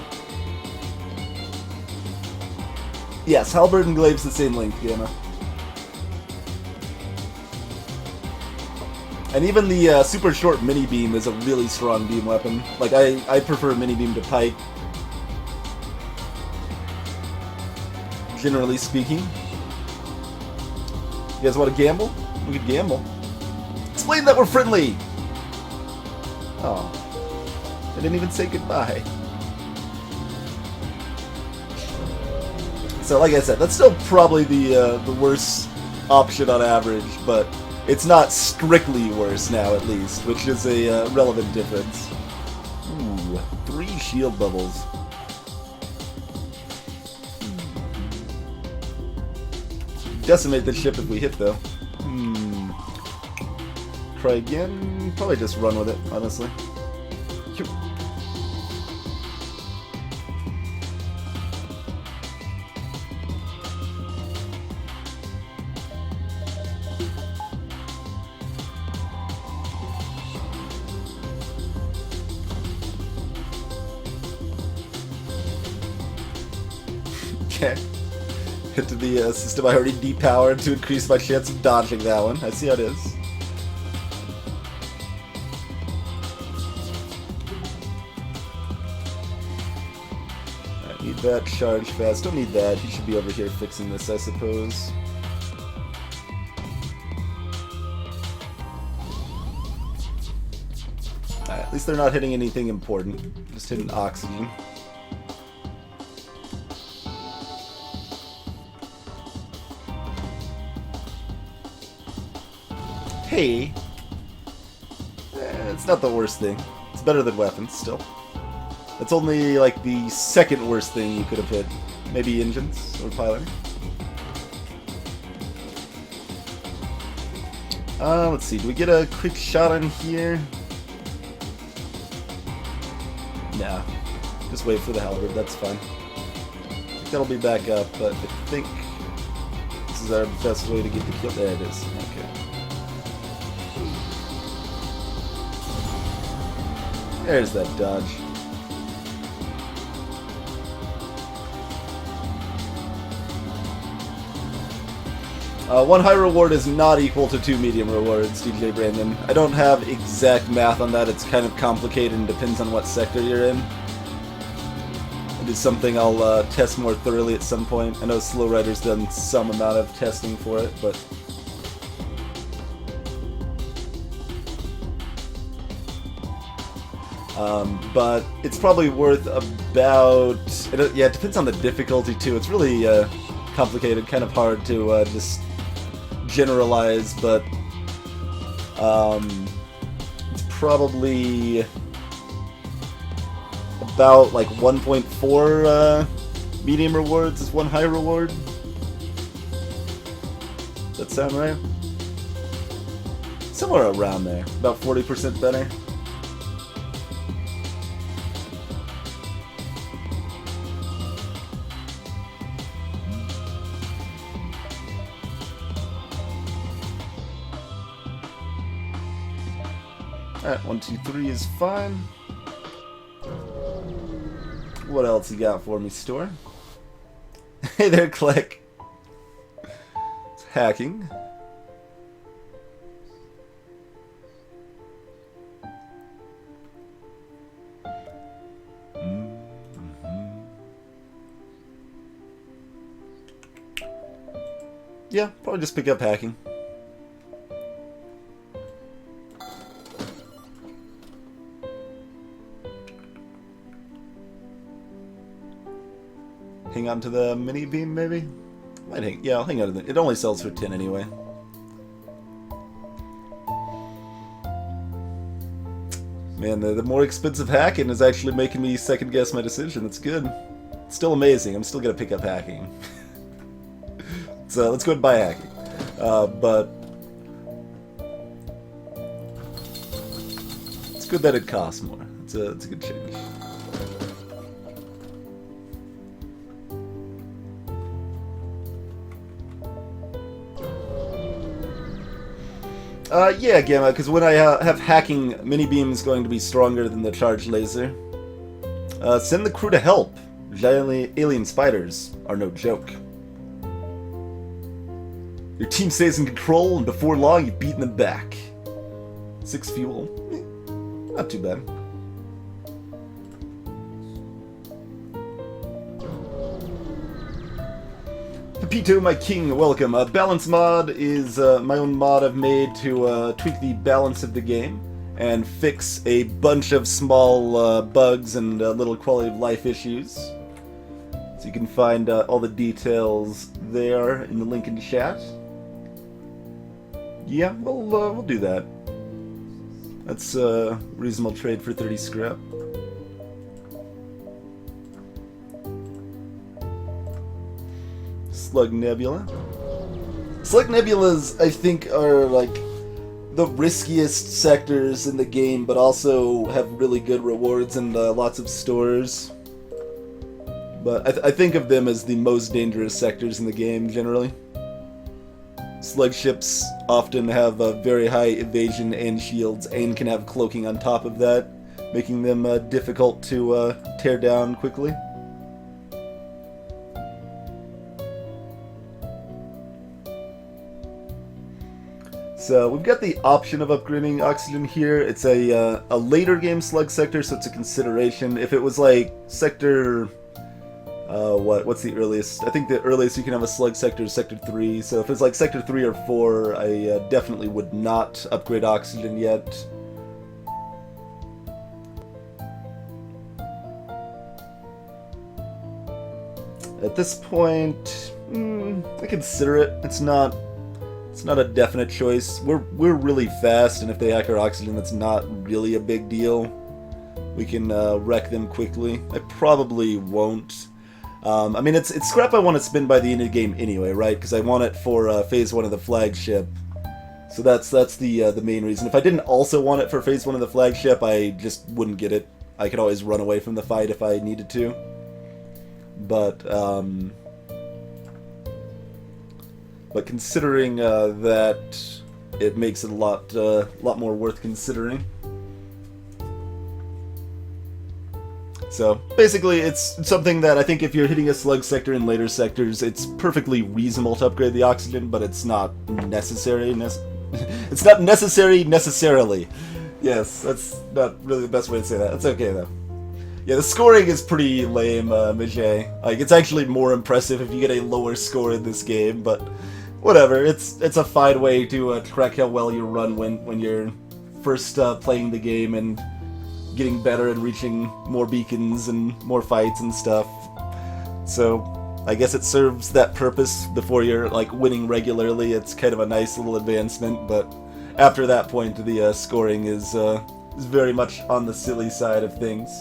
Yes, halberd and glaive's the same length, Gamma. And even the super short mini beam is a really strong beam weapon. Like, I prefer mini beam to pike, generally speaking. You guys want to gamble? We could gamble. Explain that we're friendly! Oh. I didn't even say goodbye. So, like I said, that's still probably the worst option on average, but it's not strictly worse now, at least, which is a relevant difference. Ooh, 3 shield bubbles. Decimate the ship if we hit, though. Try again? Probably just run with it, honestly. Okay. Hit to the system I already depowered to increase my chance of dodging that one. I see how it is. I need that charge fast. Don't need that. He should be over here fixing this, I suppose. At least they're not hitting anything important. Just hitting oxygen. Hey, it's not the worst thing. It's better than weapons, still. That's only like the second worst thing you could have hit. Maybe engines or piloting. Let's see, do we get a quick shot on here? Nah, just wait for the halberd, that's fine. I think that'll be back up, but I think this is our best way to get the kill. There it is, okay. There's that dodge. One high reward is not equal to 2 medium rewards, DJ Brandon. I don't have exact math on that. It's kind of complicated and depends on what sector you're in. It is something I'll test more thoroughly at some point. I know Slow Rider's done some amount of testing for it, but... but it's probably worth about... yeah, it depends on the difficulty too. It's really complicated, kind of hard to just generalize, but it's probably about like 1.4 medium rewards is one high reward. Does that sound right? Somewhere around there, about 40% better. Alright, 1, 2, 3 is fine. What else you got for me, store? Hey there, Click. It's hacking. Yeah, probably just pick up hacking. Hang on to the mini beam, maybe? Might hang. Yeah, I'll hang on to it. It only sells for 10 anyway. Man, the more expensive hacking is actually making me second guess my decision. It's good. It's still amazing. I'm still gonna pick up hacking. So let's go and buy hacking. But it's good that it costs more. It's a good change. Yeah, Gamma, because when I have hacking, mini beam is going to be stronger than the charged laser. Send the crew to help. Giant alien spiders are no joke. Your team stays in control, and before long, you've beaten them back. 6 fuel. Not too bad. Pepito, my king, welcome. Balance mod is my own mod I've made to tweak the balance of the game and fix a bunch of small bugs and little quality of life issues. So you can find all the details there in the link in the chat. Yeah, we'll do that. That's a reasonable trade for 30 scrap. Slug Nebula. Slug Nebulas, I think, are like the riskiest sectors in the game, but also have really good rewards and lots of stores. But I think of them as the most dangerous sectors in the game, generally. Slug ships often have very high evasion and shields, and can have cloaking on top of that, making them difficult to tear down quickly. So we've got the option of upgrading oxygen here. It's a later game slug sector, so it's a consideration. If it was like sector, what's the earliest? I think the earliest you can have a slug sector is sector 3. So if it's like sector 3 or 4, I definitely would not upgrade oxygen yet. At this point, I consider it. It's not a definite choice. We're really fast, and if they hack our oxygen, that's not really a big deal. we can wreck them quickly. I probably won't. I mean, it's scrap I want to spend by the end of the game anyway, right? Because I want it for Phase 1 of the flagship. So that's the main reason. If I didn't also want it for Phase 1 of the flagship, I just wouldn't get it. I could always run away from the fight if I needed to. But considering that, it makes it a lot more worth considering. So, basically, it's something that I think if you're hitting a slug sector in later sectors, it's perfectly reasonable to upgrade the oxygen, but it's not necessary. It's not necessary necessarily. Yes, that's not really the best way to say that. That's okay, though. Yeah, the scoring is pretty lame, Mijay. Like, it's actually more impressive if you get a lower score in this game, but whatever. It's a fine way to track how well you run when you're first playing the game and getting better and reaching more beacons and more fights and stuff. So I guess it serves that purpose before you're like winning regularly. It's kind of a nice little advancement, but after that point the scoring is very much on the silly side of things.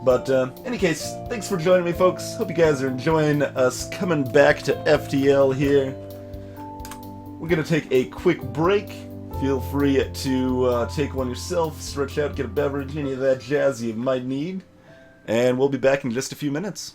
But any case, thanks for joining me, folks. Hope you guys are enjoying us coming back to FTL here. We're gonna take a quick break. Feel free to take one yourself, stretch out, get a beverage, any of that jazz you might need. And we'll be back in just a few minutes.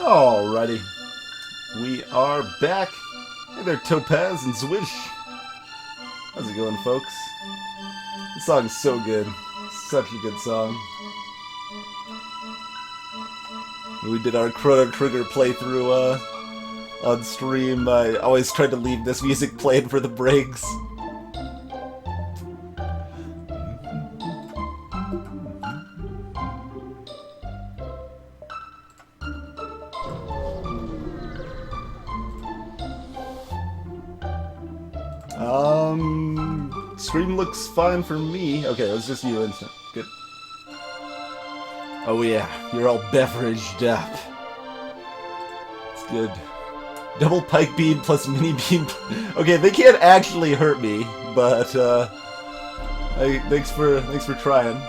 Alrighty. We are back. Hey there, Topaz and Zwish. How's it going, folks? This song's so good. Such a good song. We did our Chrono Trigger playthrough on stream. I always tried to leave this music playing for the breaks. Stream looks fine for me. Okay, it was just you, Instant. Good. Oh yeah, you're all beveraged up. It's good. Double pike beam plus mini beam. Okay, they can't actually hurt me, but thanks for trying.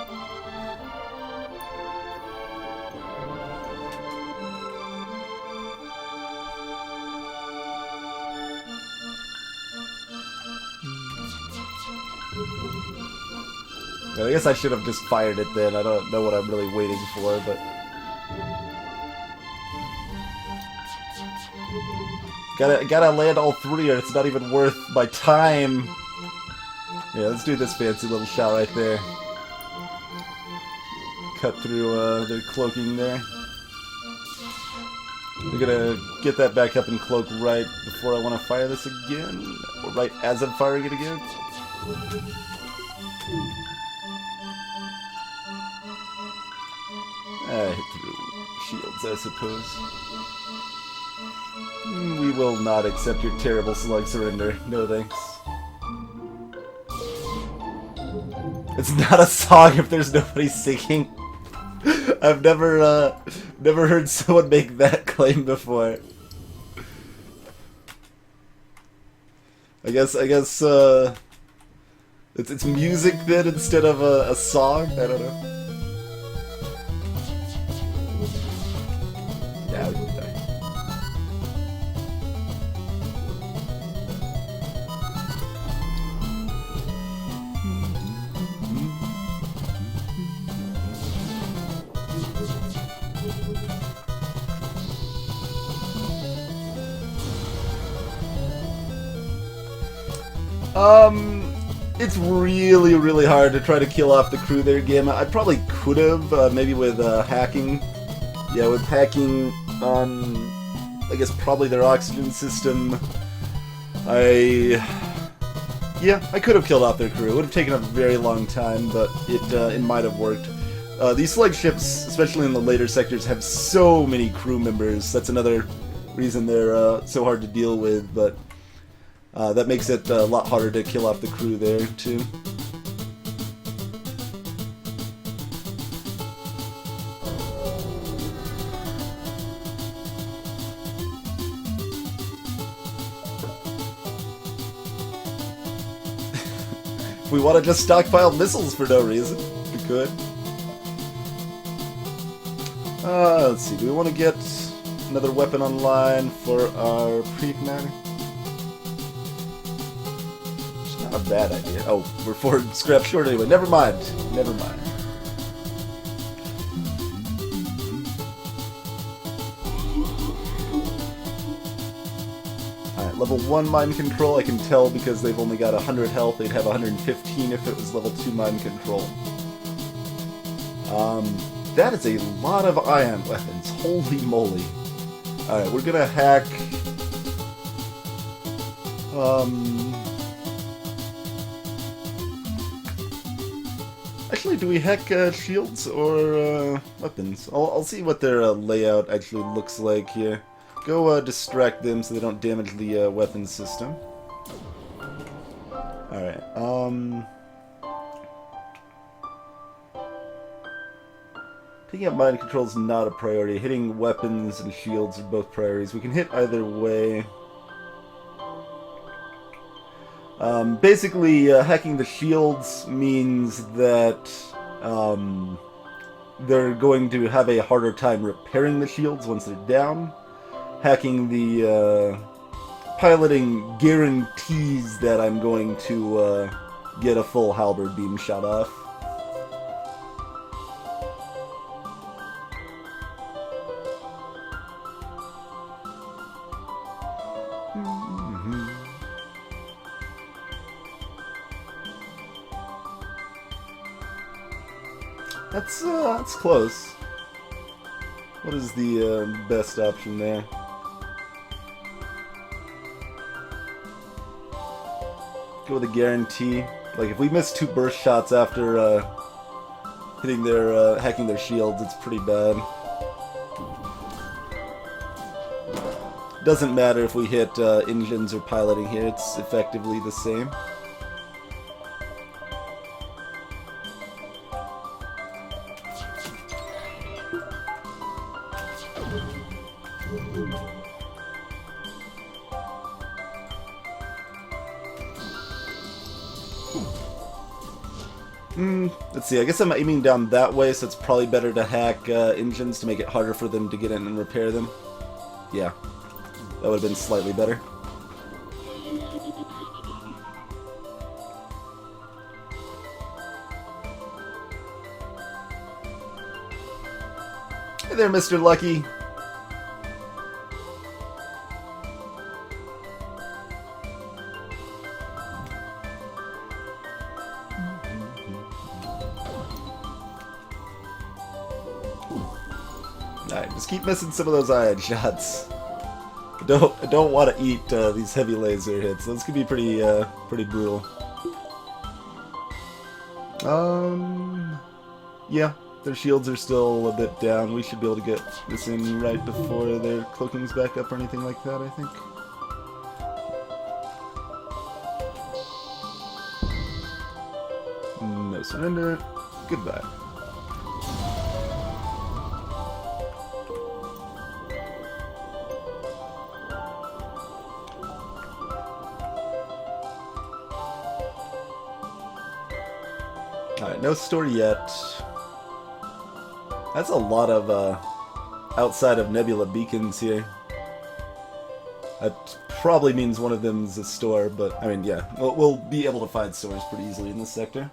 I guess I should have just fired it then. I don't know what I'm really waiting for, but... Gotta land all three or it's not even worth my time. Yeah, let's do this fancy little shot right there. Cut through their cloaking there. We're gonna get that back up and cloak right before I want to fire this again. Or right as I'm firing it again. Hit through shields, I suppose. We will not accept your terrible slug surrender. No thanks. It's not a song if there's nobody singing. I've never heard someone make that claim before. I guess it's music then instead of a song. I don't know. Yeah, we can die. It's really, really hard to try to kill off the crew there, Gamma. I probably could have, maybe with hacking. Yeah, with hacking on, I guess, probably their oxygen system. I could have killed off their crew. It would have taken a very long time, but it might have worked. These slug ships, especially in the later sectors, have so many crew members. That's another reason they're so hard to deal with, but that makes it a lot harder to kill off the crew there, too. If we want to just stockpile missiles for no reason, we could. Let's see, do we want to get another weapon online for our pre-commander? Not a bad idea. Oh, we're 4 scrap short anyway. Never mind. Never mind. Alright, level 1 mind control, I can tell because they've only got 100 health. They'd have 115 if it was level 2 mind control. That is a lot of ion weapons. Holy moly. Alright, we're gonna hack... Actually, do we hack shields or weapons? I'll see what their layout actually looks like here. Go distract them so they don't damage the weapons system. Alright, taking out mind control is not a priority. Hitting weapons and shields are both priorities. We can hit either way. Basically, hacking the shields means that they're going to have a harder time repairing the shields once they're down. Hacking the piloting guarantees that I'm going to get a full halberd beam shot off. That's close. What is the best option there? Go with a guarantee. Like, if we miss 2 burst shots after hitting their hacking their shields, it's pretty bad. Doesn't matter if we hit engines or piloting here; it's effectively the same. Let's see, I guess I'm aiming down that way, so it's probably better to hack engines to make it harder for them to get in and repair them. Yeah, that would have been slightly better. Hey there, Mr. Lucky. Alright, just keep missing some of those ion shots. I don't want to eat these heavy laser hits. Those could be pretty brutal. Yeah, their shields are still a bit down. We should be able to get this in right before their cloaking's back up or anything like that, I think. No surrender. Goodbye. Alright, no store yet. That's a lot of outside of nebula beacons here. That probably means one of them is a store, but I mean, yeah, we'll be able to find stores pretty easily in this sector.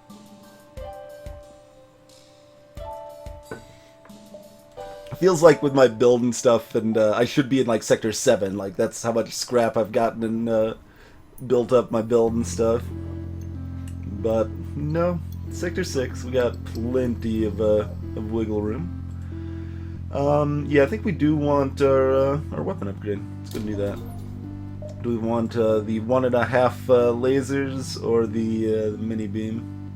It feels like with my build and stuff, and I should be in like Sector 7, like that's how much scrap I've gotten and built up my build and stuff. But no. Sector 6, we got plenty of wiggle room. Yeah, I think we do want our weapon upgrade. Let's go do that. Do we want the 1.5 lasers or the mini beam?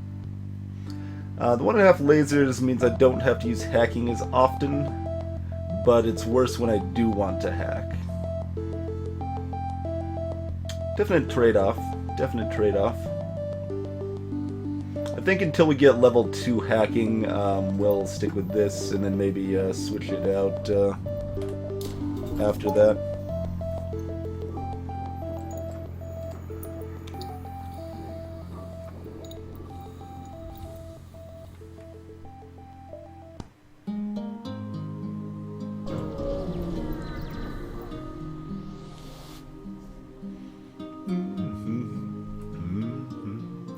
The 1.5 lasers means I don't have to use hacking as often, but it's worse when I do want to hack. Definite trade-off. Definite trade-off. I think until we get level 2 hacking, we'll stick with this and then maybe switch it out after that.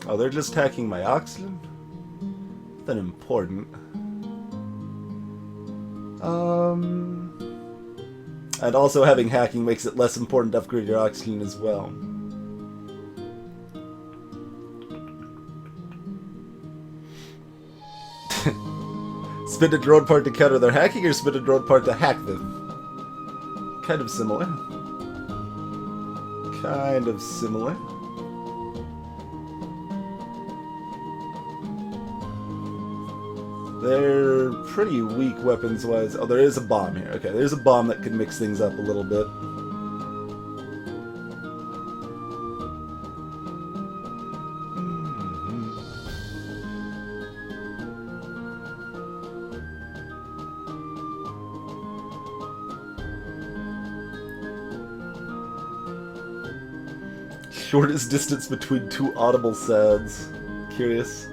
Oh, they're just hacking my oxygen? Nothing important. And also having hacking makes it less important to upgrade your oxygen as well. Spend a drone part to counter their hacking, or spend a drone part to hack them? Kind of similar. Kind of similar. They're pretty weak weapons-wise. Oh, there is a bomb here. Okay, there's a bomb that can mix things up a little bit. Shortest distance between 2 audible sounds. Curious.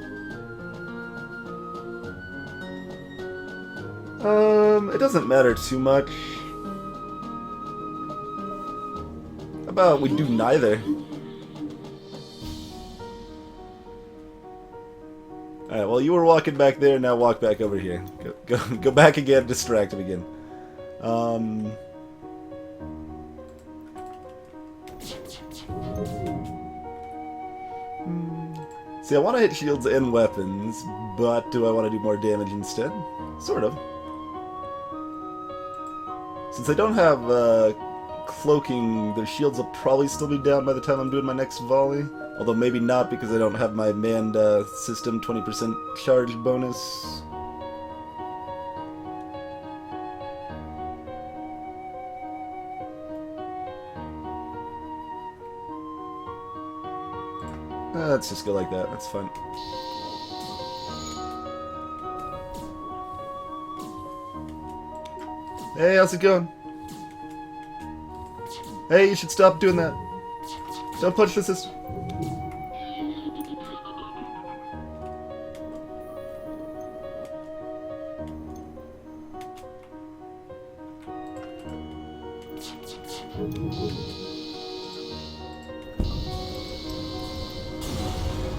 It doesn't matter too much. How about we do neither? Alright, well, you were walking back there, now walk back over here. Go back again, distract him again. See, I want to hit shields and weapons, but do I want to do more damage instead? Sort of. Since I don't have cloaking, their shields will probably still be down by the time I'm doing my next volley. Although maybe not because I don't have my manned system 20% charge bonus. Let's just go like that, that's fine. Hey, how's it going? Hey, you should stop doing that. Don't punch the system.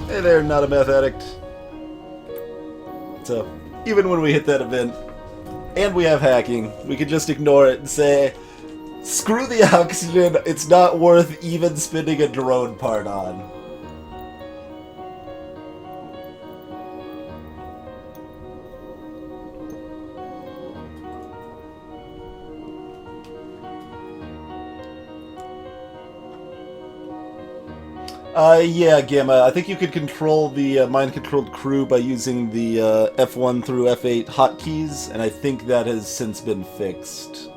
Hey there, not a meth addict. So, even when we hit that event, and we have hacking, we could just ignore it and say, screw the oxygen, it's not worth even spending a drone part on. Yeah, Gamma. I think you could control the mind-controlled crew by using the F1 through F8 hotkeys, and I think that has since been fixed.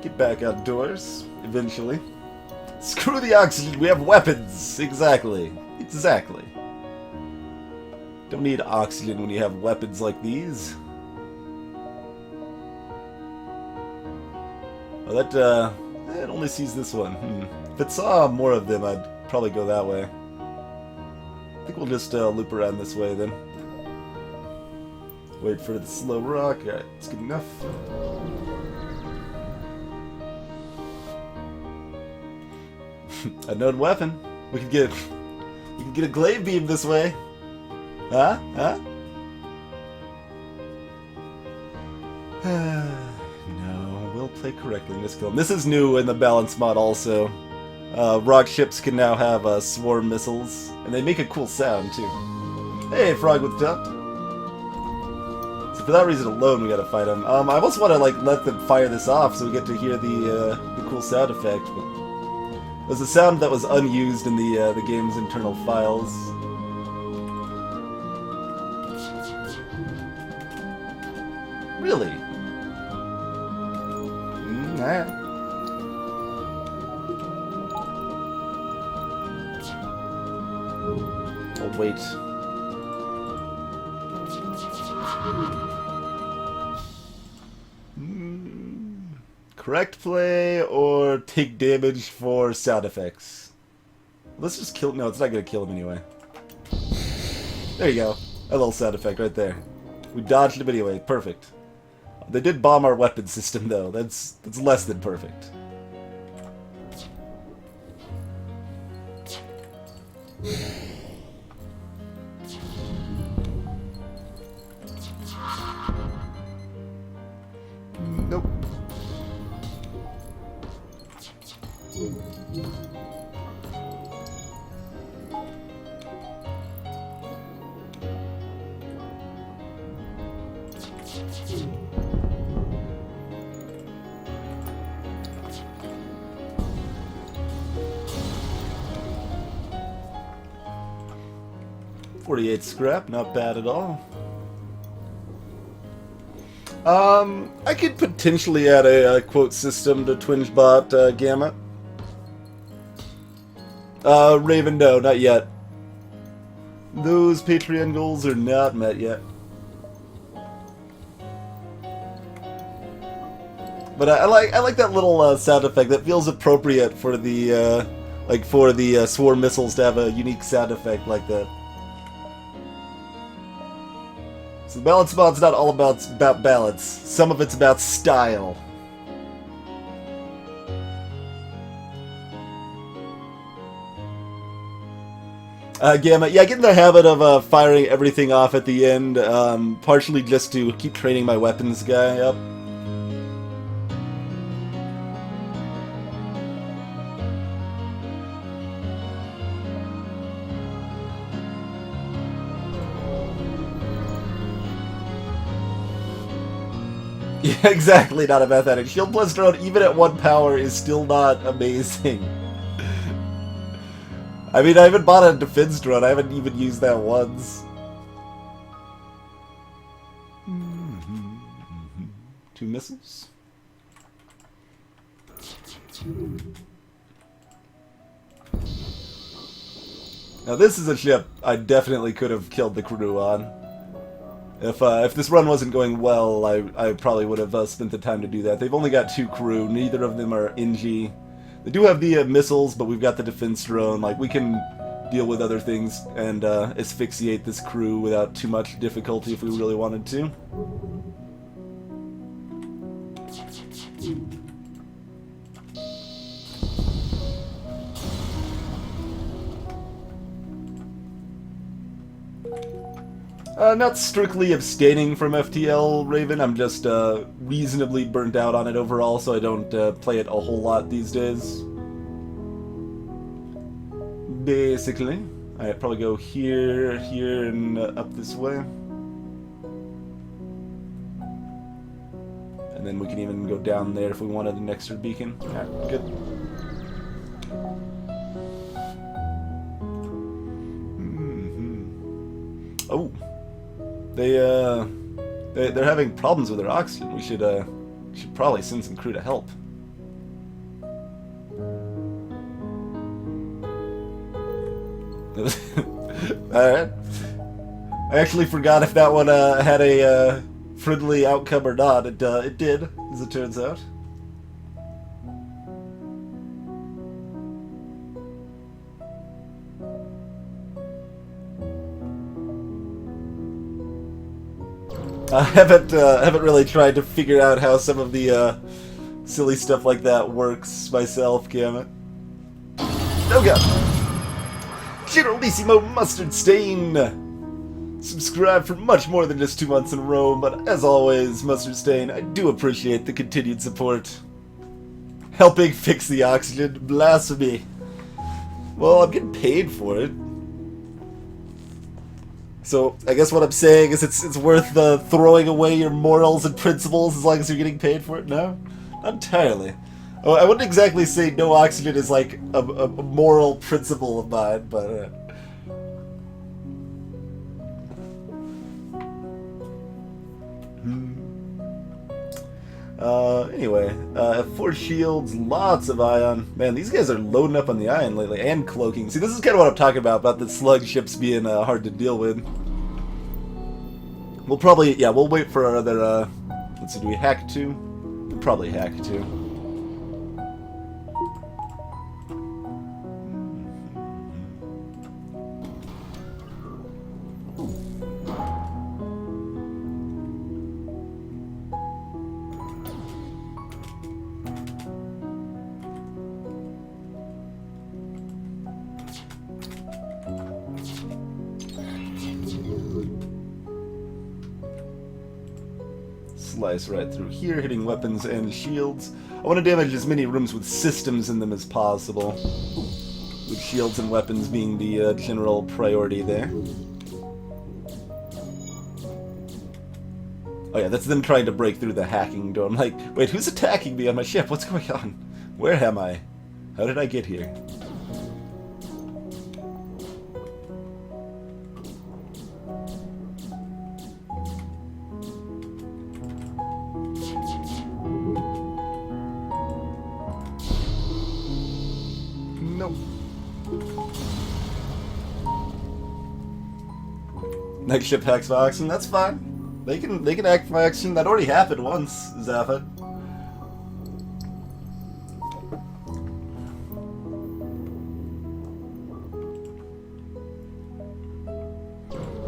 Get back outdoors, eventually. Screw the oxygen, we have weapons! Exactly. Exactly. Don't need oxygen when you have weapons like these. Oh, that, it only sees this one. If it saw more of them, I'd probably go that way. I think we'll just loop around this way, then. Wait for the slow rock. Alright, it's good enough. Unknown weapon. We could get a glaive beam this way. Huh? Huh? No, we'll play correctly in this kill. This is new in the balance mod also. Rock ships can now have swarm missiles, and they make a cool sound too. Hey, Frog with Duck. So for that reason alone, we gotta fight them. I almost want to like let them fire this off so we get to hear the cool sound effect. But it was a sound that was unused in the game's internal files. Really? Alright. Oh, wait. Correct play or take damage for sound effects? Let's just kill... No, it's not gonna kill him anyway. There you go. A little sound effect right there. We dodged him anyway. Perfect. They did bomb our weapon system, though. That's less than perfect. Nope. 48 scrap, not bad at all. I could potentially add a quote system to TwingeBot Gamma. Raven, no, not yet. Those Patreon goals are not met yet. But I like that little sound effect. That feels appropriate for the swarm missiles to have a unique sound effect like that. So the balance mod's not all about balance. Some of it's about style. Gamma, yeah, get in the habit of firing everything off at the end, partially just to keep training my weapons guy up. Yeah, exactly, not a mathematic. Shield plus drone, even at 1 power, is still not amazing. I mean, I haven't bought a defense drone, I haven't even used that once. 2 missiles? Now this is a ship I definitely could have killed the crew on. If this run wasn't going well, I probably would have spent the time to do that. They've only got 2 crew, neither of them are NG. They do have the missiles, but we've got the defense drone. Like, we can deal with other things and asphyxiate this crew without too much difficulty if we really wanted to. Not strictly abstaining from FTL, Raven. I'm just reasonably burnt out on it overall, so I don't play it a whole lot these days. Basically. Alright, probably go here, here, and up this way. And then we can even go down there if we wanted an extra beacon. Alright, good. Oh. They're having problems with their oxygen. We should probably send some crew to help. Alright. I actually forgot if that one had a friendly outcome or not. It did, as it turns out. I haven't really tried to figure out how some of the silly stuff like that works myself, Gamma. Oh god! Generalissimo Mustard Stain! Subscribe for much more than just 2 months in a row, but as always, Mustard Stain, I do appreciate the continued support. Helping fix the oxygen, blasphemy. Well, I'm getting paid for it. So, I guess what I'm saying is it's worth throwing away your morals and principles as long as you're getting paid for it? No? Not entirely. Oh, I wouldn't exactly say no oxygen is like a moral principle of mine, but... Anyway, 4 shields, lots of ion. Man, these guys are loading up on the ion lately, and cloaking. See, this is kind of what I'm talking about the slug ships being hard to deal with. We'll probably, yeah, we'll wait for our other, let's see, do we hack 2? We'll probably hack 2. Slice right through here, hitting weapons and shields. I want to damage as many rooms with systems in them as possible, with shields and weapons being the general priority there. Oh yeah, that's them trying to break through the hacking door. I'm like, wait, who's attacking me on my ship? What's going on? Where am I? How did I get here? Next ship hacks my oxygen, that's fine. They can hack my oxygen. That already happened once, Zaphod.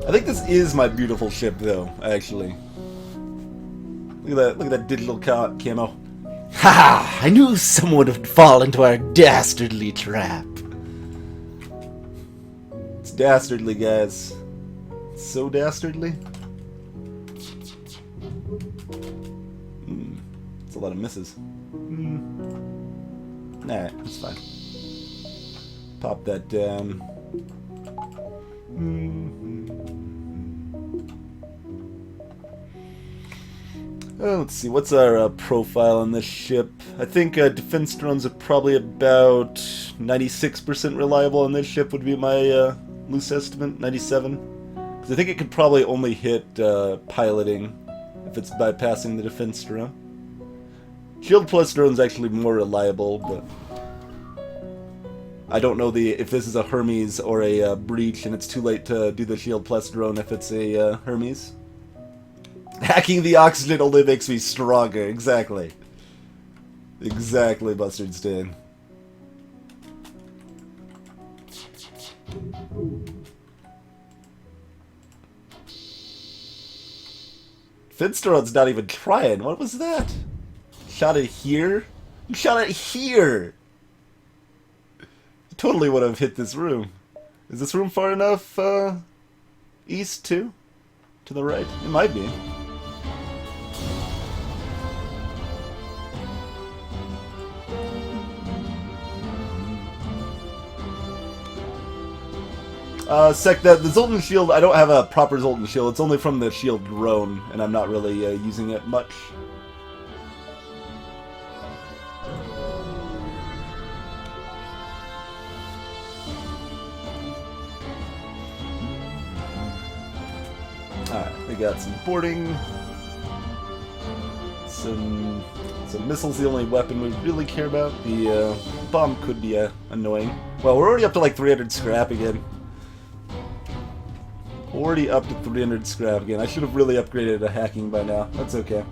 I think this is my beautiful ship though, actually. Look at that digital camo. Ha! I knew someone would fall into our dastardly trap. It's dastardly, guys. It's so dastardly. It's a lot of misses. Nah, it's fine. Pop that down. Let's see, what's our profile on this ship? I think defense drones are probably about 96% reliable on this ship would be my loose estimate, 97. Because I think it could probably only hit piloting if it's bypassing the defense drone. Shield plus drone's actually more reliable, but I don't know if this is a Hermes or a breach, and it's too late to do the shield plus drone if it's a Hermes. Hacking the oxygen only makes me stronger. Exactly. Exactly, Mustard Stain. Finsteron's not even trying. What was that? Shot it here? You shot it here! Totally would have hit this room. Is this room far enough, east too? To the right? It might be. The Zoltan shield, I don't have a proper Zoltan shield. It's only from the shield drone, and I'm not really using it much. Alright, we got some boarding. Some missiles, the only weapon we really care about. The bomb could be annoying. Well, we're already up to like 300 scrap again. Already up to 300 scrap again. I should have really upgraded to hacking by now. That's okay.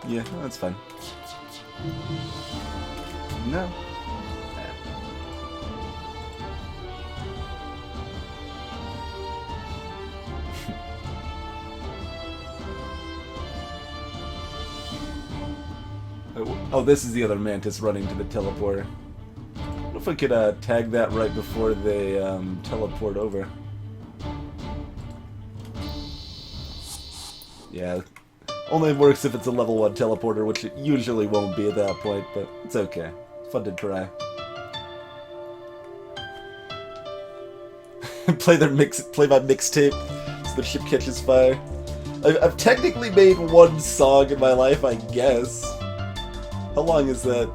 Yeah, that's fine. No. Oh, this is the other Mantis running to the teleporter. What if we could tag that right before they teleport over? Yeah, only works if it's a level 1 teleporter, which it usually won't be at that point, but it's okay. Fun to try. Play my mixtape so the ship catches fire. I've technically made one song in my life, I guess. How long is that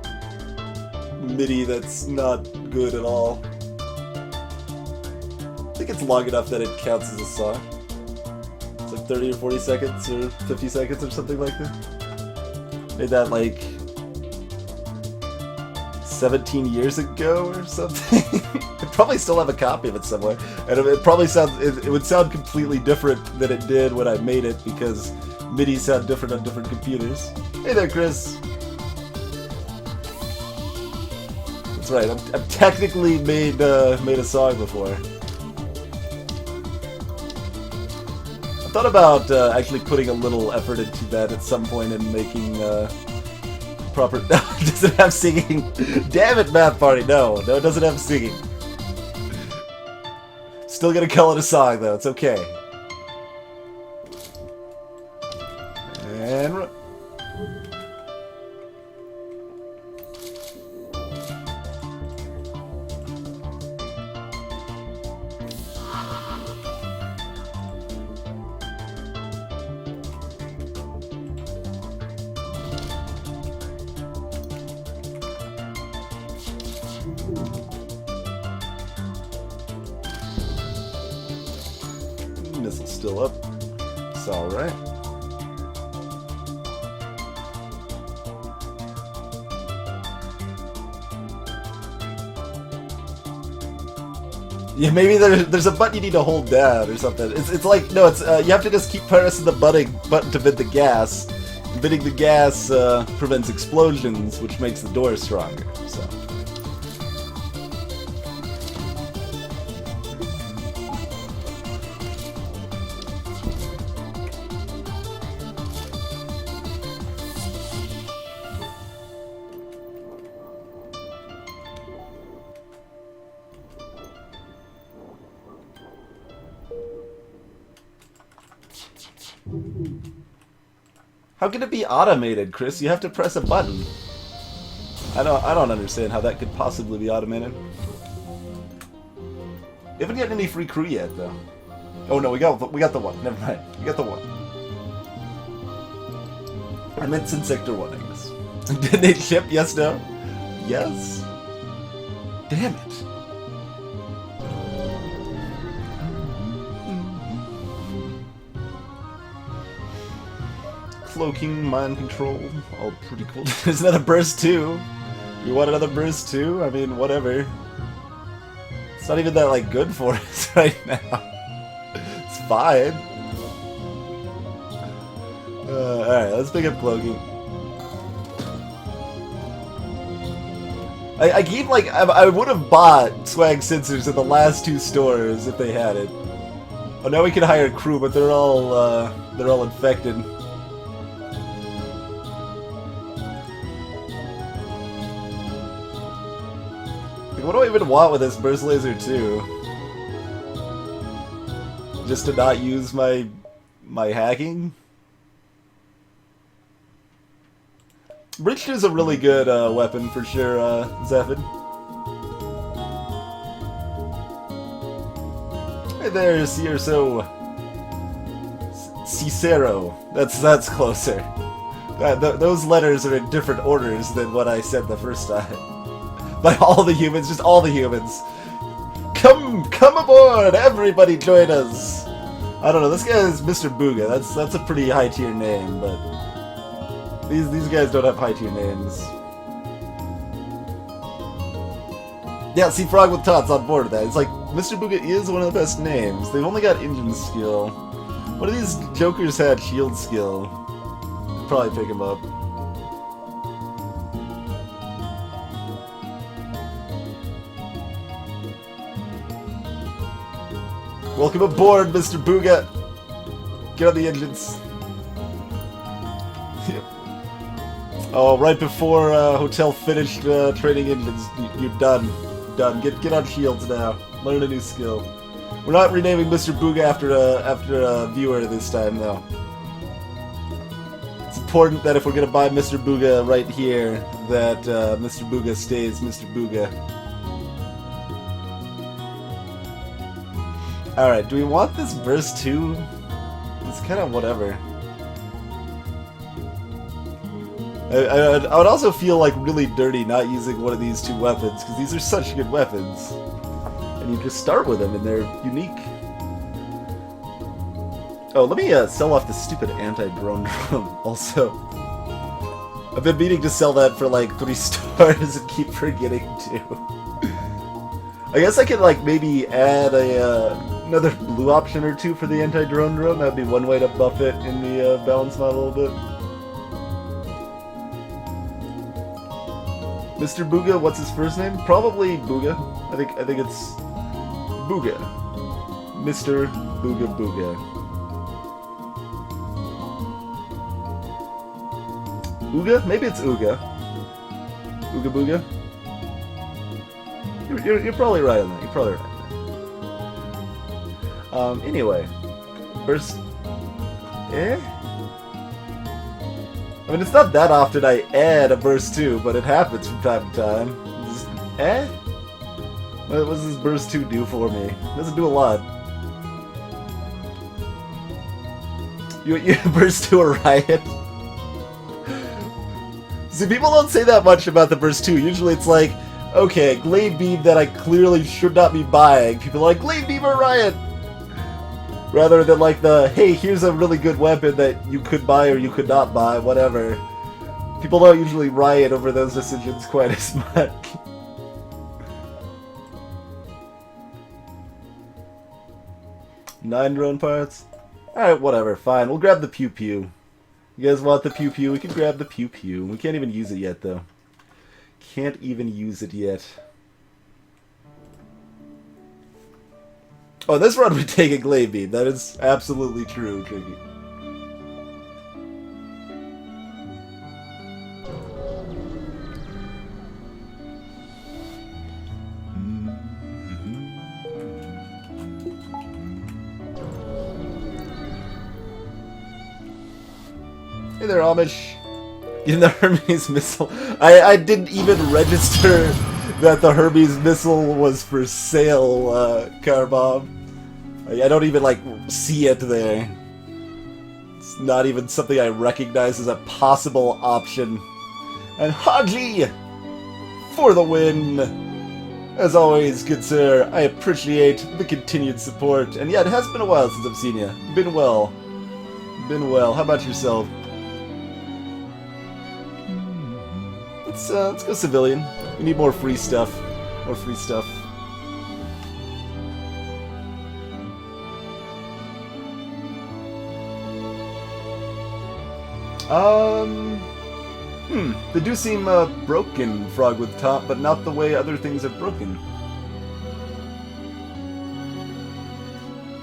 MIDI that's not good at all? I think it's long enough that it counts as a song. It's like 30 or 40 seconds or 50 seconds or something like that. Made that like 17 years ago or something. I probably still have a copy of it somewhere. And it would sound completely different than it did when I made it because MIDI sound different on different computers. Hey there, Chris. That's right. I've technically made a song before. I thought about actually putting a little effort into that at some point and making proper. No, it doesn't have singing. Damn it, Math Party! No, it doesn't have singing. Still gonna call it a song though. It's okay. And run. Missile's still up. It's alright. Yeah, maybe there's a button you need to hold down or something. It's like, no, it's you have to just keep pressing the button to vent the gas. Venting the gas prevents explosions, which makes the door stronger. So. How can it be automated, Chris? You have to press a button. I don't understand how that could possibly be automated. We haven't gotten any free crew yet, though. Oh no, we got the one. Never mind. We got the one. I meant since Sector 1, I guess. Did they ship? Yes, no? Yes? Damn it. Cloaking, mind control, all pretty cool. There's another burst too. You want another burst too? I mean, whatever. It's not even that like good for us right now. It's fine. Alright, let's pick up cloaking. I keep like I would have bought swag sensors at the last two stores if they had it. Oh, now we can hire crew, but they're all infected. Like, what do I even want with this burst laser 2? Just to not use my hacking? Breached is a really good weapon for sure, Zephyr. Hey there, Cierso. Cicero. That's closer. Those letters are in different orders than what I said the first time. By all the humans, just all the humans. Come aboard! Everybody join us! I don't know, this guy is Mr. Booga. That's a pretty high tier name, but these guys don't have high tier names. Yeah, see, Frog with Tots on board with that. It's like, Mr. Booga is one of the best names. They've only got engine skill. One of these jokers had shield skill. I'd probably pick him up. Welcome aboard, Mr. Booga! Get on the engines. Oh, right before Hotel finished training engines, you're done. Done. Get on shields now. Learn a new skill. We're not renaming Mr. Booga after a viewer this time, though. It's important that if we're gonna buy Mr. Booga right here, that Mr. Booga stays Mr. Booga. Alright, do we want this burst too? It's kind of whatever. I would also feel like really dirty not using one of these two weapons, because these are such good weapons. And you just start with them and they're unique. Oh, let me sell off this stupid anti-drone drum also. I've been meaning to sell that for like 3 stars and keep forgetting to. I guess I could like maybe add another blue option or two for the anti-drone drum. That'd be one way to buff it in the balance mod a little bit. Mr. Booga, what's his first name? Probably Booga. I think it's Booga. Mr. Booga Booga. Ooga? Maybe it's Ooga. Ooga Booga? You're probably right on that. You're probably right on that. Anyway. First... I mean, it's not that often I add a burst 2, but it happens from time to time. Just, what does this burst 2 do for me? It doesn't do a lot. You burst 2 a riot? See, people don't say that much about the burst 2. Usually it's like, okay, Glade Beam that I clearly should not be buying. People are like, Glade Beam or riot! Rather than like the, hey, here's a really good weapon that you could buy or you could not buy, whatever. People don't usually riot over those decisions quite as much. Nine drone parts? Alright, whatever, fine. We'll grab the pew pew. You guys want the pew pew? We can grab the pew pew. We can't even use it yet, though. Can't even use it yet. Oh, this run we take a Glade Beam. That is absolutely true, Tricky. Hey there, Amish. In the Hermes missile. I didn't even register that the Hermes missile was for sale, Carbob. I don't even, like, see it there. It's not even something I recognize as a possible option. And Haji! For the win! As always, good sir, I appreciate the continued support. And yeah, it has been a while since I've seen you. Been well. Been well. How about yourself? Let's go civilian. We need more free stuff. More free stuff. They do seem broken, Frog with Top, but not the way other things are broken.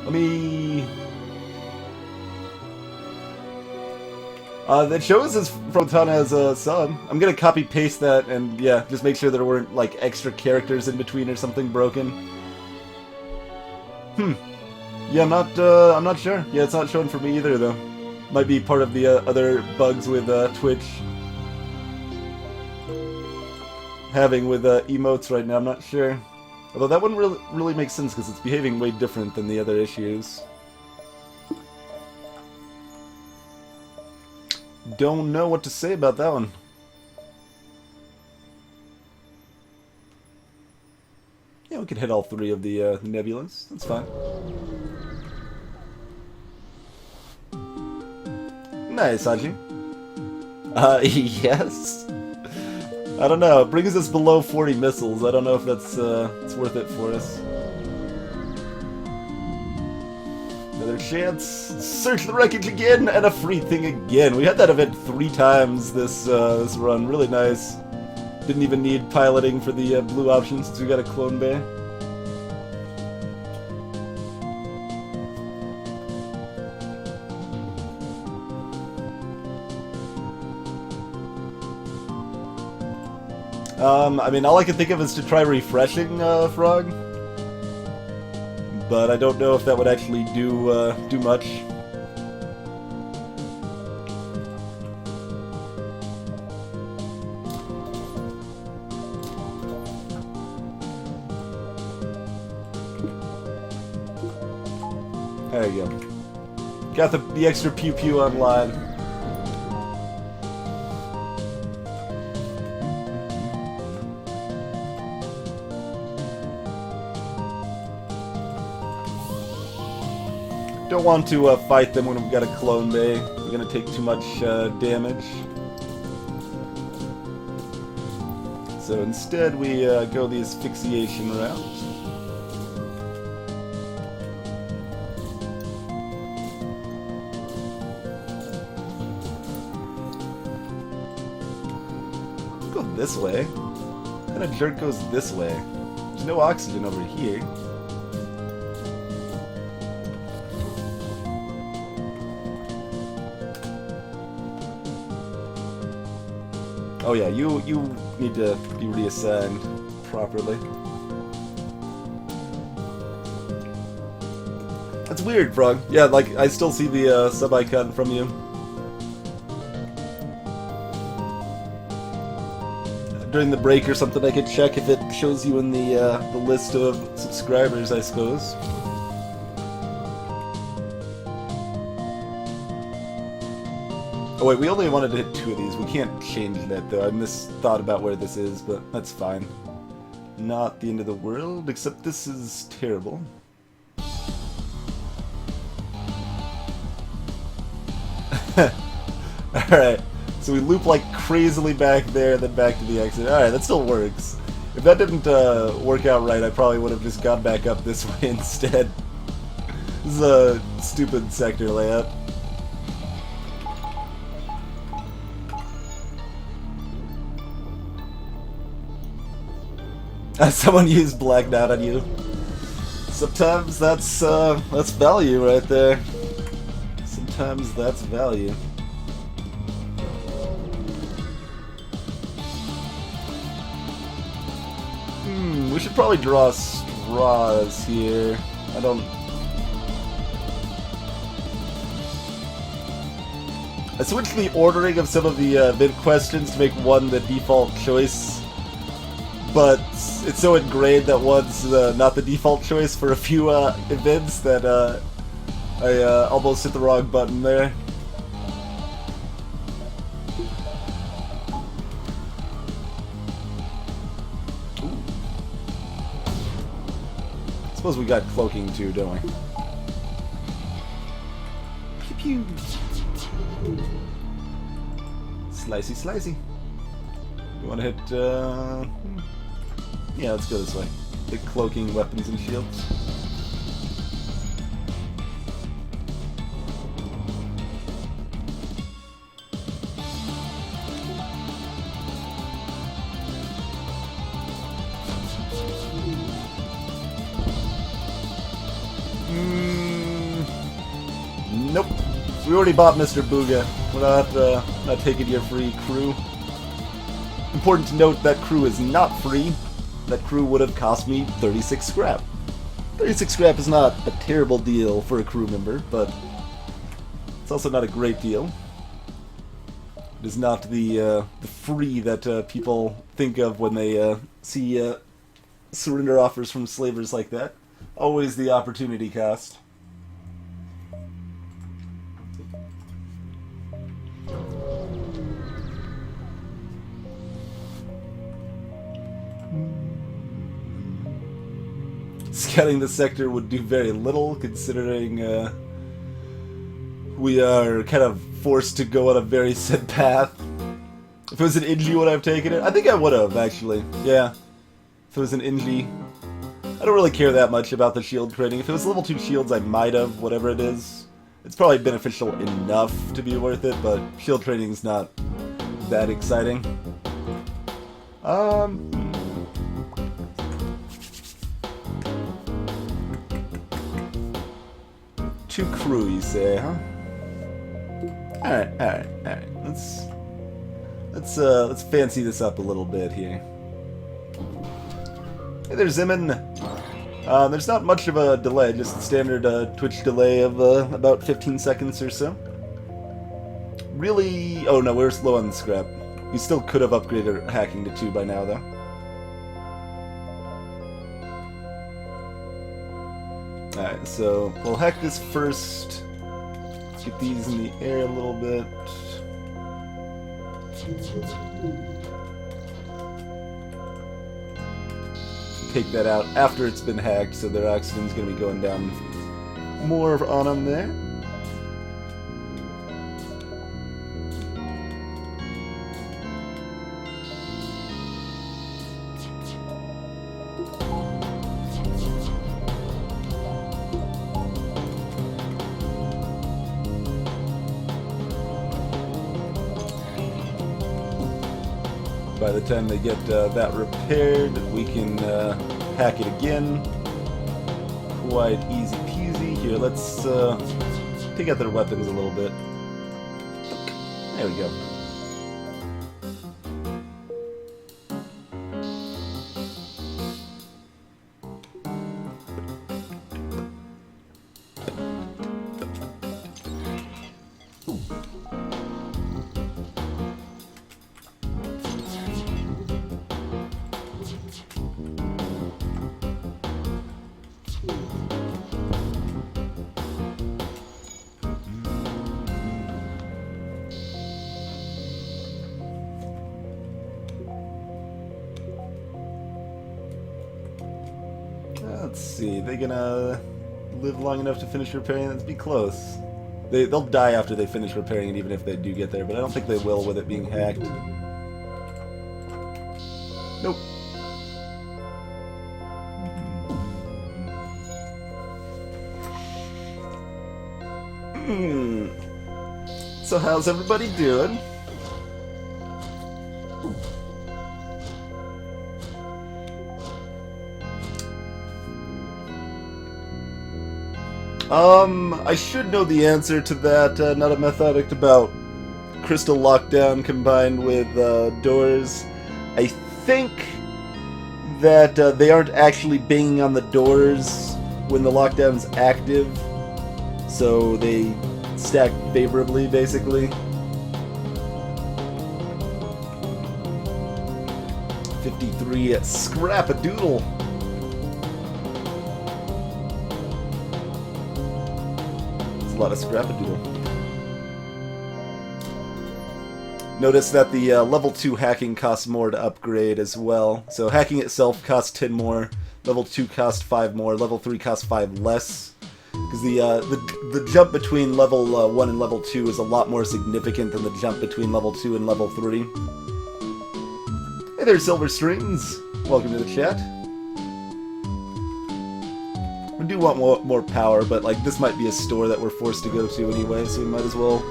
Let me... that shows as Froton as a sub. I'm gonna copy-paste that and, yeah, just make sure there weren't, like, extra characters in between or something broken. Yeah, I'm not sure. Yeah, it's not showing for me either, though. Might be part of the other bugs with Twitch. Having with emotes right now, I'm not sure. Although that wouldn't really make sense because it's behaving way different than the other issues. Don't know what to say about that one. Yeah, we could hit all three of the nebulas. That's fine. Nice, Haji. Yes. I don't know. It brings us below 40 missiles. I don't know if that's it's worth it for us. Another chance. Search the wreckage again, and a free thing again. We had that event 3 times this this run. Really nice. Didn't even need piloting for the blue option since we got a clone bay. I mean, all I can think of is to try refreshing Frog, but I don't know if that would actually do much. There you go. Got the extra pew pew online. Don't want to fight them when we've got a clone bay. We're gonna take too much damage. So instead we go the asphyxiation route. Let's go this way. What kind of jerk goes this way? There's no oxygen over here. Oh yeah, you need to be reassigned properly. That's weird, Frog. Yeah, like, I still see the sub-icon from you. During the break or something, I could check if it shows you in the list of subscribers, I suppose. Oh wait, we only wanted to hit 2 of these. We can't change that though. I misthought about where this is, but that's fine. Not the end of the world, except this is terrible. Alright, so we loop like crazily back there, then back to the exit. Alright, that still works. If that didn't work out right, I probably would have just gone back up this way instead. This is a stupid sector layout. Someone used blacked out on you. Sometimes that's value right there. Sometimes that's value. We should probably draw straws here. I switched the ordering of some of the event questions to make one the default choice, but it's so ingrained that one's not the default choice for a few events that I almost hit the wrong button there. Ooh. Suppose we got cloaking too, don't we? Pew pew. Slicey, slicey. You want to hit, yeah, let's go this way. The cloaking weapons and shields. Nope. We already bought Mr. Booga. We're not taking your free crew. Important to note that crew is not free. That crew would have cost me 36 scrap. 36 scrap is not a terrible deal for a crew member, but it's also not a great deal. It is not the free that people think of when they see surrender offers from slavers like that. Always the opportunity cost. Scouting the sector would do very little, considering we are kind of forced to go on a very set path. If it was an Inji, would I have taken it? I think I would have, actually. Yeah. If it was an Inji. I don't really care that much about the shield training. If it was level 2 shields, I might have, whatever it is. It's probably beneficial enough to be worth it, but shield training is not that exciting. 2 crew, you say, huh? Alright. Let's fancy this up a little bit here. Hey there, Zimin. There's not much of a delay, just the standard Twitch delay of about 15 seconds or so. Really... Oh no, we're slow on the scrap. We still could have upgraded hacking to 2 by now, though. Alright, so we'll hack this first. Get these in the air a little bit. Take that out after it's been hacked, so their oxygen's going to be going down more on them there. By the time they get that repaired, we can hack it again. Quite easy peasy. Here, let's take out their weapons a little bit. There we go. Let's see, they gonna live long enough to finish repairing? Let's be close. They'll die after they finish repairing it, even if they do get there, but I don't think they will with it being hacked. Nope. So how's everybody doing? I should know the answer to that. Not a meth addict about crystal lockdown combined with doors. I think that they aren't actually banging on the doors when the lockdown's active, so they stack favorably, basically. 53 scrap-a-doodle. It's a lot of scrap-a-doodle. Notice that the level 2 hacking costs more to upgrade as well. So hacking itself costs 10 more, level 2 costs 5 more, level 3 costs 5 less. Because the jump between level 1 and level 2 is a lot more significant than the jump between level 2 and level 3. Hey there, Silver Strings! Welcome to the chat. We do want more power, but like this might be a store that we're forced to go to anyway, so we might as well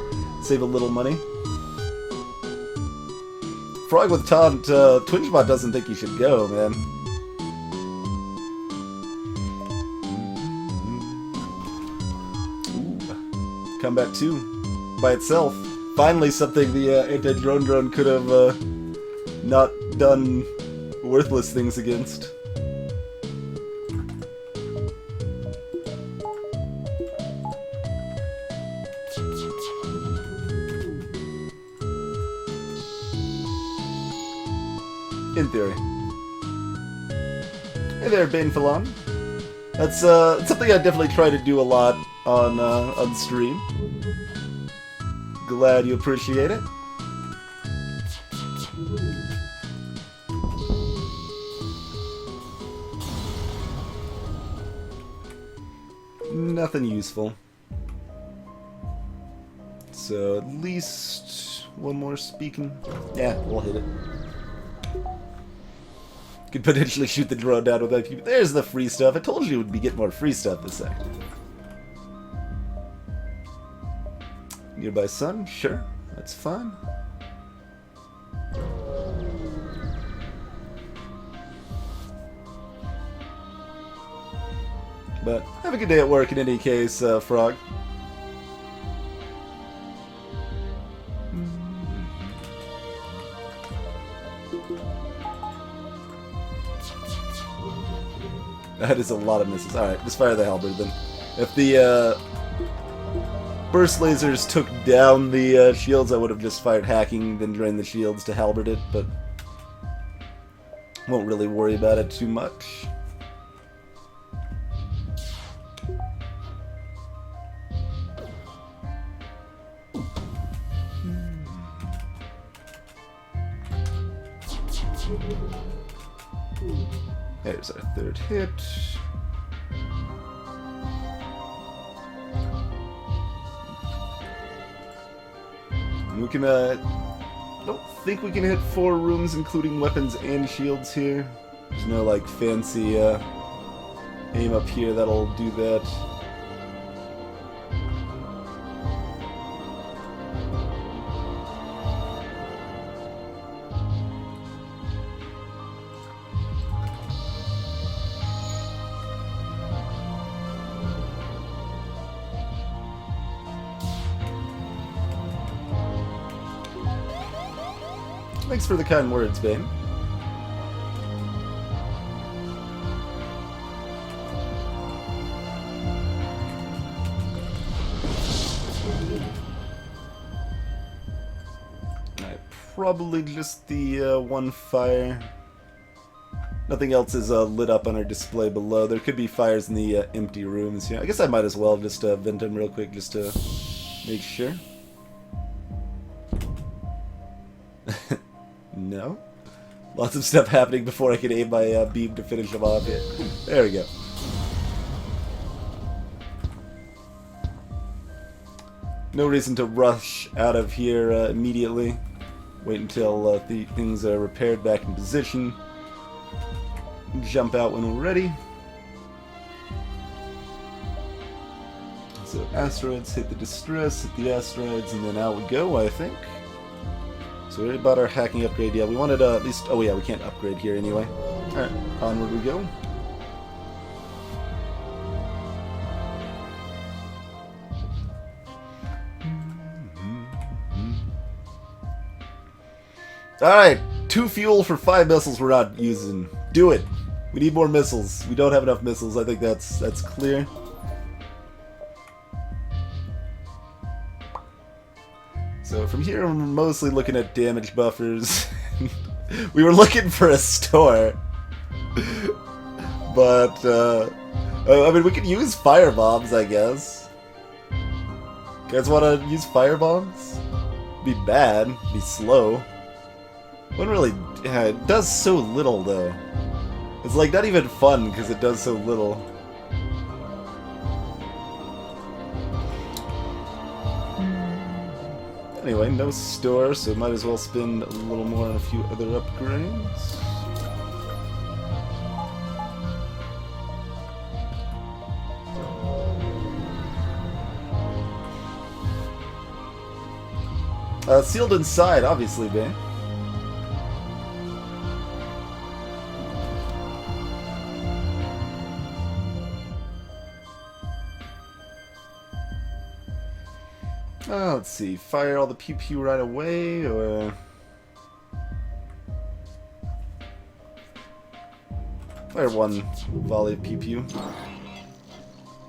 save a little money. Frog with Taunt, TwitchBot doesn't think you should go, man. Ooh. Combat 2 by itself. Finally something the anti-drone could have not done worthless things against. In theory. Hey there, Banefalon. That's something I definitely try to do a lot on stream. Glad you appreciate it. Nothing useful. So at least one more speaking. Yeah, we'll hit it. Could potentially shoot the drone down with IP. There's the free stuff. I told you it would be getting more free stuff this second. Nearby sun? Sure. That's fine. But have a good day at work in any case, Frog. That is a lot of misses. Alright, just fire the halberd then. If the burst lasers took down the shields, I would have just fired hacking, then drained the shields to halberd it, but won't really worry about it too much. There's our third hit. We can, don't think we can hit 4 rooms, including weapons and shields here. There's no, like, fancy, aim up here that'll do that. Thanks for the kind words, Bane. Probably just the one fire. Nothing else is lit up on our display below. There could be fires in the empty rooms here. I guess I might as well just vent them real quick just to make sure. No? Lots of stuff happening before I can aim my beam to finish them off here. There we go. No reason to rush out of here immediately. Wait until things are repaired back in position. Jump out when we're ready. So asteroids, hit the distress, hit the asteroids, and then out we go, I think. So we already bought our hacking upgrade. Yeah, we wanted at least... Oh yeah, we can't upgrade here anyway. Alright, onward we go. Alright, 2 fuel for 5 missiles we're not using. Do it! We need more missiles. We don't have enough missiles. I think that's clear. So from here, I'm mostly looking at damage buffers. We were looking for a store. But, I mean, we could use fire bombs, I guess. You guys want to use fire bombs? Be bad, be slow. Wouldn't really... Yeah, it does so little, though. It's, like, not even fun, because it does so little. Anyway, no store, so might as well spend a little more on a few other upgrades. Sealed inside, obviously, babe. Let's see. Fire all the pew-pew right away, or... Fire one volley of pew-pew.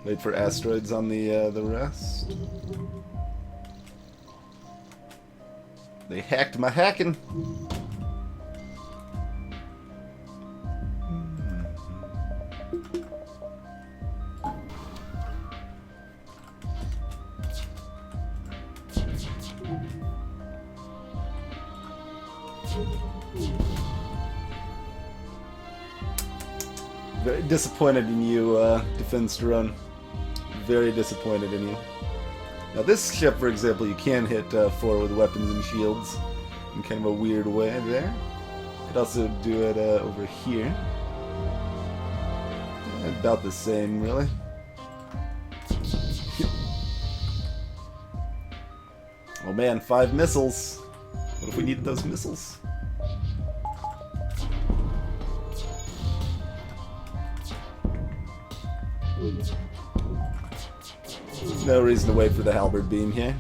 Wait for asteroids on the rest. They hacked my hacking. Very disappointed in you, Defense Drone. Very disappointed in you. Now this ship, for example, you can hit 4 with weapons and shields in kind of a weird way there. Could also do it over here. About the same, really. Oh man, 5 missiles. What if we needed those missiles? No reason to wait for the halberd beam here.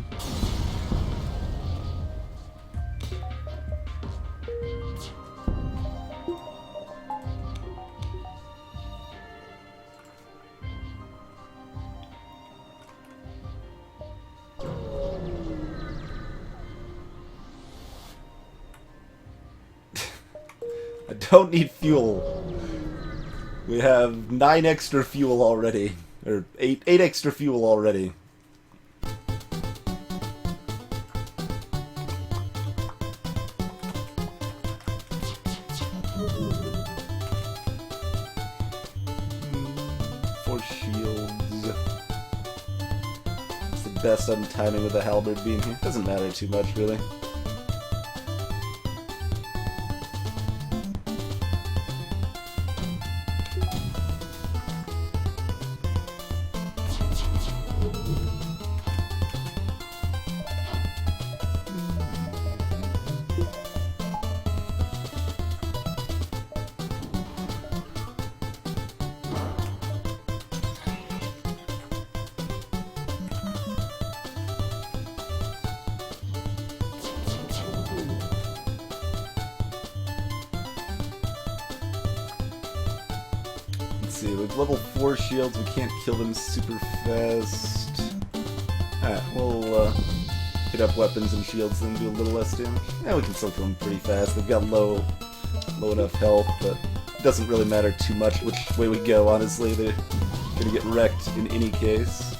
I don't need fuel. We have 9 extra fuel already. Or 8 extra fuel already. Four shields. It's the best on timing with the halberd beam here. Doesn't matter too much, really. See, with level 4 shields, we can't kill them super fast. Alright, we'll hit up weapons and shields and do a little less damage. Yeah, we can still kill them pretty fast. They've got low enough health, but it doesn't really matter too much which way we go, honestly. They're gonna get wrecked in any case.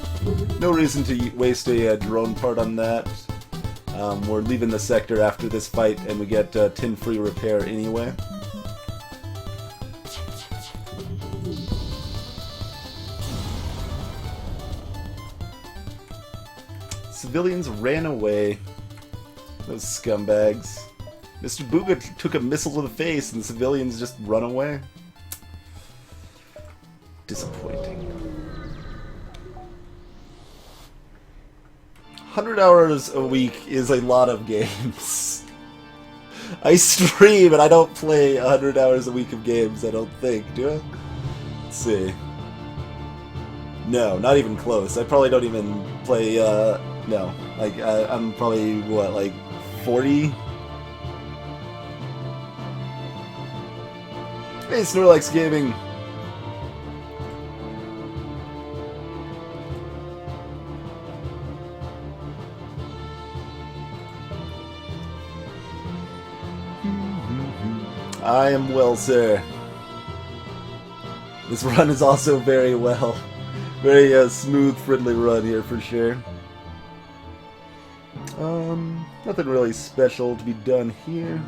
No reason to waste a drone part on that. We're leaving the sector after this fight, and we get 10 free repair anyway. Civilians ran away. Those scumbags. Mr. Booga took a missile to the face and the civilians just run away. Disappointing. 100 hours a week is a lot of games. I stream and I don't play 100 hours a week of games, I don't think, do I? Let's see. No, not even close. I probably don't even play, no. Like, I'm probably, what, like, 40? Hey, Snorlax Gaming! I am well, sir. This run is also very well. Very smooth, friendly run here for sure. Nothing really special to be done here.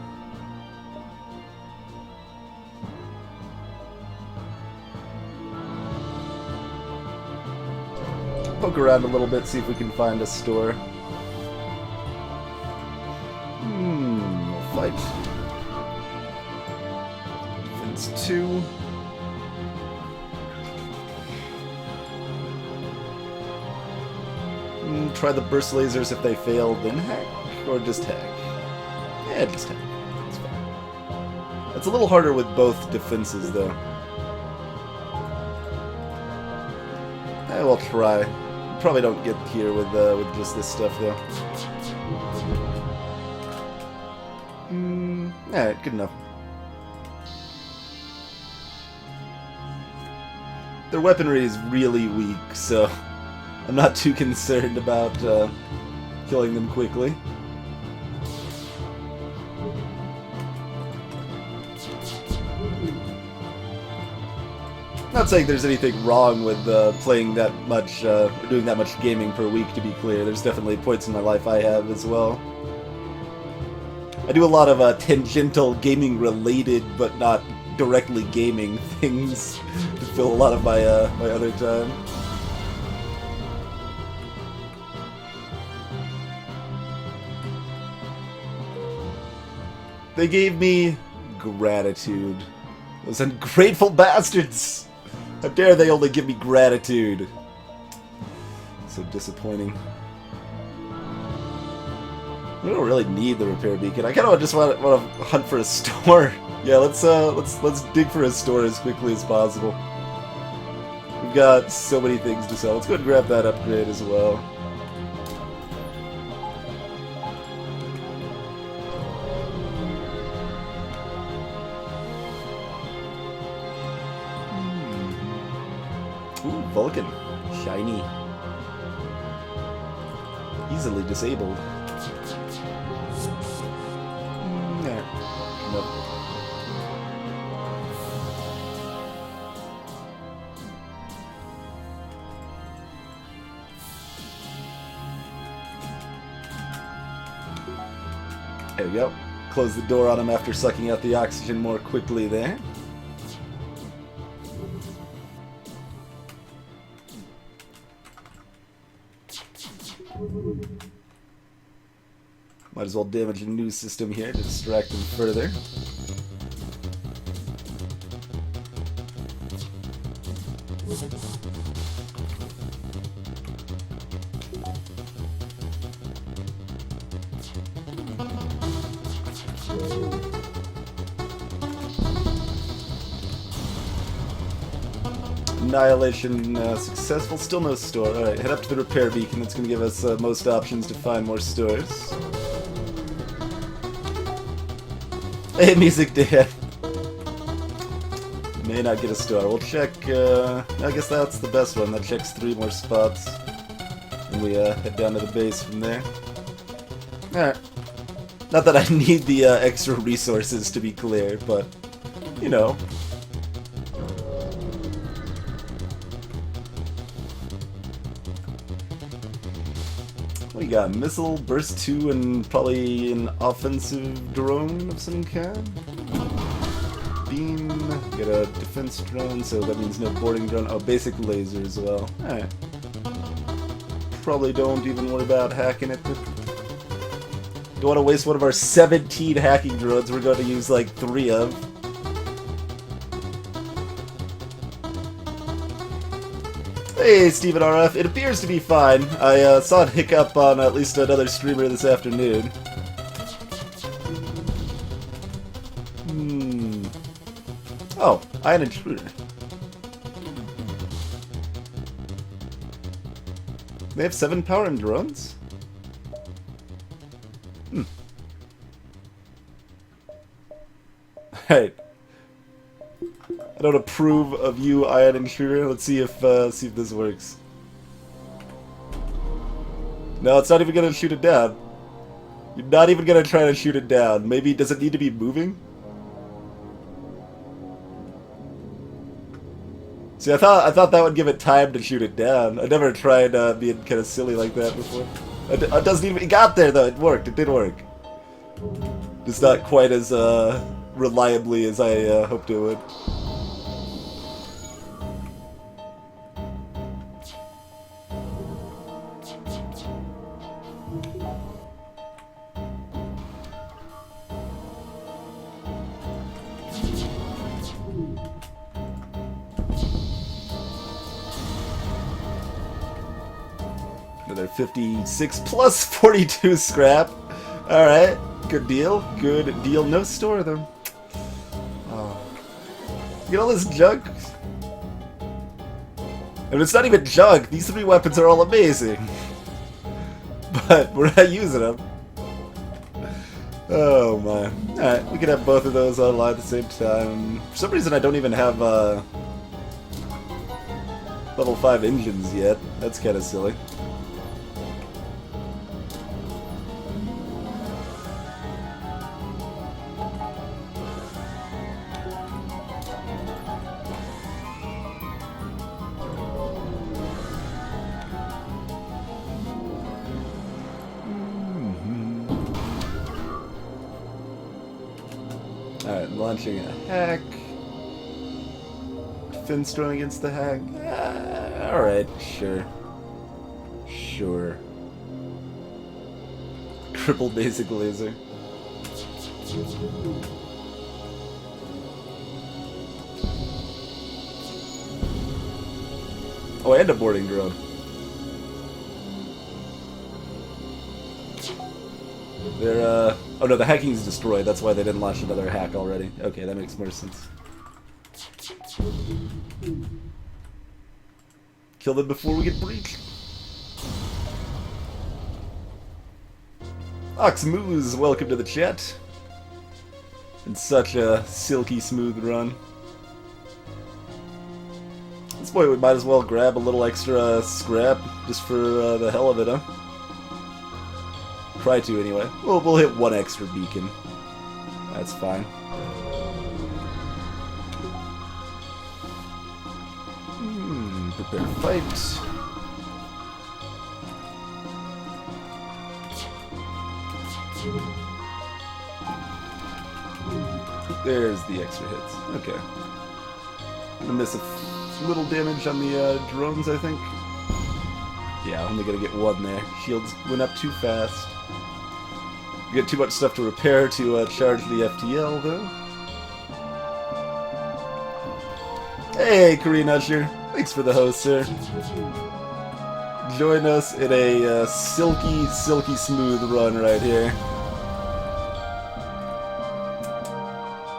Poke around a little bit, see if we can find a store. We'll fight. Defense 2. Try the burst lasers if they fail, then hack? Or just hack? Yeah, just hack. That's fine. It's a little harder with both defenses, though. We'll try. Probably don't get here with just this stuff, though. Alright, good enough. Their weaponry is really weak, so I'm not too concerned about killing them quickly. Not saying there's anything wrong with playing that much, or doing that much gaming per week, to be clear. There's definitely points in my life I have as well. I do a lot of tangential gaming-related, but not directly gaming things to fill a lot of my my other time. They gave me gratitude. Those ungrateful bastards! How dare they only give me gratitude? So disappointing. I don't really need the repair beacon. I kind of just want to hunt for a store. Yeah, let's dig for a store as quickly as possible. We've got so many things to sell. Let's go and grab that upgrade as well. Ooh, Vulcan. Shiny. Easily disabled. Nope. There we go. Close the door on him after sucking out the oxygen more quickly there. Might as well damage a new system here to distract him further. Annihilation successful. Still no store. Alright, head up to the repair beacon. That's going to give us most options to find more stores. Hey, Music Dad. May not get a store. We'll check, I guess that's the best one. That checks 3 more spots. And we head down to the base from there. Alright. Not that I need the extra resources, to be clear, but, you know. What do you got? Missile, burst 2, and probably an offensive drone of some kind? Beam, get a defense drone, so that means no boarding drone. Oh, basic laser as well. Alright. Probably don't even worry about hacking it. Don't want to waste one of our 17 hacking drones we're going to use like 3 of. Hey, Steven RF. It appears to be fine. I saw it hiccup on at least another streamer this afternoon. Oh, Ion Intruder. They have 7 power and drones? Alright. I don't approve of you, Ion Intruder. Let's see if this works. No, it's not even gonna shoot it down. You're not even gonna try to shoot it down. Maybe, does it need to be moving? See, I thought that would give it time to shoot it down. I never tried being kind of silly like that before. It doesn't even... It got there, though. It worked. It did work. Just not quite as reliably as I hoped it would. Another 56 plus 42 scrap. Alright, good deal. Good deal. No store, though. Oh. Look at all this junk. And it's not even junk. These 3 weapons are all amazing. But we're not using them. Oh, my. Alright, we could have both of those online at the same time. For some reason, I don't even have level 5 engines yet. That's kind of silly. Alright, launching a hack. Finn's thrown against the hack. Alright, sure. Sure. Crippled basic laser. Oh, and a boarding drone. They're, oh no, the hacking's destroyed. That's why they didn't launch another hack already. Okay, that makes more sense. Kill them before we get breached. Oxmoose, welcome to the chat. And such a silky smooth run. At this point, we might as well grab a little extra scrap just for the hell of it, huh? Try to, anyway. We'll hit 1 extra beacon. That's fine. Prepare to fight. There's the extra hits. Okay. Gonna miss a little damage on the drones, I think. Yeah, only gonna get 1 there. Shields went up too fast. We got too much stuff to repair to charge the FTL, though. Hey, Korean Usher. Thanks for the host, sir. Join us in a silky, silky smooth run right here.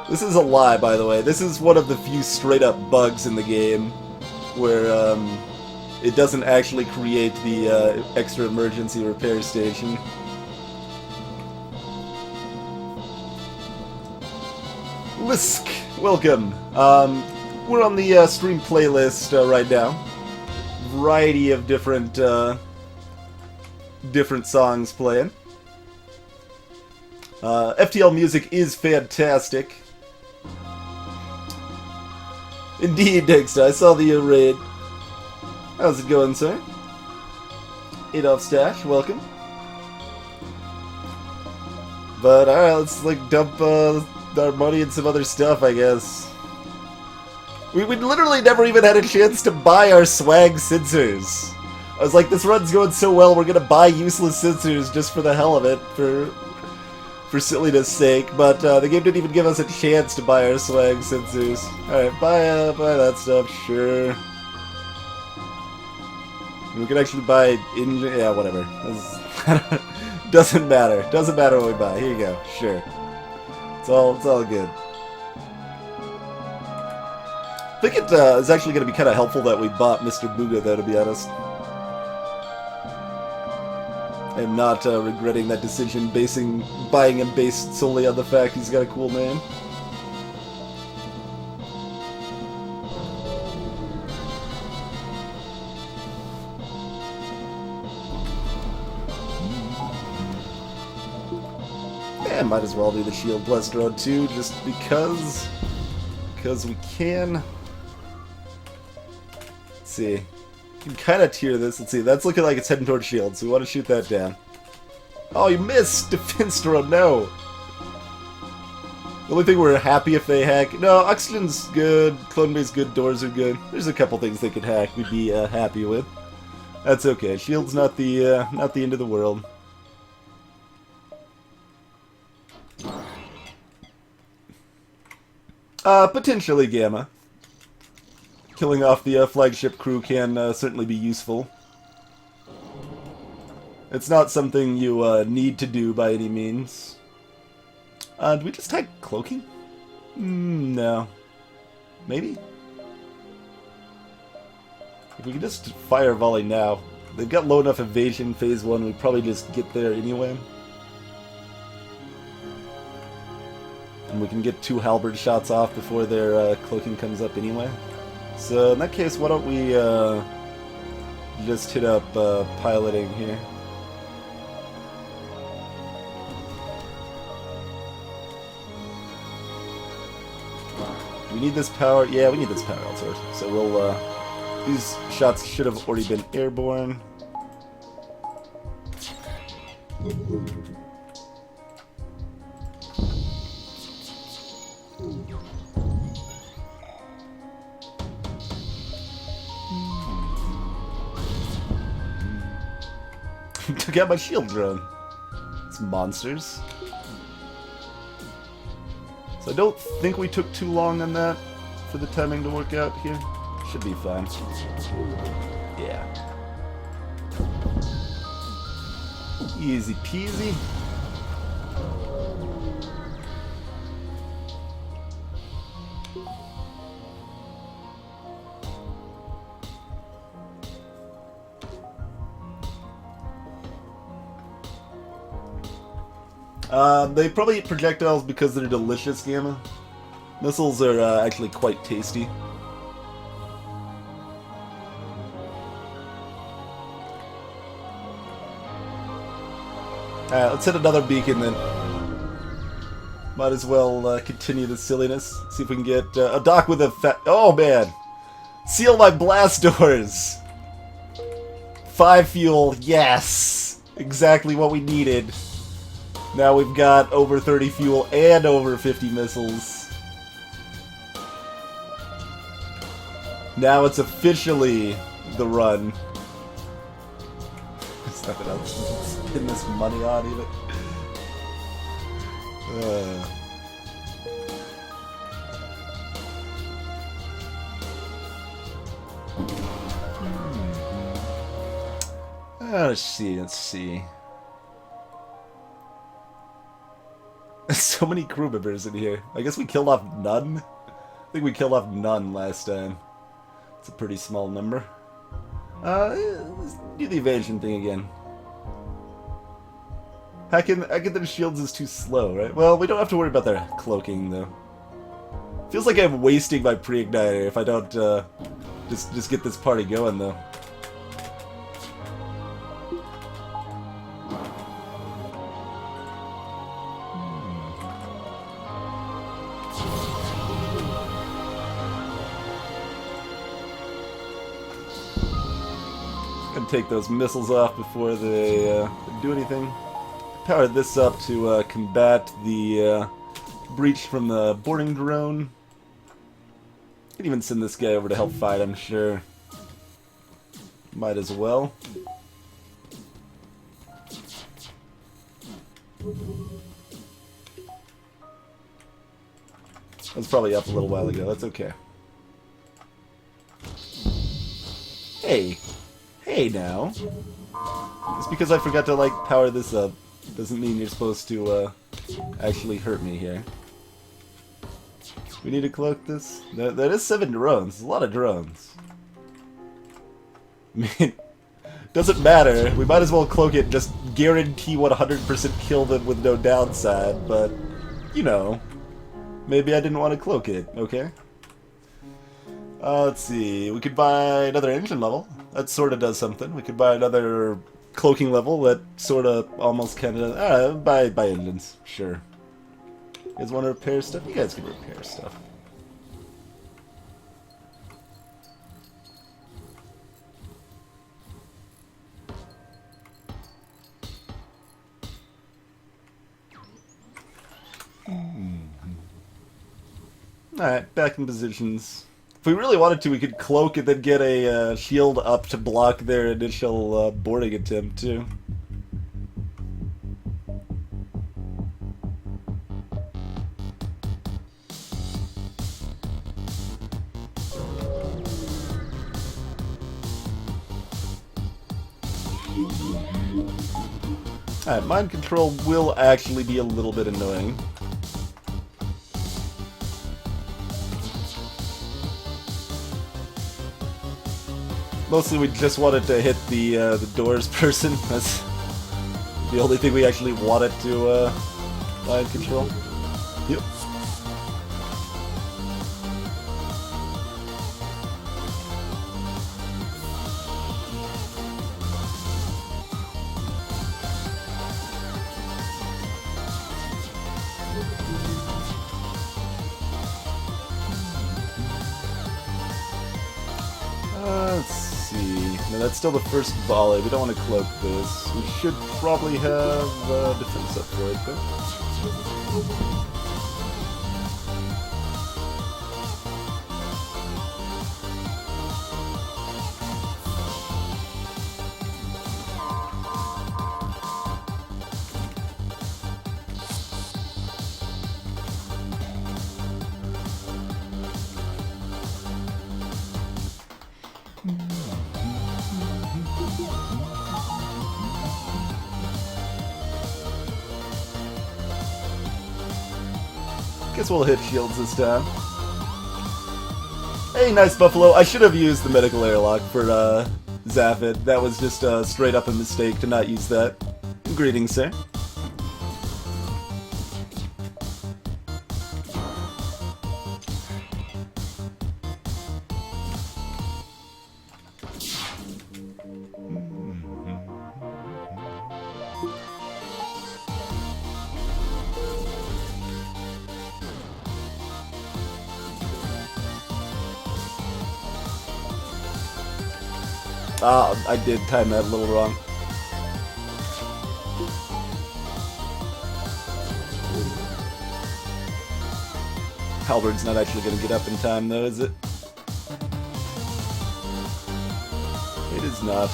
This is a lie, by the way. This is one of the few straight-up bugs in the game where it doesn't actually create the extra emergency repair station. Lisk, welcome. We're on the stream playlist right now. Variety of different songs playing. FTL music is fantastic. Indeed, Dexter. I saw the raid. How's it going, sir? Adolf Stash, welcome. But alright, let's dump our money in some other stuff, I guess. We literally never even had a chance to buy our swag sensors. I was like, this run's going so well, we're gonna buy useless sensors just for the hell of it, for silliness sake. But the game didn't even give us a chance to buy our swag sensors. Alright, buy that stuff, sure. We can actually buy yeah, whatever. Doesn't matter. Doesn't matter what we buy. Here you go. Sure. It's all good. I think it is actually going to be kind of helpful that we bought Mr. Booga, though, to be honest. I am not regretting that decision, buying him based solely on the fact he's got a cool name. Yeah, might as well do the Shield Plus drone too, just because we can. see. You can kind of tier this. Let's see. That's looking like it's heading towards shield, so we want to shoot that down. Oh, you missed! Defense throw, no! The only thing we're happy if they hack... No, oxygen's good, clone base good, doors are good. There's a couple things they could hack we'd be happy with. That's okay. Shield's not the end of the world. Potentially Gamma. Killing off the flagship crew can certainly be useful. It's not something you need to do by any means. Do we just tag cloaking? No. Maybe? If we could just fire volley now. They've got low enough evasion phase 1, we'd probably just get there anyway. And we can get 2 halberd shots off before their cloaking comes up anyway. So in that case, why don't we just hit up piloting here. Do we need this power? Yeah, we need this power outsource. So we'll, these shots should have already been airborne. Took out my shield drone. It's monsters. So I don't think we took too long on that for the timing to work out here. Should be fine. Yeah. Easy peasy. They probably eat projectiles because they're delicious, Gamma. Missiles are actually quite tasty. Alright, let's hit another beacon then. Might as well continue the silliness. See if we can get a dock with a oh man! Seal my blast doors! 5 fuel, yes! Exactly what we needed. Now we've got over 30 fuel and over 50 missiles. Now it's officially the run. There's nothing else to pin this money on even. Let's see. So many crew members in here. I guess we killed off none? I think we killed off none last time. It's a pretty small number. Let's do the evasion thing again. Hacking their shields is too slow, right? Well, we don't have to worry about their cloaking, though. Feels like I'm wasting my pre-igniter if I don't just get this party going, though. Take those missiles off before they do anything. Power this up to combat the breach from the boarding drone. Can even send this guy over to help fight, I'm sure. Might as well. That was probably up a little while ago, that's okay. Hey! Hey now. Just because I forgot to like power this up doesn't mean you're supposed to actually hurt me here. We need to cloak this. That is 7 drones. There's a lot of drones. I mean, doesn't matter. We might as well cloak it. Just guarantee 100% kill them with no downside. But you know, maybe I didn't want to cloak it. Okay. Let's see. We could buy another engine level. That sort of does something. We could buy another cloaking level that sort of almost kind of... buy engines. Sure. You guys want to repair stuff? You guys can repair stuff. Alright, back in positions. If we really wanted to, we could cloak and then get a shield up to block their initial boarding attempt, too. Alright, mind control will actually be a little bit annoying. Mostly we just wanted to hit the doors person. That's the only thing we actually wanted to mind control. Yep. Let's see. No, that's still the first volley. We don't want to cloak this. We should probably have defense up for it, though. Guess we'll hit shields this time. Hey, nice Buffalo. I should have used the medical airlock for Zaphid. That was just straight up a mistake to not use that. Greetings, sir. I did time that a little wrong. Halberd's not actually going to get up in time, though, is it? It is not.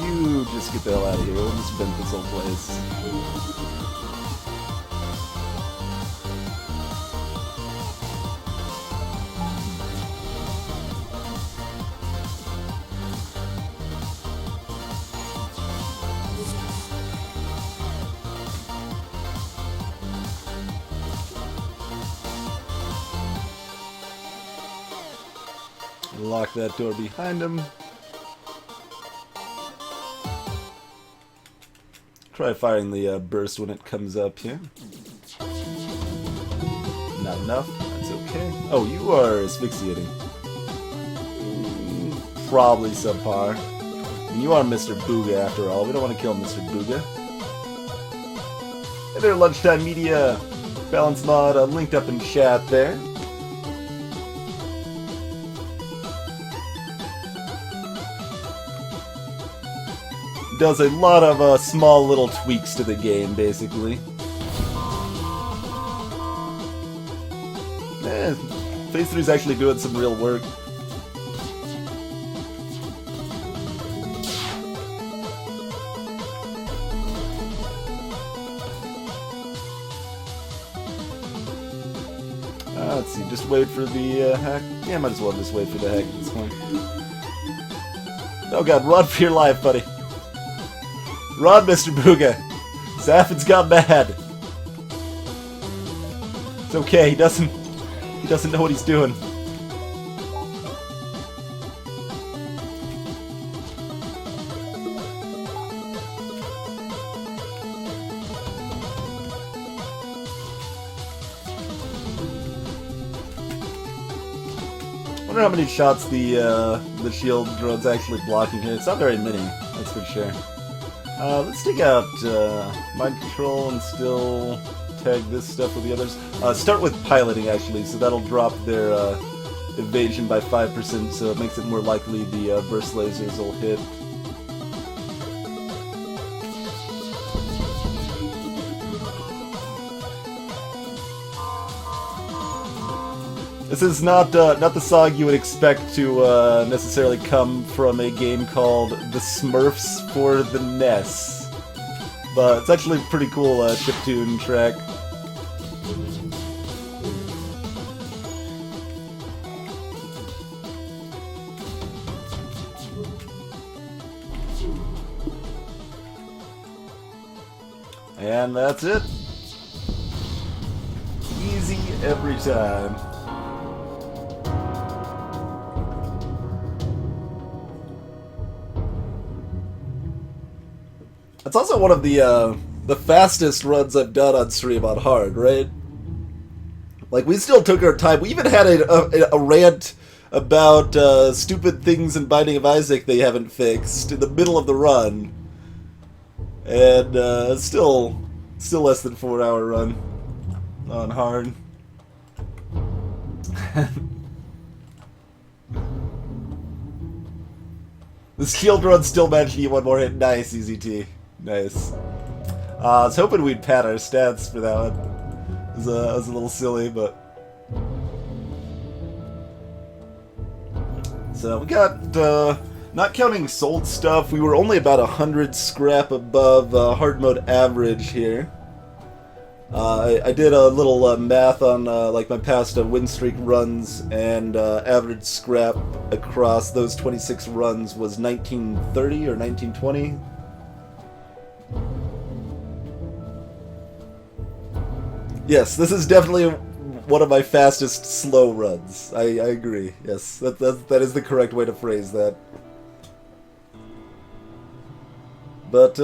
You just get the hell out of here. We'll just bend this whole place. Lock that door behind him. Try firing the burst when it comes up here. Not enough. That's okay. Oh, you are asphyxiating. Probably subpar. And you are Mr. Booga after all. We don't want to kill Mr. Booga. Hey there, Lunchtime Media. Balance mod linked up in chat there. Does a lot of small little tweaks to the game, basically. Phase 3 is actually doing some real work. Let's see, just wait for the hack. Yeah, might as well just wait for the hack at this point. Oh god, run for your life, buddy. Run, Mr. Booga! Zaphid's got mad! It's okay, he doesn't know what he's doing. I wonder how many shots the shield drone's actually blocking here. It's not very many, that's for sure. Let's take out mind control and still tag this stuff with the others. Start with piloting, actually, so that'll drop their evasion by 5%, so it makes it more likely the burst lasers will hit. This is not not the song you would expect to necessarily come from a game called The Smurfs for the NES, but it's actually a pretty cool chiptune track. And that's it. Easy every time. It's also one of the fastest runs I've done on stream on hard, right? Like, we still took our time. We even had a rant about stupid things in Binding of Isaac they haven't fixed in the middle of the run. And still less than 4-hour run on hard. This shield run still managed to get one more hit. Nice, EZT. Nice. I was hoping we'd pad our stats for that one. It was a little silly, but... So we got, not counting sold stuff, we were only about 100 scrap above hard mode average here. I did a little math on like my past win streak runs, and average scrap across those 26 runs was 1930 or 1920. Yes, this is definitely one of my fastest slow runs. I agree. Yes, that is the correct way to phrase that. But